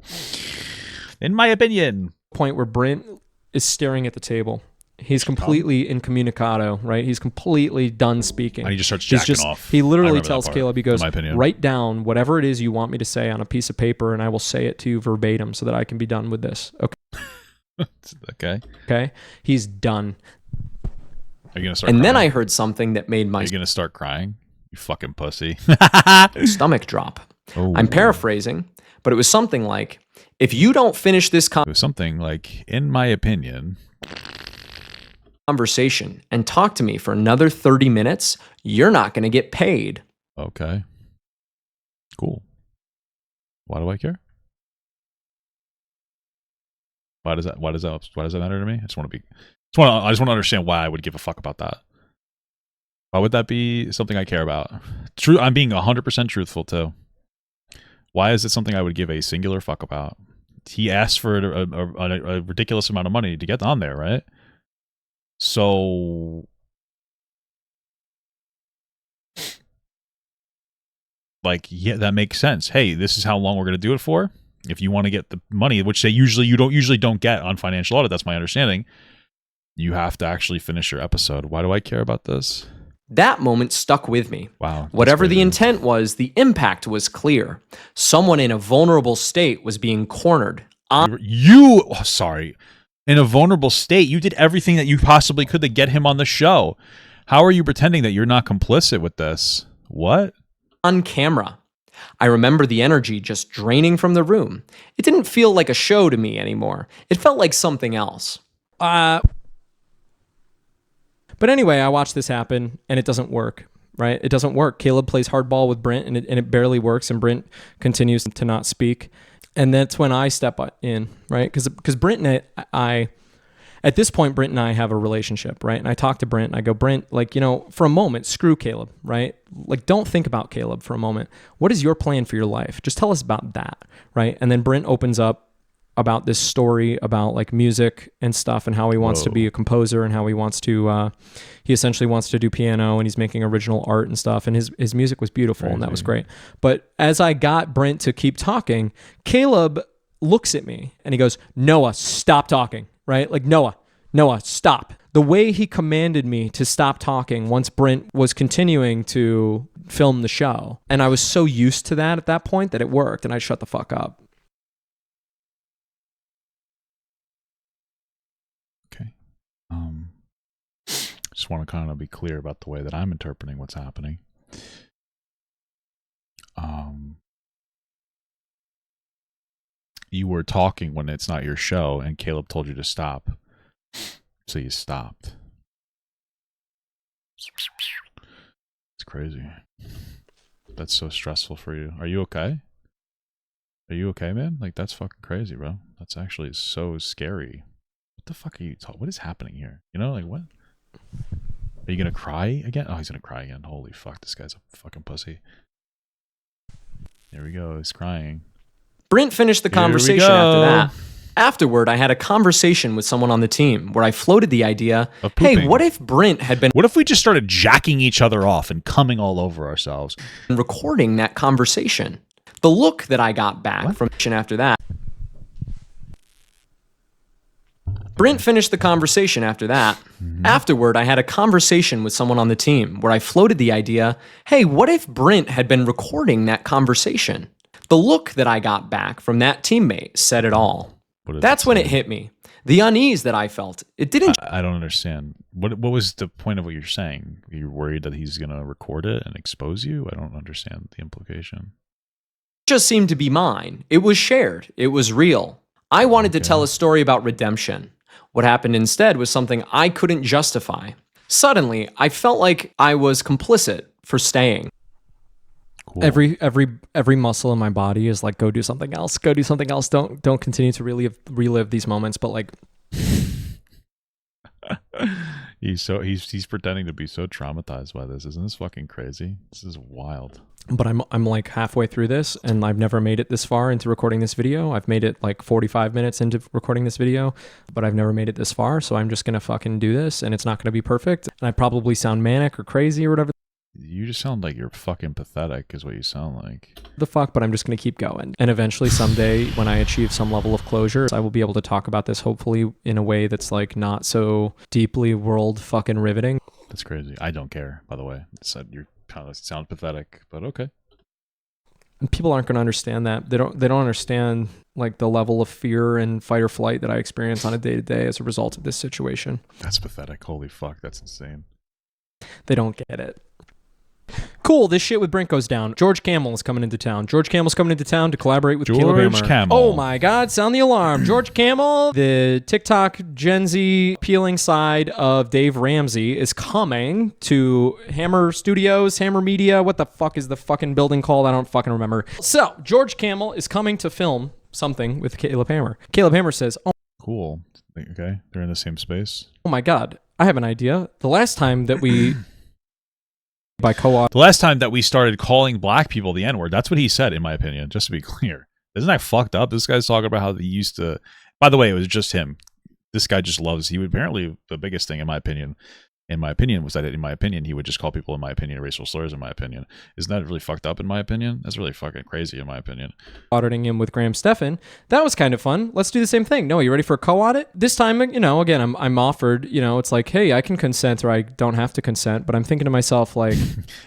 In my opinion. Point where Brent is staring at the table. He's completely incommunicado, right? He's completely done speaking. And he just starts jacking off. He I literally remember tells that part, Caleb, he goes, in my opinion. write down whatever it is you want me to say on a piece of paper, and I will say it to you verbatim so that I can be done with this. Okay. Okay? He's done. Are you going to start And crying? then I heard something that made Are my you going to start crying? You fucking pussy. stomach drop. Oh. I'm paraphrasing, but it was something like, if you don't finish this It was something like, in my opinion. conversation and talk to me for another 30 minutes, you're not going to get paid. Okay. Cool. Why do I care? Why does that matter to me? I just want to understand why I would give a fuck about that. Why would that be something I care about? True, I'm being 100% truthful too. Why is it something I would give a singular fuck about? He asked for a ridiculous amount of money to get on there, right? So, like, yeah, that makes sense. Hey, this is how long we're going to do it for. If you want to get the money, which you usually don't get on financial audit, that's my understanding. You have to actually finish your episode. Why do I care about this? That moment stuck with me. Wow. Whatever the crazy. intent was, the impact was clear. Someone in a vulnerable state was being cornered. Sorry. In a vulnerable state, you did everything that you possibly could to get him on the show. How are you pretending that you're not complicit with this? What? On camera. I remember the energy just draining from the room. It didn't feel like a show to me anymore. It felt like something else. But anyway, I watched this happen, and it doesn't work, right? It doesn't work. Caleb plays hardball with Brent, and it barely works, and Brent continues to not speak. And that's when I step in, right? Because Brent and I, at this point, Brent and I have a relationship, right? And I talk to Brent, and I go, Brent, like, for a moment, screw Caleb, right? Like, don't think about Caleb for a moment. What is your plan for your life? Just tell us about that, right? And then Brent opens up about this story about like music and stuff and how he wants to be a composer and how he wants to, he essentially wants to do piano and he's making original art and stuff. And his music was beautiful and that was great. But as I got Brent to keep talking, Caleb looks at me and he goes, Noah, stop talking, right? Like, Noah, stop. The way he commanded me to stop talking once Brent was continuing to film the show. And I was so used to that at that point that it worked and I shut the fuck up. Just want to kind of be clear about the way that I'm interpreting what's happening. You were talking when it's not your show, and Caleb told you to stop, so you stopped. It's crazy. That's so stressful for you. Are you okay? Are you okay, man? Like, that's fucking crazy, bro. That's actually so scary. What the fuck are you talking? What is happening here? You know, like, what? Are you gonna cry again? Oh, he's gonna cry again. Holy fuck, this guy's a fucking pussy. There we go. He's crying. Brent finished the conversation after that. Afterward, I had a conversation with someone on the team where I floated the idea, hey, what if Brent had been What if we just started jacking each other off and coming all over ourselves? recording that conversation? The look that I got back from after that. Brent finished the conversation after that. Afterward, I had a conversation with someone on the team where I floated the idea, hey, what if Brent had been recording that conversation? The look that I got back from that teammate said it all. That's when it hit me. The unease that I felt. It didn't. I don't understand. What was the point of what you're saying? You're worried that he's gonna record it and expose you? I don't understand the implication. Just seem to be mine. It was shared. It was real. I wanted to tell a story about redemption. What happened instead was something I couldn't justify. Suddenly, I felt like I was complicit for staying. Cool. Every muscle in my body is like, go do something else. Go do something else. Don't continue to relive these moments. But like, he's pretending to be so traumatized by this. Isn't this fucking crazy? This is wild. But I'm like halfway through this, and I've never made it this far into recording this video. I've made it like 45 minutes into recording this video, but I've never made it this far. So I'm just gonna fucking do this, and it's not gonna be perfect. And I probably sound manic or crazy or whatever. You just sound like you're fucking pathetic is what you sound like. The fuck, but I'm just going to keep going. And eventually someday when I achieve some level of closure, I will be able to talk about this hopefully in a way that's like not so deeply world fucking riveting. That's crazy. I don't care, by the way. You kind of sound pathetic, but okay. And people aren't going to understand that. They don't understand like the level of fear and fight or flight that I experience on a day-to-day as a result of this situation. That's pathetic. Holy fuck, that's insane. They don't get it. Cool, this shit with Brent goes down. George Camel is coming into town. George Camel's coming into town to collaborate with Caleb Hammer. George Camel. Oh my God, sound the alarm. George Camel, the TikTok Gen Z appealing side of Dave Ramsey, is coming to Hammer Studios, Hammer Media. What the fuck is the fucking building called? I don't fucking remember. So, George Camel is coming to film something with Caleb Hammer. Caleb Hammer says, oh, cool. Okay, they're in the same space. Oh my God, I have an idea. The last time that we... The last time that we started calling black people the N-word, that's what he said, in my opinion, just to be clear. Isn't that fucked up? This guy's talking about how he used to... By the way, it was just him. This guy just loves... He would apparently, the biggest thing, in my opinion, was that, in my opinion, he would just call people, in my opinion, racial slurs, in my opinion. Isn't that really fucked up, in my opinion? That's really fucking crazy, in my opinion. Auditing him with Graham Stephan. That was kind of fun. Let's do the same thing. No, you ready for a co-audit? This time, again, I'm offered, it's like, hey, I can consent or I don't have to consent, but I'm thinking to myself, like...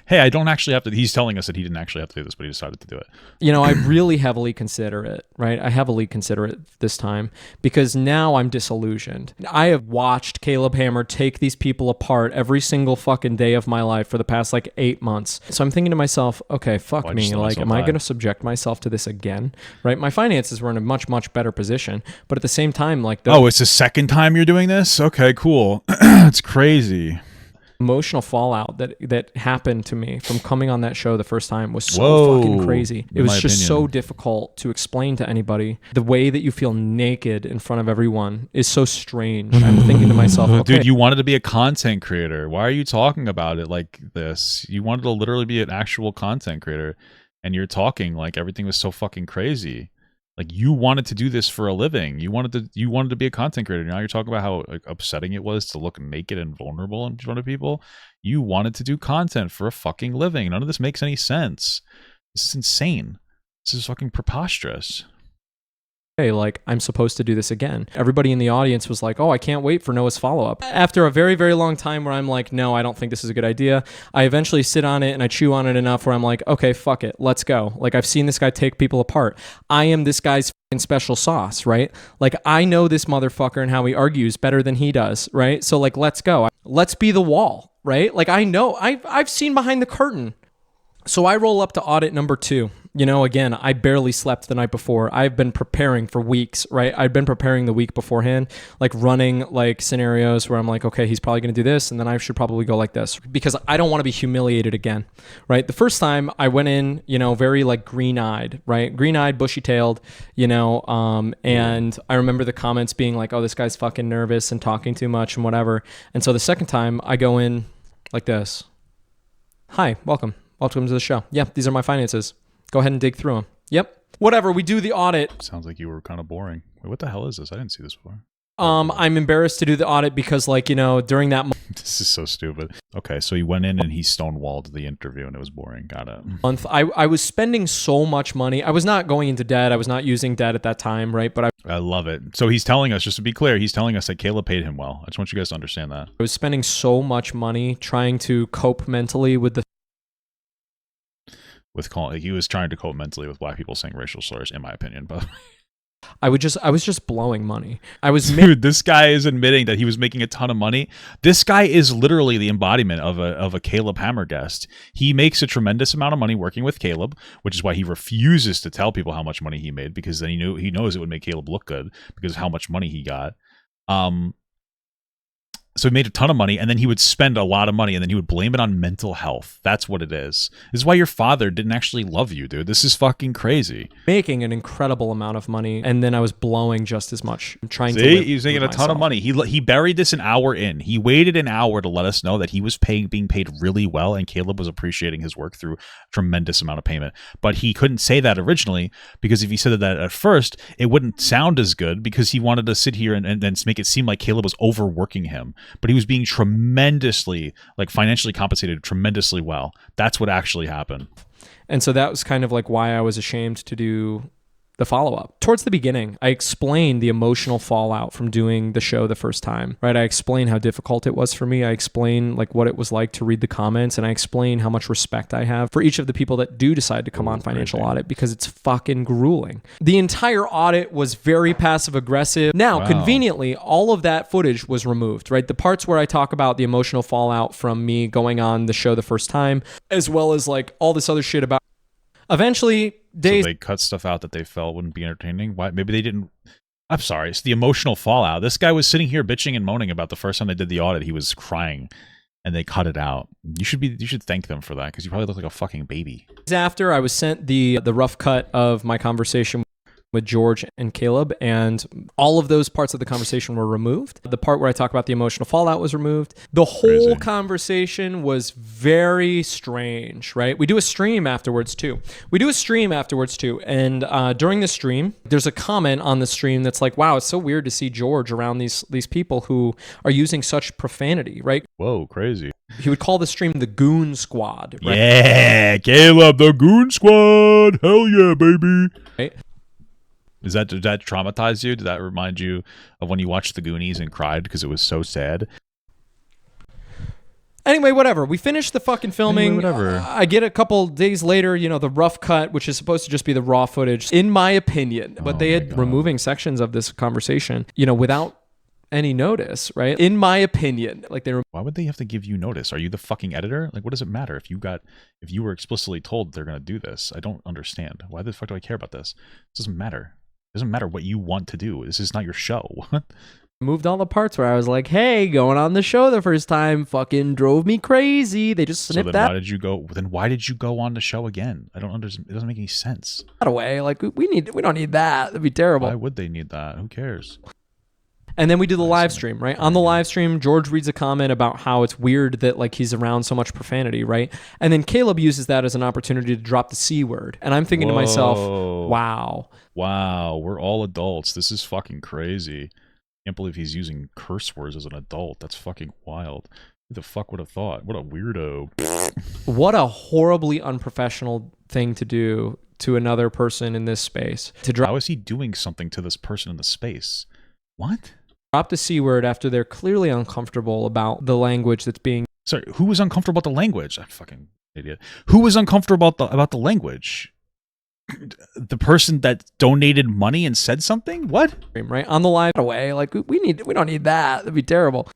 hey, I don't actually have to... He's telling us that he didn't actually have to do this, but he decided to do it. I really heavily consider it, right? I heavily consider it this time because now I'm disillusioned. I have watched Caleb Hammer take these people apart every single fucking day of my life for the past like 8 months. So I'm thinking to myself, okay, fuck me. Like, am I going to subject myself to this again? Right? My finances were in a much, much better position. But at the same time, like... it's the second time you're doing this? Okay, cool. It's crazy. Emotional fallout that happened to me from coming on that show the first time was so fucking crazy. It was just so difficult to explain to anybody. The way that you feel naked in front of everyone is so strange. I'm thinking to myself, okay. Dude, you wanted to be a content creator. Why are you talking about it like this? You wanted to literally be an actual content creator, and you're talking like everything was so fucking crazy. Like, you wanted to do this for a living. You wanted to be a content creator. Now you're talking about how upsetting it was to look naked and vulnerable in front of people. You wanted to do content for a fucking living. None of this makes any sense. This is insane. This is fucking preposterous. Hey, like, I'm supposed to do this again. Everybody in the audience was like, oh, I can't wait for Noah's follow-up. After a very, very long time where I'm like, no, I don't think this is a good idea, I eventually sit on it and I chew on it enough where I'm like, okay, fuck it, let's go. Like, I've seen this guy take people apart. I am this guy's fucking special sauce, right? Like, I know this motherfucker and how he argues better than he does, right? So, like, let's go. Let's be the wall, right? Like, I know. I've seen behind the curtain. So I roll up to audit number 2. You know, again, I barely slept the night before. I've been preparing for weeks, right? I've been preparing the week beforehand, like running like scenarios where I'm like, okay, he's probably going to do this, and then I should probably go like this, because I don't want to be humiliated again, right? The first time I went in, you know, very like green-eyed, right? Green-eyed, bushy-tailed, you know, and I remember the comments being like, oh, this guy's fucking nervous and talking too much and whatever. And so the second time I go in like this. Hi, welcome to the show. Yeah, these are my finances. Go ahead and dig through them. Yep. Whatever. We do the audit. Sounds like you were kind of boring. Wait, what the hell is this? I didn't see this before. I'm embarrassed to do the audit because, like, you know, during that This is so stupid. Okay, so you went in and he stonewalled the interview and it was boring. Got it. month, I was spending so much money. I was not going into debt. I was not using debt at that time, right? But I love it. So he's telling us, just to be clear, he's telling us that Caleb paid him well. I just want you guys to understand that. I was spending so much money trying to cope mentally with the He was trying to cope mentally with black people saying racial slurs, in my opinion. But I was just blowing money. I was dude, this guy is admitting that he was making a ton of money. This guy is literally the embodiment of a Caleb Hammer guest. He makes a tremendous amount of money working with Caleb, which is why he refuses to tell people how much money he made, because then he knows it would make Caleb look good because of how much money he got. So he made a ton of money, and then he would spend a lot of money, and then he would blame it on mental health. That's what it is. This is why your father didn't actually love you, dude. This is fucking crazy. making an incredible amount of money, and then I was blowing just as much. I'm trying to See, live he was making a with ton of myself. money. He buried this an hour in. He waited an hour to let us know that he was being paid really well, and Caleb was appreciating his work through a tremendous amount of payment. But he couldn't say that originally, because if he said that at first, it wouldn't sound as good, because he wanted to sit here and then make it seem like Caleb was overworking him. But he was being tremendously, like, financially compensated tremendously well. That's what actually happened. And so that was kind of like why I was ashamed to do the follow-up. Towards the beginning, I explained the emotional fallout from doing the show the first time, right? I explained how difficult it was for me. I explained like what it was like to read the comments, and I explained how much respect I have for each of the people that do decide to come on Financial Audit, because it's fucking grueling. The entire audit was very passive-aggressive. Now, conveniently, all of that footage was removed, right? The parts where I talk about the emotional fallout from me going on the show the first time, as well as like all this other shit about eventually days. So they cut stuff out that they felt wouldn't be entertaining. Why? Maybe they didn't. I'm sorry. It's the emotional fallout. This guy was sitting here bitching and moaning about the first time they did the audit. He was crying, and they cut it out. You should thank them for that, because you probably look like a fucking baby. After I was sent the rough cut of my conversation with George and Caleb, and all of those parts of the conversation were removed. The part where I talk about the emotional fallout was removed. The whole conversation was very strange, right? We do a stream afterwards too. And during the stream, there's a comment on the stream that's like, wow, it's so weird to see George around these people who are using such profanity, right? Whoa, crazy. He would call the stream the Goon Squad, right? Yeah, Caleb, the Goon Squad. Hell yeah, baby. Right? Did that traumatize you? Did that remind you of when you watched The Goonies and cried because it was so sad? Anyway, whatever. We finished the fucking filming. I get a couple days later, you know, the rough cut, which is supposed to just be the raw footage, in my opinion. But they had removing sections of this conversation, you know, without any notice, right? In my opinion, like why would they have to give you notice? Are you the fucking editor? Like, what does it matter if you were explicitly told they're gonna do this? I don't understand. Why the fuck do I care about this? It doesn't matter. It doesn't matter what you want to do. This is not your show. moved all the parts where I was like, hey, going on the show the first time fucking drove me crazy. They just snipped that. Why did you go? Then why did you go on the show again? I don't understand. It doesn't make any sense. Away. Like we don't need that. That'd be terrible. Why would they need that? Who cares? And then we do the live stream, right? On the live stream, George reads a comment about how it's weird that like he's around so much profanity, right? And then Caleb uses that as an opportunity to drop the C word. And I'm thinking to myself, wow. Wow, we're all adults. This is fucking crazy. Can't believe he's using curse words as an adult. That's fucking wild. Who the fuck would have thought? What a weirdo. What a horribly unprofessional thing to do to another person in this space. How is he doing something to this person in the space? What? Drop the C word after they're clearly uncomfortable about the language that's being... Sorry, who was uncomfortable about the language? I'm fucking idiot. Who was uncomfortable about the language? The person that donated money and said something? What? Right? On the live away, like we don't need that. That'd be terrible.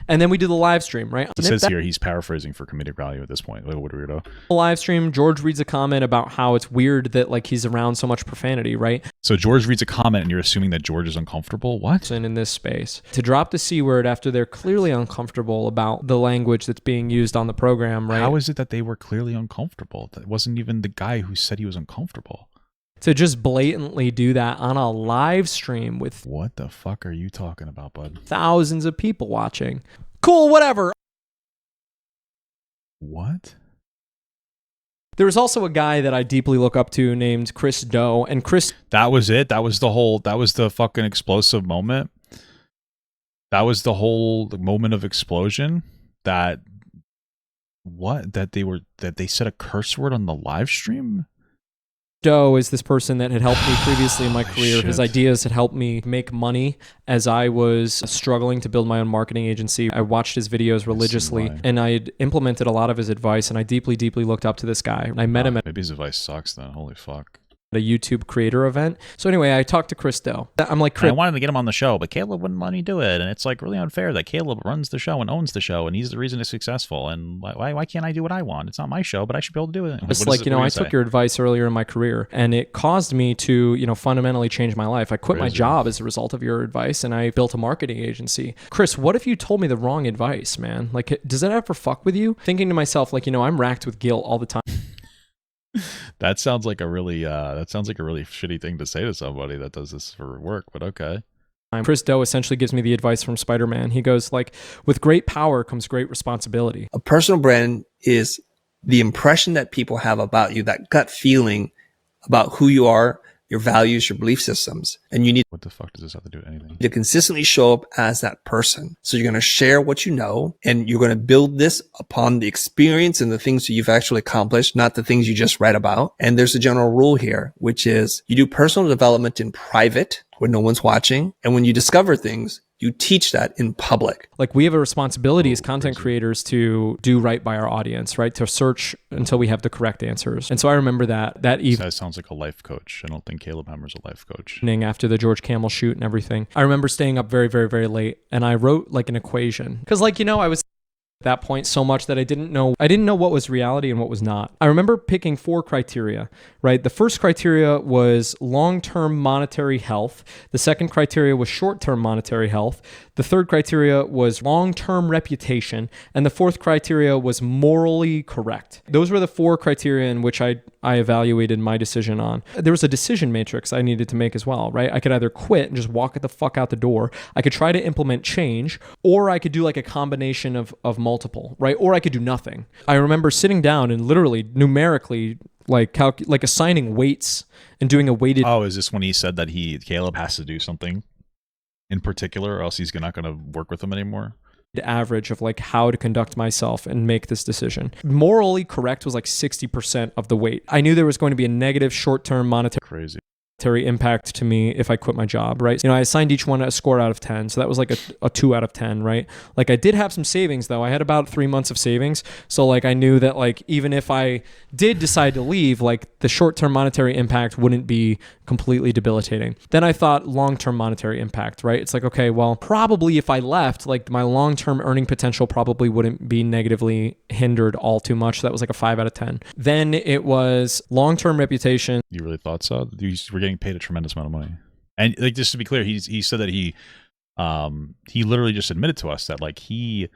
And then we do the live stream, right? It says here he's paraphrasing for comedic value at this point. What a weirdo. Live stream, George reads a comment about how it's weird that like he's around so much profanity, right? So George reads a comment and you're assuming that George is uncomfortable? What? And in this space, to drop the C word after they're clearly uncomfortable about the language that's being used on the program, right? How is it that they were clearly uncomfortable? That wasn't even the guy who said he was uncomfortable. To just blatantly do that on a live stream with what the fuck are you talking about, bud? Thousands of people watching. Cool, whatever. What? There was also a guy that I deeply look up to named Chris Do, and Chris... That was it? That was the fucking explosive moment? That was the whole moment of explosion? That they said a curse word on the live stream? Joe is this person that had helped me previously in my career. His ideas had helped me make money as I was struggling to build my own marketing agency. I watched his videos religiously and I had implemented a lot of his advice, and I deeply, deeply looked up to this guy. I met him at maybe his advice sucks then. Holy fuck. A YouTube creator event. So anyway, I talked to Chris Do. I'm like, Chris, I wanted to get him on the show, but Caleb wouldn't let me do it. And it's like really unfair that Caleb runs the show and owns the show, and he's the reason it's successful. And why can't I do what I want? It's not my show, but I should be able to do it. It's like, I took your advice earlier in my career, and it caused me to, fundamentally change my life. I quit my job as a result of your advice, and I built a marketing agency. Chris, what if you told me the wrong advice, man? Like, does that ever fuck with you? Thinking to myself, like, I'm racked with guilt all the time. That sounds like a really shitty thing to say to somebody that does this for work, but okay. Chris Do essentially gives me the advice from Spider-Man. He goes like, with great power comes great responsibility. A personal brand is the impression that people have about you, that gut feeling about who you are, your values, your belief systems. And you need what the fuck does this have to do with anything? To consistently show up as that person. So you're going to share what you know, and you're going to build this upon the experience and the things that you've actually accomplished, not the things you just read about. And there's a general rule here, which is you do personal development in private when no one's watching. And when you discover things, you teach that in public. Like, we have a responsibility as content creators to do right by our audience, right? To search until we have the correct answers. And so I remember that evening. That sounds like a life coach. I don't think Caleb Hammer's a life coach. After the George Camel shoot and everything, I remember staying up very, very, very late, and I wrote like an equation. Because I was at that point so much that I didn't know what was reality and what was not. I remember picking 4 criteria, right? The first criteria was long-term monetary health. The second criteria was short-term monetary health. The third criteria was long-term reputation. And the fourth criteria was morally correct. Those were the 4 criteria in which I evaluated my decision on. There was a decision matrix I needed to make as well, right? I could either quit and just walk the fuck out the door. I could try to implement change, or I could do like a combination of multiple, right? Or I could do nothing. I remember sitting down and literally numerically like assigning weights and doing a weighted... Oh, is this when he said that Caleb has to do something in particular, or else he's not going to work with him anymore? Average of like how to conduct myself and make this decision. Morally correct was like 60% of the weight. I knew there was going to be a negative short-term monetary impact to me if I quit my job, right? I assigned each one a score out of 10. So that was like a 2 out of 10, right? Like, I did have some savings though. I had about 3 months of savings. So like, I knew that like, even if I did decide to leave, like the short-term monetary impact wouldn't be completely debilitating. Then I thought long-term monetary impact, right? It's like, okay, well, probably if I left, like my long-term earning potential probably wouldn't be negatively hindered all too much. So that was like a 5 out of 10. Then it was long-term reputation. You really thought so? We're getting paid a tremendous amount of money. And like, just to be clear, he said that he literally just admitted to us that like he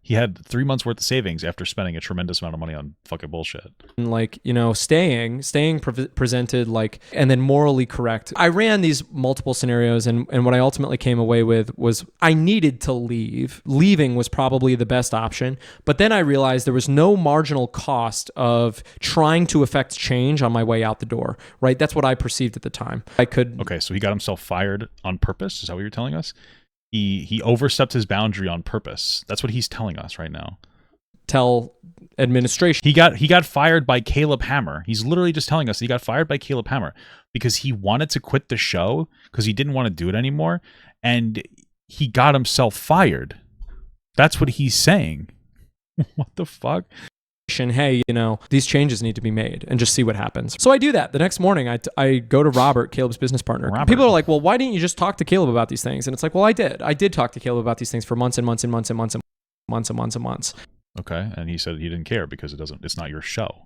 had 3 months worth of savings after spending a tremendous amount of money on fucking bullshit. And like, staying presented like, and then morally correct. I ran these multiple scenarios, and what I ultimately came away with was I needed to leave. Leaving was probably the best option. But then I realized there was no marginal cost of trying to affect change on my way out the door, right? That's what I perceived at the time. Okay, so he got himself fired on purpose? Is that what you're telling us? He overstepped his boundary on purpose. That's what he's telling us right now. Tell administration. He got fired by Caleb Hammer. He's literally just telling us he got fired by Caleb Hammer because he wanted to quit the show because he didn't want to do it anymore, and he got himself fired. That's what he's saying. What the fuck? hey, you know, these changes need to be made, and just see what happens. So I do that. The next morning, I go to Robert, Caleb's business partner. People are like, well, why didn't you just talk to Caleb about these things? And it's like, well, I did talk to Caleb about these things for months and months and months and months and months and months and months. Okay, and he said he didn't care because it's not your show.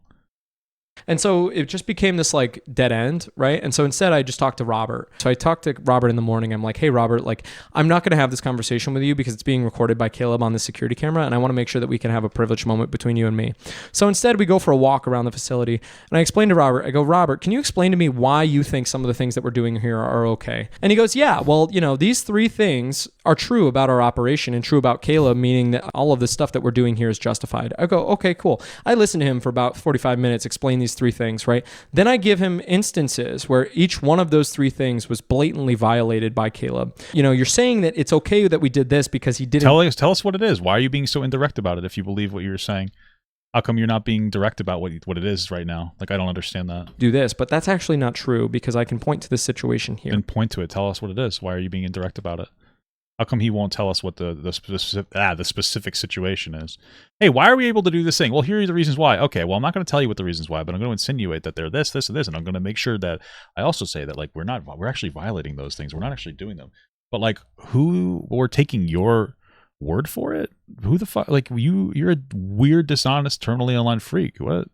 And so it just became this like dead end, right? And so instead I just talked to Robert. So I talked to Robert in the morning. I'm like, hey, Robert, like, I'm not going to have this conversation with you because it's being recorded by Caleb on the security camera. And I want to make sure that we can have a privileged moment between you and me. So instead we go for a walk around the facility. And I explained to Robert, I go, Robert, can you explain to me why you think some of the things that we're doing here are okay? And he goes, yeah, well, you know, these 3 things are true about our operation and true about Caleb, meaning that all of the stuff that we're doing here is justified. I go, okay, cool. I listened to him for about 45 minutes, explain these 3 things, right? Then I give him instances where each one of those 3 things was blatantly violated by Caleb. You know, you're saying that it's okay that we did this because he didn't. Tell us what it is. Why are you being so indirect about it if you believe what you're saying? How come you're not being direct about what it is right now? Like, I don't understand that. Do this, but that's actually not true because I can point to this situation here. Then point to it. Tell us what it is. Why are you being indirect about it? How come he won't tell us what the specific situation is? Hey, why are we able to do this thing? Well, here are the reasons why. Okay, well, I'm not going to tell you what the reasons why, but I'm going to insinuate that they're this, this, and this, and I'm going to make sure that I also say that, like, we're actually violating those things. We're not actually doing them. But, like, we're taking your word for it? Who the fuck? Like, you're a weird, dishonest, terminally online freak. What?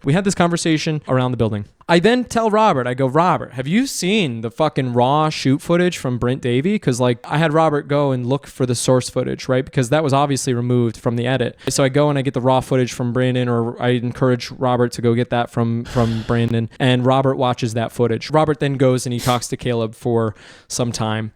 We had this conversation around the building. I then tell Robert, I go, Robert, have you seen the fucking raw shoot footage from Brent Davey? Because like I had Robert go and look for the source footage, right? Because that was obviously removed from the edit. So I go and I get the raw footage from Brandon, or I encourage Robert to go get that from Brandon. And Robert watches that footage. Robert then goes and he talks to Caleb for some time.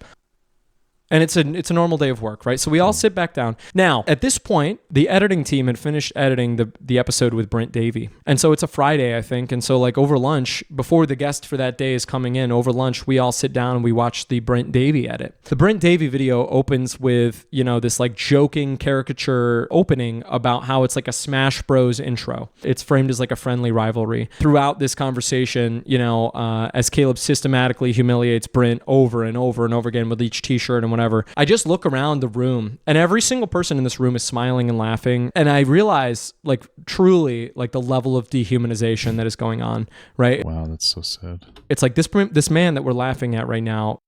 And it's a normal day of work, right? So we all sit back down. Now, at this point, the editing team had finished editing the episode with Brent Davey. And so it's a Friday, I think. And so like over lunch, before the guest for that day is coming in, over lunch, we all sit down and we watch the Brent Davey edit. The Brent Davey video opens with, you know, this like joking caricature opening about how it's like a Smash Bros intro. It's framed as like a friendly rivalry. Throughout this conversation, you know, as Caleb systematically humiliates Brent over and over and over again with each t-shirt and whatever, I just look around the room and every single person in this room is smiling and laughing. And I realize like truly like the level of dehumanization that is going on, right? Wow, that's so sad. It's like this man that we're laughing at right now.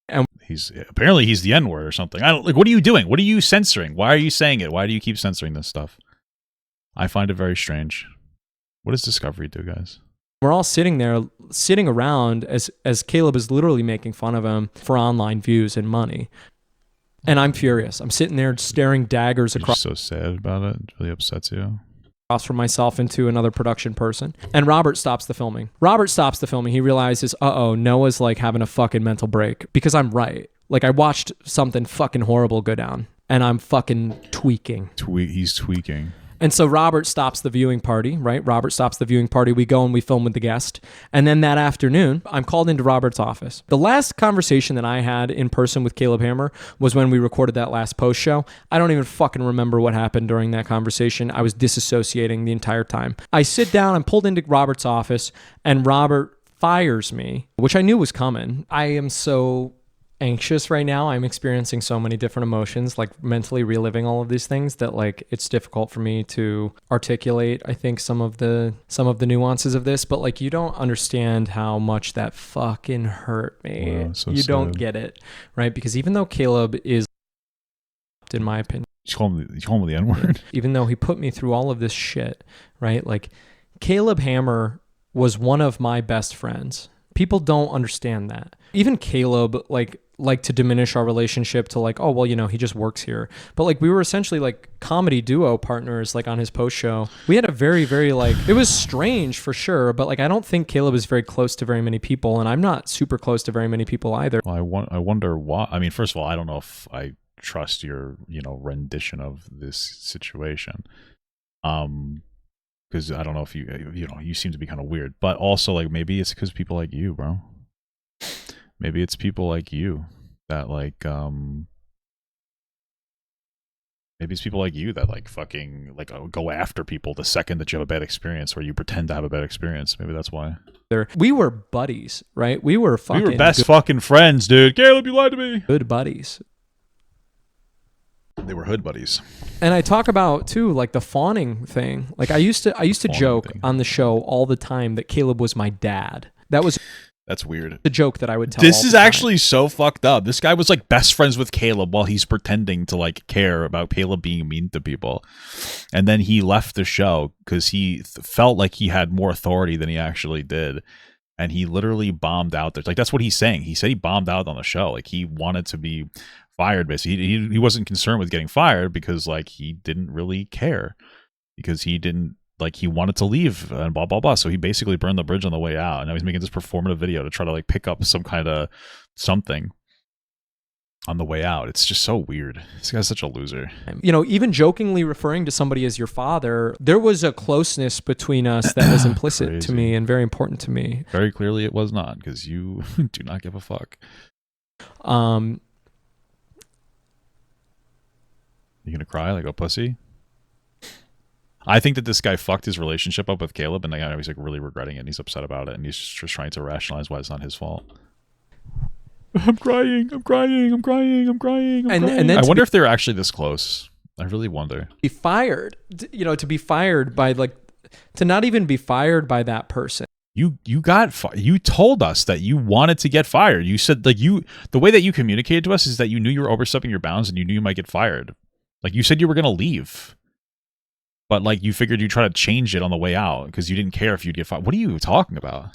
And he's the N-word or something. I don't like, what are you doing? What are you censoring? Why are you saying it? Why do you keep censoring this stuff? I find it very strange. What does Discovery do, guys? we're all sitting around as Caleb is literally making fun of him for online views and money. And I'm furious. I'm sitting there staring daggers across. You're so sad about it. It really upsets you. Across from myself into another production person. And Robert stops the filming. He realizes, Noah's like having a fucking mental break because I'm right. Like I watched something fucking horrible go down and I'm fucking tweaking. He's tweaking. And so Robert stops the viewing party, right? We go and we film with the guest. And then that afternoon, I'm called into Robert's office. The last conversation that I had in person with Caleb Hammer was when we recorded that last post show. I don't even fucking remember what happened during that conversation. I was disassociating the entire time. I sit down, I'm pulled into Robert's office, and Robert fires me, which I knew was coming. I am so anxious right now. I'm experiencing so many different emotions, like mentally reliving all of these things that like it's difficult for me to articulate, I think, some of the nuances of this, but like you don't understand how much that fucking hurt me. Wow, so you sad. Don't get it, right? Because even though Caleb is, in my opinion, you call him the N-word. Even though he put me through all of this shit, right? Like Caleb Hammer was one of my best friends. People don't understand that. Even Caleb like to diminish our relationship to like, oh, well, you know, he just works here. But like we were essentially like comedy duo partners like on his post show. We had a very, very like, it was strange for sure. But like, I don't think Caleb is very close to very many people. And I'm not super close to very many people either. Well, I wonder why. I mean, first of all, I don't know if I trust your, rendition of this situation. Because I don't know if you seem to be kind of weird, but also like maybe it's because people like you, bro. Maybe it's people like you that like maybe it's people like you that like fucking like go after people the second that you have a bad experience or you pretend to have a bad experience. Maybe that's why. We were buddies, right? We were best fucking friends, dude. Caleb, you lied to me. Good buddies. They were hood buddies. And I talk about too, like the fawning thing. Like I used to joke on the show all the time that Caleb was my dad. That's weird. The joke that I would tell. This is actually so fucked up. This guy was like best friends with Caleb while he's pretending to like care about Caleb being mean to people. And then he left the show because he felt like he had more authority than he actually did. And he literally bombed out there. Like, that's what he's saying. He said he bombed out on the show. Like, he wanted to be fired, basically. He wasn't concerned with getting fired because, like, he didn't really care. Because he didn't, like, he wanted to leave and blah, blah, blah. So he basically burned the bridge on the way out. And now he's making this performative video to try to, like, pick up some kind of something on the way out. It's just so weird. This guy's such a loser. You know, even jokingly referring to somebody as your father, there was a closeness between us that was implicit to me and very important to me. Very clearly it was not, because you do not give a fuck. You gonna cry like a pussy? I think that this guy fucked his relationship up with Caleb, and now he's like really regretting it, and he's upset about it, and he's just trying to rationalize why it's not his fault. I'm crying. And then I wonder if they're actually this close. I really wonder. Be fired, you know, to be fired by, like, to not even be fired by that person. You told us that you wanted to get fired. You said, like, the way that you communicated to us is that you knew you were overstepping your bounds and you knew you might get fired. Like, you said you were going to leave. But, like, you figured you'd try to change it on the way out because you didn't care if you'd get fired. What are you talking about?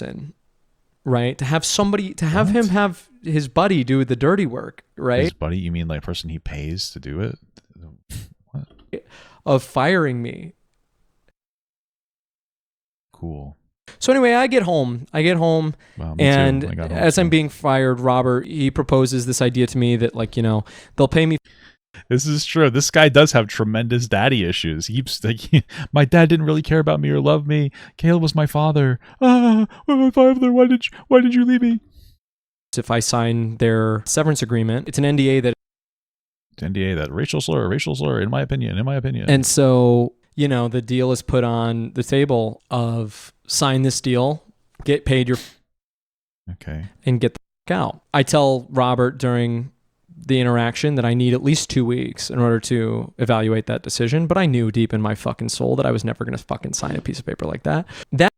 Right? To have somebody, to have him have his buddy do the dirty work, right? His buddy? You mean like person he pays to do it? What? Of firing me. Cool. So anyway, I get home, Well, and too. as I'm being fired, Robert, he proposes this idea to me that, like, you know, they'll pay me. This is true. This guy does have tremendous daddy issues. He keeps like, my dad didn't really care about me or love me. Caleb was my father. My father. Why did you leave me? If I sign their severance agreement, it's an NDA that. It's NDA that racial slur. In my opinion. And so, you know, the deal is put on the table of sign this deal, get paid your. Okay. And get the fuck out. I tell Robert during the interaction that I need at least 2 weeks in order to evaluate that decision, but I knew deep in my fucking soul that I was never going to fucking sign a piece of paper like that.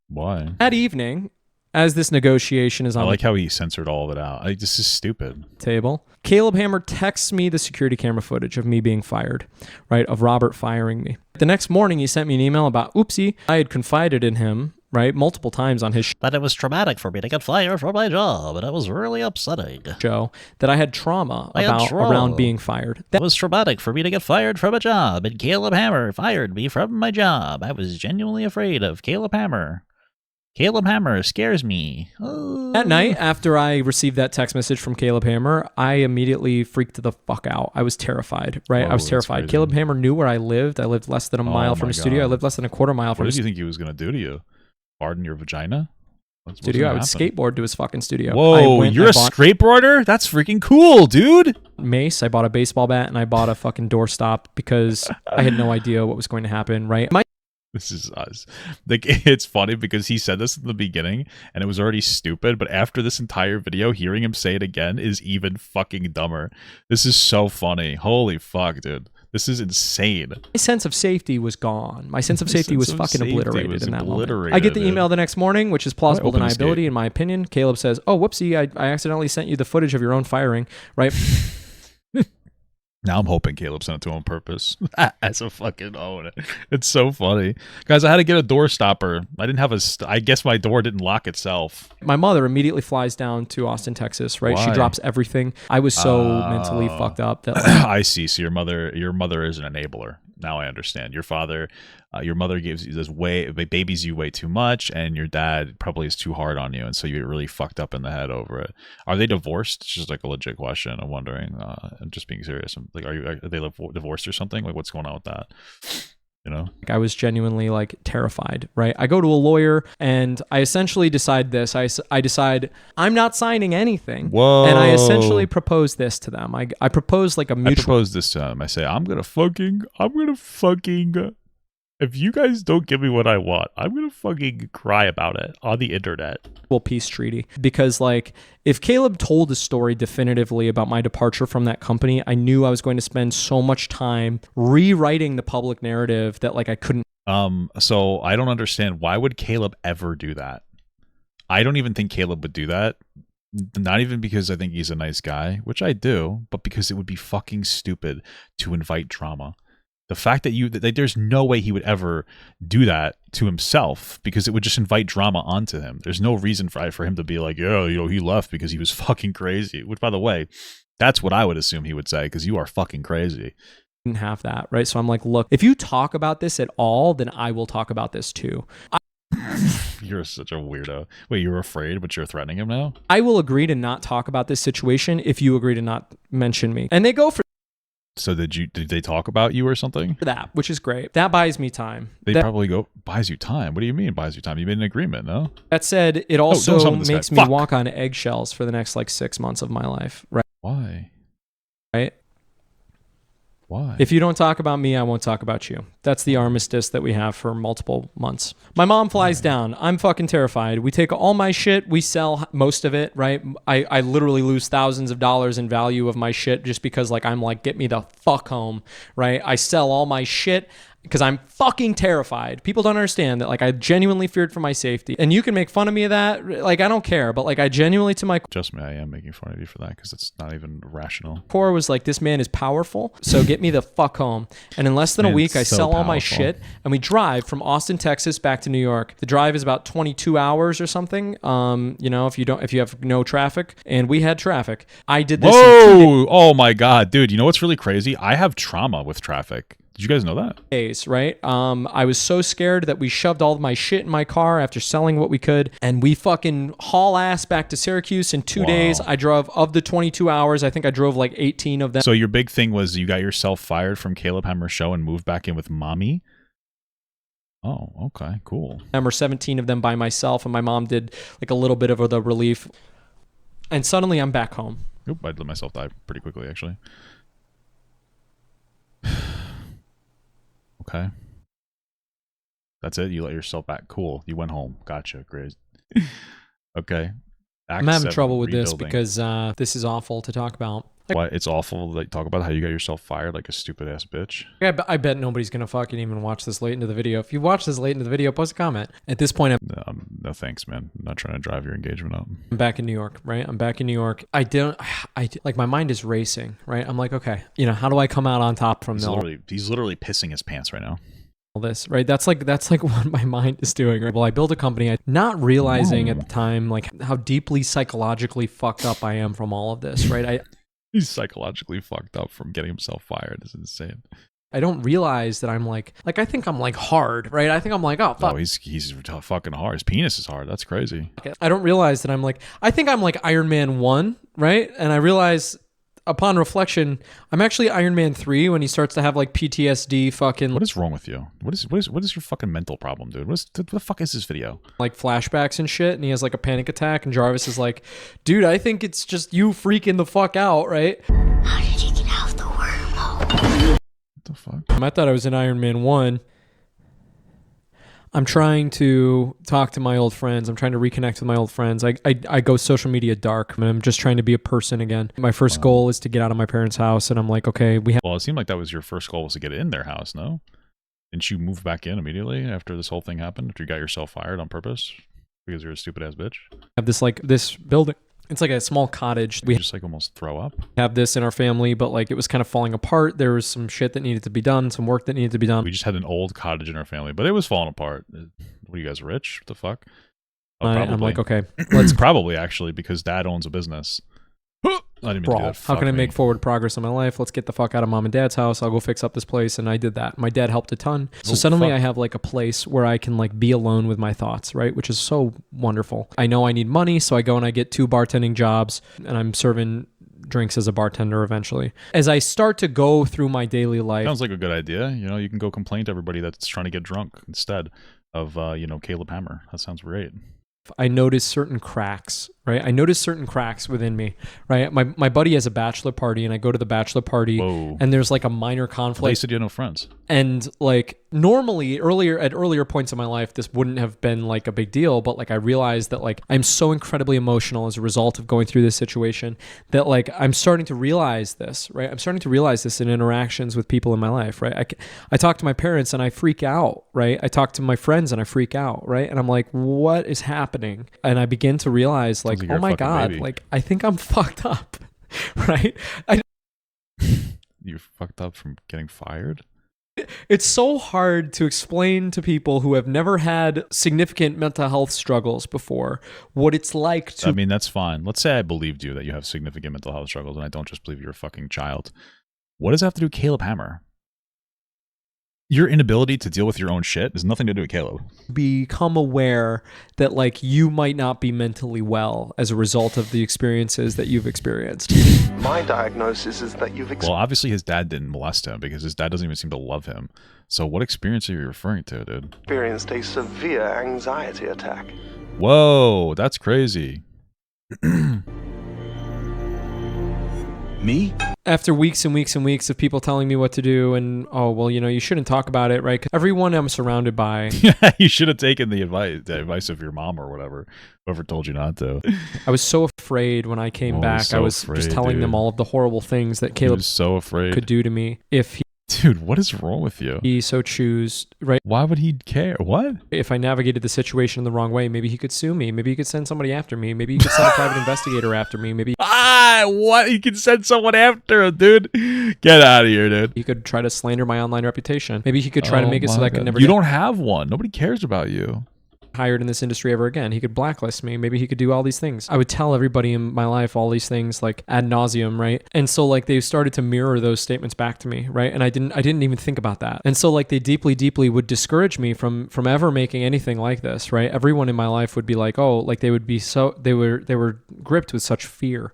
Why? That evening, as this negotiation is on, I like how he censored all of it out. This is stupid. Table, Caleb Hammer texts me the security camera footage of me being fired, right? Of Robert firing me. The next morning, he sent me an email about, oopsie, I had confided in him, right, multiple times on his that it was traumatic for me to get fired from my job, and it was really upsetting. Show that I had trauma around being fired. It was traumatic for me to get fired from a job, and Caleb Hammer fired me from my job. I was genuinely afraid of Caleb Hammer. Caleb Hammer scares me. Oh. That night, after I received that text message from Caleb Hammer, I immediately freaked the fuck out. I was terrified, right? Whoa, I was terrified. Caleb Hammer knew where I lived. I lived less than a mile from his studio. I lived less than a quarter mile from his studio. What did you think he was going to do to you? Pardon your vagina? What's I would skateboard to his fucking studio. Whoa, you're a skateboarder? That's freaking cool, dude. Mace, I bought a baseball bat, and I bought a fucking doorstop because I had no idea what was going to happen, right? This is us. Like, it's funny because he said this in the beginning and it was already stupid, but after this entire video, hearing him say it again is even fucking dumber. This is so funny. Holy fuck, dude. This is insane. My sense of safety was gone. My sense of safety was fucking obliterated in that moment. I get the email the next morning, which is plausible deniability in my opinion. Caleb says, oh, whoopsie, I accidentally sent you the footage of your own firing, right? Now I'm hoping Caleb sent it to him on purpose. As a fucking own. It's so funny. Guys, I had to get a door stopper. I didn't have I guess my door didn't lock itself. My mother immediately flies down to Austin, Texas, right? Why? She drops everything. I was so mentally fucked up that I see. So your mother is an enabler. Now I understand. Your mother babies you way too much, and your dad probably is too hard on you, and so you get really fucked up in the head over it. Are they divorced? It's just like a legit question. I'm wondering. I'm just being serious. Like, are they divorced or something? Like, what's going on with that? You know, I was genuinely like terrified, right? I go to a lawyer and I essentially decide this. I decide I'm not signing anything. Whoa. And I essentially propose this to them. I propose like a mutual. I propose this to him. I say, I'm gonna fucking If you guys don't give me what I want, I'm gonna fucking cry about it on the internet. Peace treaty. Because like if Caleb told a story definitively about my departure from that company, I knew I was going to spend so much time rewriting the public narrative that like I couldn't. So I don't understand, why would Caleb ever do that? I don't even think Caleb would do that. Not even because I think he's a nice guy, which I do, but because it would be fucking stupid to invite drama. The fact that there's no way he would ever do that to himself, because it would just invite drama onto him. There's no reason for him to be like, yeah, you know, he left because he was fucking crazy. Which, by the way, that's what I would assume he would say, because you are fucking crazy. Didn't have that, right? So I'm like, look, if you talk about this at all, then I will talk about this too. You're such a weirdo. Wait, you're afraid, but you're threatening him now? I will agree to not talk about this situation if you agree to not mention me. And they go for So did they talk about you or something? that, which is great. That buys me time. They probably go, buys you time. What do you mean buys you time? You made an agreement, no? That said, it don't also summon this makes guy. me Fuck. walk on eggshells for the next like 6 months of my life, right? Why? Right? Why? If you don't talk about me, I won't talk about you. That's the armistice that we have for multiple months. My mom flies down. I'm fucking terrified. We take all my shit. We sell most of it, right? I literally lose thousands of dollars in value of my shit just because like I'm like, get me the fuck home, right? I sell all my shit because I'm fucking terrified. People don't understand that like I genuinely feared for my safety. And you can make fun of me of that. Like I don't care. But like I genuinely to my Just me, I am making fun of you for that because it's not even rational. core was like, this man is powerful, so get me the fuck home. And in less than a Man's week, I so sell all my powerful. shit, and we drive from Austin, Texas, back to New York. The drive is about 22 hours or something. You know, if you have no traffic, and we had traffic. I did this. In 2 Whoa! Oh my god, dude! You know what's really crazy? I have trauma with traffic. Did you guys know that? days, right? I was so scared that we shoved all of my shit in my car after selling what we could, and we fucking haul ass back to Syracuse in 2 days. I drove, of the 22 hours, I think I drove like 18 of them. So your big thing was you got yourself fired from Caleb Hammer's show and moved back in with mommy? Oh, okay, cool. Or 17 of them by myself, and my mom did like a little bit of the relief. And suddenly I'm back home. Oop, I'd let myself die pretty quickly, actually. Okay. That's it? You let yourself back. Cool. You went home. Gotcha. Great. Okay. I'm having 7, trouble with this rebuilding. because this is awful to talk about. Why? It's awful to like, talk about how you got yourself fired like a stupid ass bitch. I bet nobody's going to fucking even watch this late into the video. If you watch this late into the video, post a comment. At this point, No thanks, man. I'm not trying to drive your engagement up. I'm back in New York, right? I'm back in New York. Like my mind is racing, right? I'm like, okay, you know, how do I come out on top from He's literally pissing his pants right now. all this, right? That's like what my mind is doing, right? Well, I built a company, not realizing at the time, like how deeply psychologically fucked up I am from all of this, right? He's psychologically fucked up from getting himself fired. It's insane. I don't realize that I'm like I think I'm like hard, right? I think I'm like, oh, fuck. Oh, he's fucking hard. His penis is hard. That's crazy. I don't realize that I think I'm like Iron Man 1, right? And I realize upon reflection, I'm actually Iron Man 3 when he starts to have like PTSD fucking What is wrong with you? What is your fucking mental problem, dude? What the fuck is this video? like flashbacks and shit, and he has like a panic attack, and Jarvis is like, dude, I think it's just you freaking the fuck out, right? How did you get out of the wormhole? What the fuck? I thought I was in Iron Man 1. I'm trying to talk to my old friends. I'm trying to reconnect with my old friends. I go social media dark, and I'm just trying to be a person again. My first goal is to get out of my parents' house, and I'm like, okay, Well, it seemed like that was your first goal, was to get in their house, no? Didn't you move back in immediately after this whole thing happened? After you got yourself fired on purpose? Because you're a stupid ass bitch? have this building. It's like a small cottage. We You just like almost throw up? have this in our family, but like it was kind of falling apart. There was some shit that needed to be done, some work that needed to be done. We just had an old cottage in our family, but it was falling apart. What are you guys, rich? What the fuck? Oh, I'm like, okay, let's probably actually, because dad owns a business. I didn't mean to do brawl. that. How Fuck can I me. make forward progress in my life? Let's get the fuck out of mom and dad's house. I'll go fix up this place. And I did that. My dad helped a ton. So Oh, suddenly fuck. I have like a place where I can like be alone with my thoughts, right? Which is so wonderful. I know I need money, so I go and I get 2 bartending jobs, and I'm serving drinks as a bartender eventually. As I start to go through my daily life, Sounds like a good idea. You know, you can go complain to everybody that's trying to get drunk instead of, Caleb Hammer. That sounds great. I notice certain cracks, right? I notice certain cracks within me, right? My buddy has a bachelor party, and I go to the bachelor party, Whoa. and there's like a minor They conflict. said you had no friends. And like Normally, at earlier points in my life, this wouldn't have been like a big deal, but like I realized that like I'm so incredibly emotional as a result of going through this situation that like I'm starting to realize this, right? I'm starting to realize this in interactions with people in my life, right? I talk to my parents and I freak out, right? I talk to my friends and I freak out, right? And I'm like, what is happening? And I begin to realize like, oh my God, baby. Like I think I'm fucked up, right? You fucked up from getting fired? It's so hard to explain to people who have never had significant mental health struggles before what it's like to... I mean, that's fine. Let's say I believed you that you have significant mental health struggles and I don't just believe you're a fucking child. What does that have to do with Caleb Hammer? Your inability to deal with your own shit has nothing to do with Caleb. Become aware that like you might not be mentally well as a result of the experiences that you've experienced. My diagnosis is that you've Well, obviously his dad didn't molest him because his dad doesn't even seem to love him. So what experience are you referring to, dude? Experienced a severe anxiety attack. Whoa, that's crazy. Me? After weeks and weeks and weeks of people telling me what to do and, oh, well, you know, you shouldn't talk about it, right? 'Cause everyone I'm surrounded by... You should have taken the advice of your mom or whatever, whoever told you not to. I was so afraid when I came back. So I was just telling them all of the horrible things that Caleb could do to me if he... Dude, what is wrong with you? He so choose, right? Why would he care? What? If I navigated the situation in the wrong way, maybe he could sue me. Maybe he could send somebody after me. Maybe he could send a private investigator after me. Maybe... What? He can send someone after him, dude. Get out of here, dude. He could try to slander my online reputation. Maybe he could try to make it so that I could never... You don't have one. Nobody cares about you. Hired in this industry ever again. He could blacklist me. Maybe he could do all these things. I would tell everybody in my life all these things like ad nauseum, right? And so like they started to mirror those statements back to me, right? And I didn't even think about that. And so like they deeply would discourage me from ever making anything like this, right? Everyone in my life would be like, oh, like they would be so they were gripped with such fear.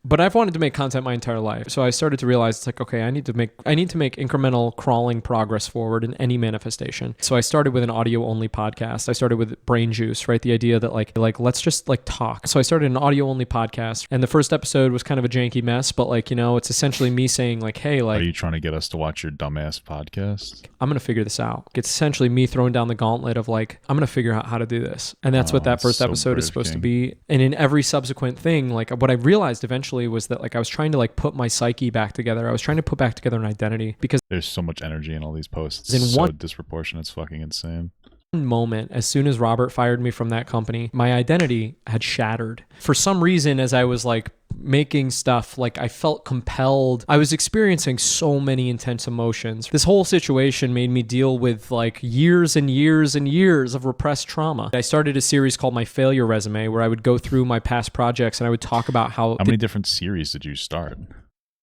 But I've wanted to make content my entire life. So I started to realize it's like, okay, I need to make incremental crawling progress forward in any manifestation. So I started with an audio only podcast. I started with Brain Juice, right? The idea that like let's just like talk. So I started an audio only podcast and the first episode was kind of a janky mess, but like, you know, it's essentially me saying like, hey, like... Are you trying to get us to watch your dumbass podcast? I'm going to figure this out. It's essentially me throwing down the gauntlet of like, I'm going to figure out how to do this. And that's what that first episode is supposed to be. And in every subsequent thing, like what I realized eventually was that like I was trying to like put my psyche back together. I was trying to put back together an identity because there's so much energy in all these posts. It's so disproportionate. It's fucking insane. One moment, as soon as Robert fired me from that company, my identity had shattered. For some reason, as I was like making stuff, like I felt compelled. I was experiencing so many intense emotions. This whole situation made me deal with like years and years and years of repressed trauma. I started a series called My Failure Resume where I would go through my past projects and I would talk about how many different series did you start?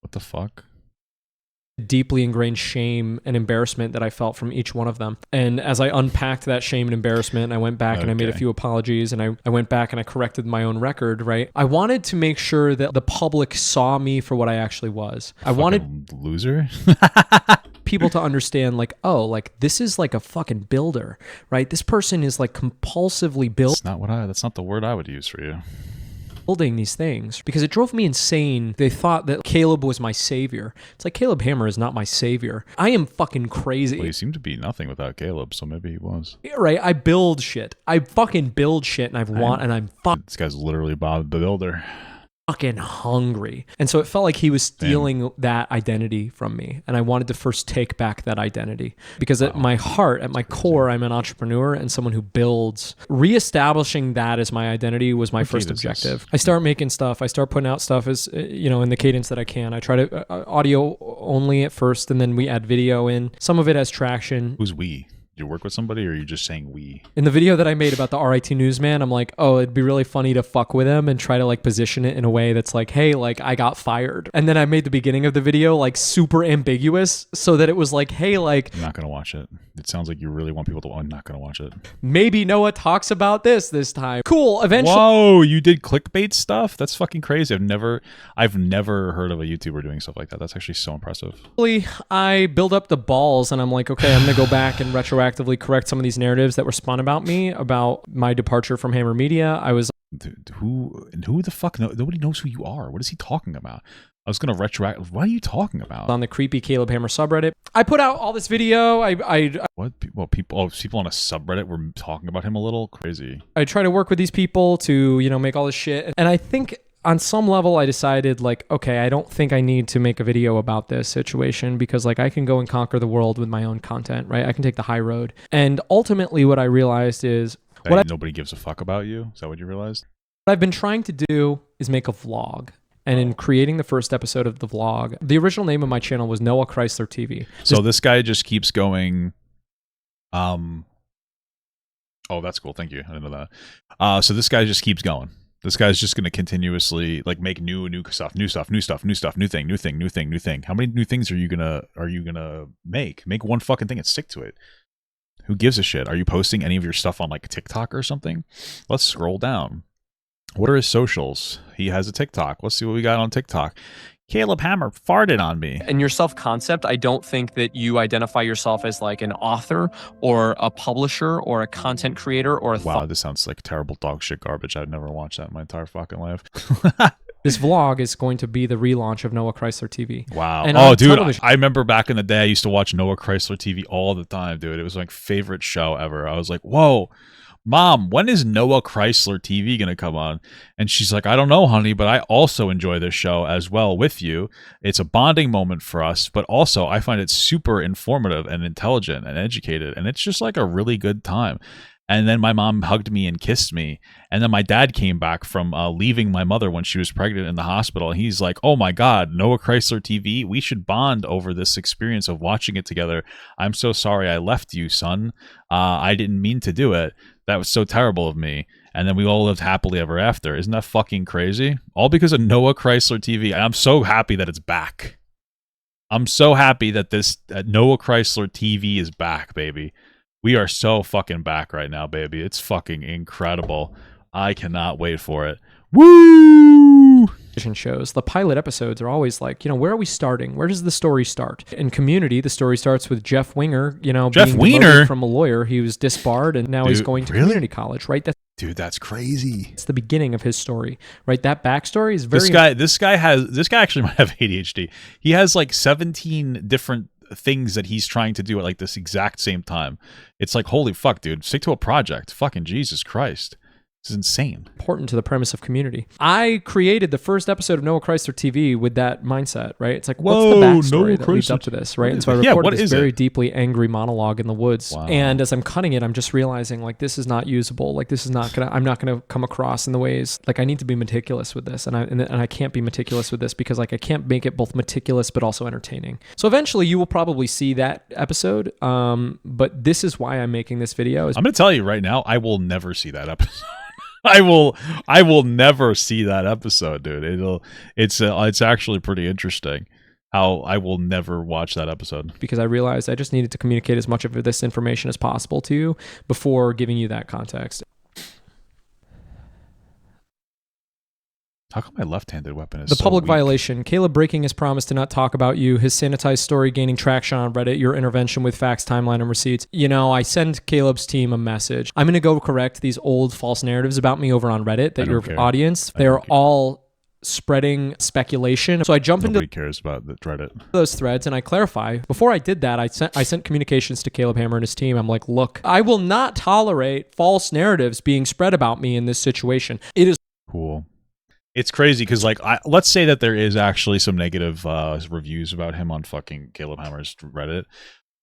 What the fuck? Deeply ingrained shame and embarrassment that I felt from each one of them. And as I unpacked that shame and embarrassment, I went back and I made a few apologies and I went back and I corrected my own record, right? I wanted to make sure that the public saw me for what I actually was. I wanted loser people to understand like, oh, like this is like a fucking builder, right? This person is like compulsively built. That's not the word I would use for you. Building these things because it drove me insane. They thought that Caleb was my savior. It's like Caleb Hammer is not my savior. I am fucking crazy. Well, he seemed to be nothing without Caleb, so maybe he was. Yeah, right? I build shit. I fucking build shit, and I'm This guy's literally Bob the Builder. Fucking hungry. And so it felt like he was stealing that identity from me. And I wanted to first take back that identity because at my heart, at my core, I'm an entrepreneur and someone who builds. Reestablishing that as my identity was my first objective. I start making stuff. I start putting out stuff as, you know, in the cadence that I can. I try to audio only at first, and then we add video in. Some of it has traction. Who's we? You work with somebody or are you just saying we? In the video that I made about the RIT newsman, I'm like, oh, it'd be really funny to fuck with him and try to like position it in a way that's like, hey, like I got fired. And then I made the beginning of the video like super ambiguous so that it was like, hey, like... I'm not going to watch it. It sounds like you really want people to... I'm not going to watch it. Maybe Noah talks about this time. Cool, eventually... Whoa, you did clickbait stuff? That's fucking crazy. I've never heard of a YouTuber doing stuff like that. That's actually so impressive. I build up the balls and I'm like, okay, I'm going to go back and retroactively correct some of these narratives that were spun about me, about my departure from Hammer Media. I was... Dude, who the fuck? Nobody knows who you are. What is he talking about? I was gonna retroact. What are you talking about? On the creepy Caleb Hammer subreddit. I put out all this video. What? Well, people on a subreddit were talking about him a little crazy. I try to work with these people to, make all this shit. And I think on some level I decided like, okay, I don't think I need to make a video about this situation because like I can go and conquer the world with my own content, right? I can take the high road. And ultimately what I realized is nobody gives a fuck about you. Is that what you realized? What I've been trying to do is make a vlog. And in creating the first episode of the vlog, the original name of my channel was Noah Chrysler TV. So this guy just keeps going. Oh, that's cool. Thank you. I didn't know that. So this guy just keeps going. This guy's just going to continuously like make new stuff, new thing. How many new things are you gonna make? Make one fucking thing and stick to it. Who gives a shit? Are you posting any of your stuff on like TikTok or something? Let's scroll down. What are his socials? He has a TikTok. Let's see what we got on TikTok. Caleb Hammer farted on me. And your self-concept, I don't think that you identify yourself as like an author or a publisher or a content creator or a wow, this sounds like terrible dog shit garbage. I've never watched that in my entire fucking life. This vlog is going to be the relaunch of Noah Chrysler TV. Wow. And dude, I remember back in the day, I used to watch Noah Chrysler TV all the time, dude. It was my favorite show ever. I was like, whoa. Mom, when is Noah Chrysler TV going to come on? And she's like, I don't know, honey, but I also enjoy this show as well with you. It's a bonding moment for us, but also I find it super informative and intelligent and educated. And it's just like a really good time. And then my mom hugged me and kissed me. And then my dad came back from leaving my mother when she was pregnant in the hospital. And he's like, oh my God, Noah Chrysler TV, we should bond over this experience of watching it together. I'm so sorry I left you, son. I didn't mean to do it. That was so terrible of me. And then we all lived happily ever after. Isn't that fucking crazy? All because of Noah Chrysler TV. And I'm so happy that it's back. I'm so happy that this Noah Chrysler TV is back, baby. We are so fucking back right now, baby. It's fucking incredible. I cannot wait for it. Woo! Shows. The pilot episodes are always like, where are we starting? Where does the story start? In Community, the story starts with Jeff Winger, Jeff being Weiner from a lawyer. He was disbarred and now he's going to community college, right? Dude, that's crazy. It's the beginning of his story, right? That backstory is very... This guy actually might have ADHD. He has like 17 different things that he's trying to do at like this exact same time. It's like, holy fuck, dude. Stick to a project. Fucking Jesus Christ. This is insane. Important to the premise of Community. I created the first episode of Noah Chrysler TV with that mindset, right? It's like, what's the backstory that leads up to this, right? And so I recorded this very deeply angry monologue in the woods. Wow. And as I'm cutting it, I'm just realizing like this is not usable. Like this is not gonna. I'm not gonna come across in the ways like I need to be meticulous with this, and I can't be meticulous with this because like I can't make it both meticulous but also entertaining. So eventually you will probably see that episode. But this is why I'm making this video. I'm gonna tell you right now, I will never see that episode. I will never see that episode, dude. It's actually pretty interesting how I will never watch that episode because I realized I just needed to communicate as much of this information as possible to you before giving you that context. How come my left-handed weapon is the so public weak? Violation. Caleb breaking his promise to not talk about you. His sanitized story gaining traction on Reddit. Your intervention with facts, timeline, and receipts. I send Caleb's team a message. I'm going to go correct these old false narratives about me over on Reddit that your audience, they're all spreading speculation. So I jump Nobody into cares about the Reddit. Those threads and I clarify. Before I did that, I sent communications to Caleb Hammer and his team. I'm like, look, I will not tolerate false narratives being spread about me in this situation. It is cool. It's crazy because, like, let's say that there is actually some negative reviews about him on fucking Caleb Hammer's Reddit.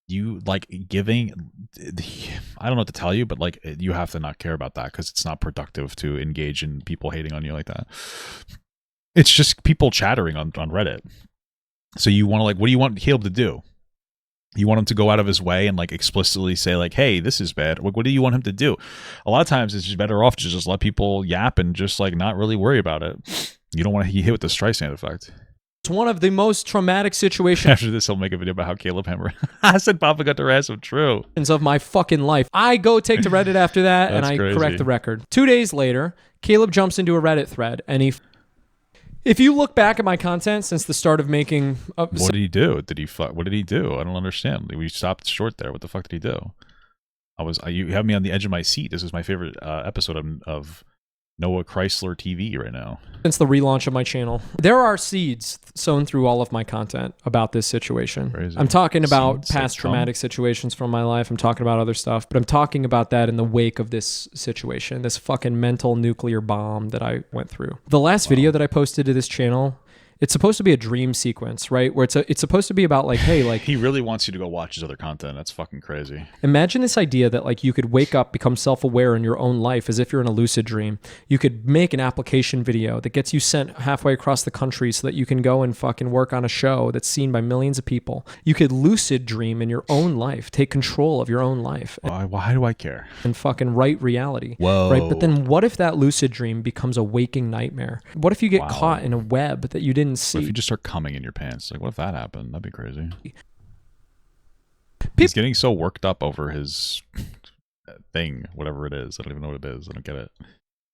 You, like, I don't know what to tell you, but, like, you have to not care about that because it's not productive to engage in people hating on you like that. It's just people chattering on Reddit. So you want to, like, what do you want Caleb to do? You want him to go out of his way and like explicitly say like, hey, this is bad. Like, what do you want him to do? A lot of times it's just better off to just let people yap and just like not really worry about it. You don't want to hit with the Streisand effect. It's one of the most traumatic situations. After this, I'll make a video about how Caleb Hammer said Papa got the ransom. True. Of my fucking life. I go take to Reddit after that and I correct the record. 2 days later, Caleb jumps into a Reddit thread and if you look back at my content since the start of making... what did he do? What did he do? I don't understand. We stopped short there. What the fuck did he do? You have me on the edge of my seat. This is my favorite episode of Noah Chrysler TV right now. Since the relaunch of my channel, there are seeds sown through all of my content about this situation. Crazy. I'm talking about Seeds past that come. traumatic situations from my life. I'm talking about other stuff, but I'm talking about that in the wake of this situation, this fucking mental nuclear bomb that I went through. The last video that I posted to this channel, it's supposed to be a dream sequence, right? Where it's supposed to be about like, hey, like He really wants you to go watch his other content. That's fucking crazy. imagine this idea that like you could wake up, become self-aware in your own life as if you're in a lucid dream. You could make an application video that gets you sent halfway across the country so that you can go and fucking work on a show that's seen by millions of people. You could lucid dream in your own life, take control of your own life Why do I care? and fucking write reality. Whoa. Right? But then what if that lucid dream becomes a waking nightmare? What if you get caught in a web that you didn't see? What if you just start coming in your pants? Like, what if that happened? That'd be crazy. He's getting so worked up over his thing, whatever it is. I don't even know what it is. I don't get it.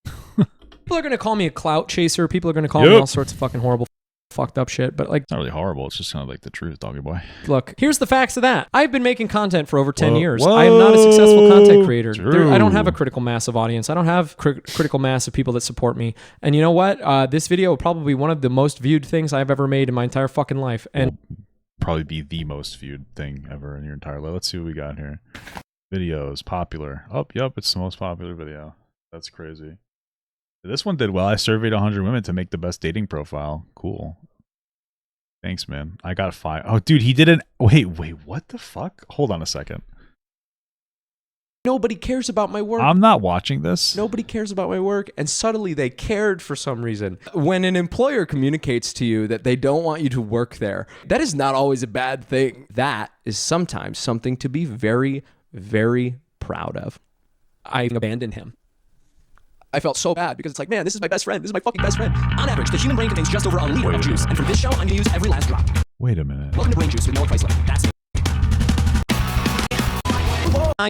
People are going to call me a clout chaser. People are going to call me all sorts of fucking horrible, fucked up shit. But like, It's not really horrible. It's just kind of like the truth, doggy boy. look, here's the facts of that. I've been making content for over 10 years. I am not a successful content creator. I don't have a critical mass of audience. I don't have critical mass of people that support me. And you know what? This video will probably be one of the most viewed things I've ever made in my entire fucking life. And Probably be the most viewed thing ever in your entire life. Let's see what we got here. Videos, popular. Oh, yep, it's the most popular video. That's crazy. This one did well. I surveyed 100 women to make the best dating profile. Cool. Thanks, man. I got 5. Oh, dude, he didn't. Wait, what the fuck? Hold on a second. Nobody cares about my work. I'm not watching this. Nobody cares about my work, and suddenly they cared for some reason. When an employer communicates to you that they don't want you to work there, that is not always a bad thing. That is sometimes something to be very, very proud of. I abandoned him. I felt so bad because it's like, man, this is my best friend. This is my fucking best friend. On average, the human brain contains just over a liter of juice, and from this show, I'm going to use every last drop. Wait a minute. Welcome to Brain Juice with Noah Chrysler. That's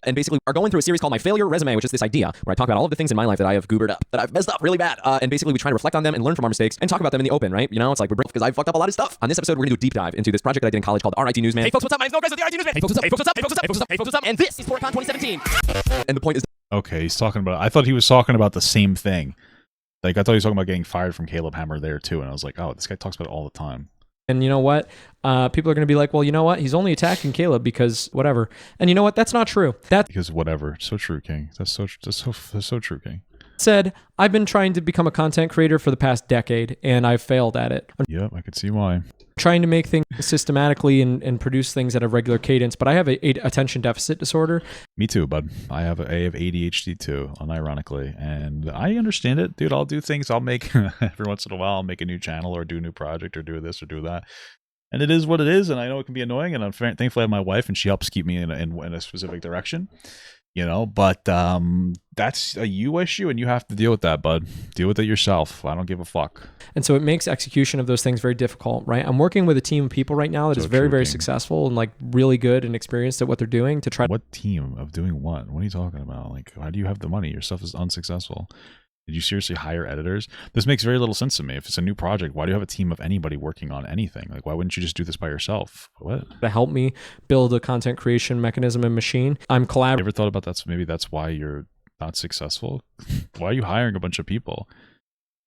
and basically are going through a series called My Failure Resume, which is this idea where I talk about all of the things in my life that I have goobered up, that I've messed up really bad. And basically we try to reflect on them and learn from our mistakes and talk about them in the open, right? You know, it's like we're because I fucked up a lot of stuff. On this episode, we're gonna do a deep dive into this project that I did in college called RIT Newsman. Hey folks, what's up? My name's Noah Chrysler with the RIT Newsman. Hey folks, what's up? Hey folks, what's up? Hey folks, what's up? Hey folks, what's up? Hey folks, what's up? And this is ForCon 2017. And the point is, Okay, he's talking about. I thought he was talking about the same thing. Like, I thought he was talking about getting fired from Caleb Hammer there too, and I was like, oh, this guy talks about it all the time. And you know what? People are going to be like, well, you know what? He's only attacking Caleb because whatever. And you know what? That's not true. That Because whatever. So true, King. That's so true, King. said, I've been trying to become a content creator for the past decade, and I've failed at it. I'm Yep, I could see why. trying to make things systematically and produce things at a regular cadence, but I have a attention deficit disorder. Me too, bud. I have ADHD too, unironically, and I understand it, dude. I'll do things. I'll make every once in a while. I'll make a new channel or do a new project or do this or do that, and it is what it is. And I know it can be annoying. And I'm thankfully I have my wife, and she helps keep me in a specific direction. You know, but that's a you issue, and you have to deal with that, bud. Deal with it yourself. I don't give a fuck. And so it makes execution of those things very difficult, right? I'm working with a team of people right now that is very, very successful and like really good and experienced at what they're doing to try. What team of doing what? What are you talking about? Like, how do you have the money? Your stuff is unsuccessful. Did you seriously hire editors? This makes very little sense to me. If it's a new project, why do you have a team of anybody working on anything? Like, why wouldn't you just do this by yourself? What? To help me build a content creation mechanism and machine. I'm collaborating. Ever thought about that? Maybe that's why you're not successful. Why are you hiring a bunch of people?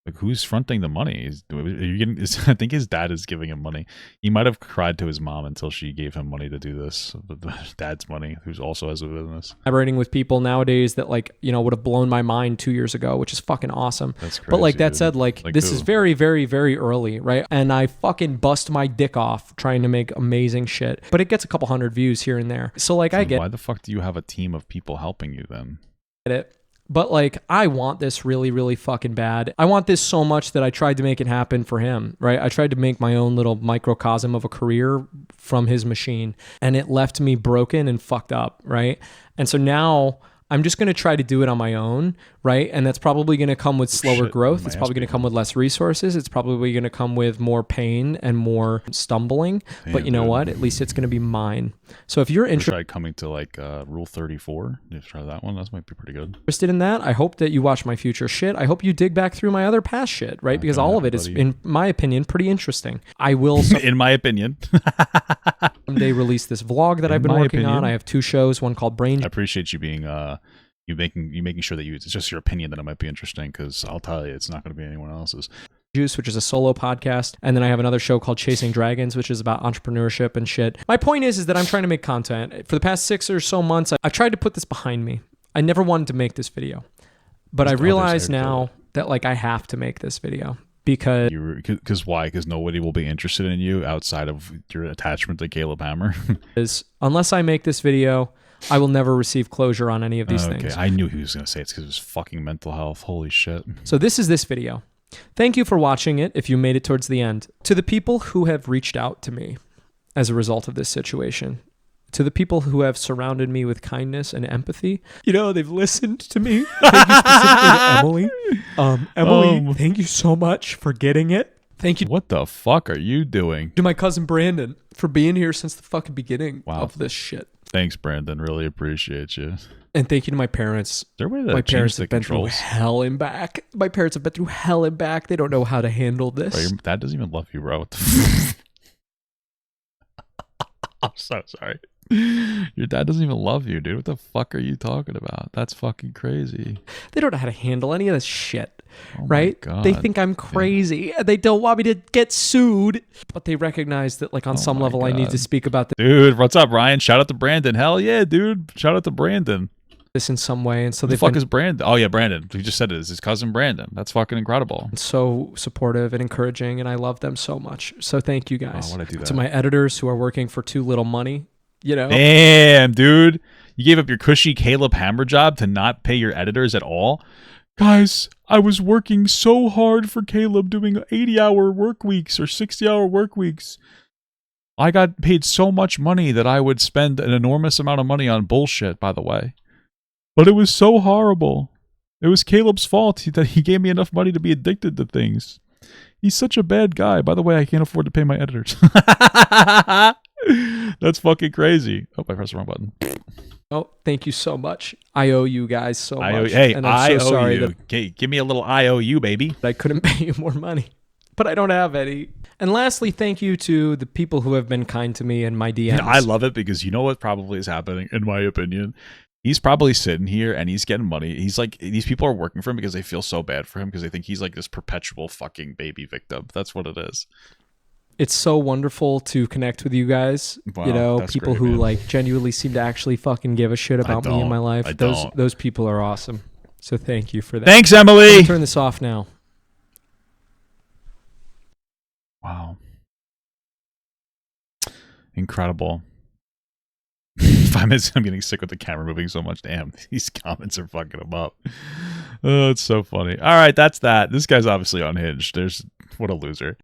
Like, who's fronting the money? I think his dad is giving him money. He might have cried to his mom until she gave him money to do this. But dad's money, who's also has a business. Collaborating with people nowadays that like, you know, would have blown my mind 2 years ago, which is fucking awesome. That's crazy, but like that dude. said, like this is very, very, very early, right? And I fucking bust my dick off trying to make amazing shit. But it gets a couple hundred views here and there. So like I get why the fuck do you have a team of people helping you then? it. But like, I want this really, really fucking bad. I want this so much that I tried to make it happen for him, right? I tried to make my own little microcosm of a career from his machine, and it left me broken and fucked up, right? And so now I'm just going to try to do it on my own, right? And that's probably going to come with slower growth. It's probably going to come with less resources. It's probably going to come with more pain and more stumbling. But you know what? At least it's going to be mine. So if you're Try coming to like Rule 34. You try that one. That might be pretty good. Interested in that, I hope that you watch my future shit. I hope you dig back through my other past shit, right? Because all of it is, in my opinion, pretty interesting. I will, in my opinion, someday release this vlog that I've been working on. I have 2 shows, one called Brain. I appreciate you being you making sure that it's just your opinion that it might be interesting, because I'll tell you, it's not going to be anyone else's. Juice, which is a solo podcast, and then I have another show called Chasing Dragons, which is about entrepreneurship and shit. My point is that I'm trying to make content. For the past 6 or so months, I've tried to put this behind me. I never wanted to make this video, but I realize now that like I have to make this video because why? Because nobody will be interested in you outside of your attachment to Caleb Hammer. Unless I make this video, I will never receive closure on any of these things. I knew he was going to say it's because of his fucking mental health. Holy shit. So this is this video. Thank you for watching it if you made it towards the end. To the people who have reached out to me as a result of this situation, to the people who have surrounded me with kindness and empathy, they've listened to me. Thank you specifically to Emily. Emily, thank you so much for getting it. Thank you. What the fuck are you doing? To my cousin Brandon for being here since the fucking beginning of this shit. Thanks, Brandon. Really appreciate you. And thank you to my parents. My parents have been through hell and back. My parents have been through hell and back. They don't know how to handle this. Bro, your dad doesn't even love you, bro. I'm so sorry. Your dad doesn't even love you, dude. What the fuck are you talking about? That's fucking crazy. They don't know how to handle any of this shit, right? They think I'm crazy. Yeah. They don't want me to get sued, but they recognize that, like, on some level, I need to speak about this. Dude, what's up, Ryan? Shout out to Brandon. Hell yeah, dude. Shout out to Brandon. This in some way, and so the fuck is Brandon? Oh yeah, Brandon. We just said it. It's his cousin Brandon. That's fucking incredible. So supportive and encouraging, and I love them so much. So thank you guys. Oh, I do that. To my editors who are working for too little money. Damn, dude. You gave up your cushy Caleb Hammer job to not pay your editors at all? Guys, I was working so hard for Caleb doing 80-hour work weeks or 60-hour work weeks. I got paid so much money that I would spend an enormous amount of money on bullshit, by the way. But it was so horrible. It was Caleb's fault that he gave me enough money to be addicted to things. He's such a bad guy. By the way, I can't afford to pay my editors. That's fucking crazy. Oh, I pressed the wrong button. Oh, thank you so much. I owe you guys so much. Hey, and I'm so sorry you. Okay, give me a little IOU, baby. I couldn't pay you more money, but I don't have any. And lastly, thank you to the people who have been kind to me in my DMs. I love it because you know what probably is happening, in my opinion? He's probably sitting here and he's getting money. He's like, these people are working for him because they feel so bad for him because they think he's like this perpetual fucking baby victim. That's what it is. It's so wonderful to connect with you guys. Wow, people great, who man. like genuinely seem to actually fucking give a shit about me in my life. Those people are awesome. So thank you for that. Thanks, Emily. Turn this off now. Wow. Incredible. 5 minutes, I'm getting sick with the camera moving so much. Damn, these comments are fucking him up. Oh, it's so funny. All right, that's that. This guy's obviously unhinged. What a loser.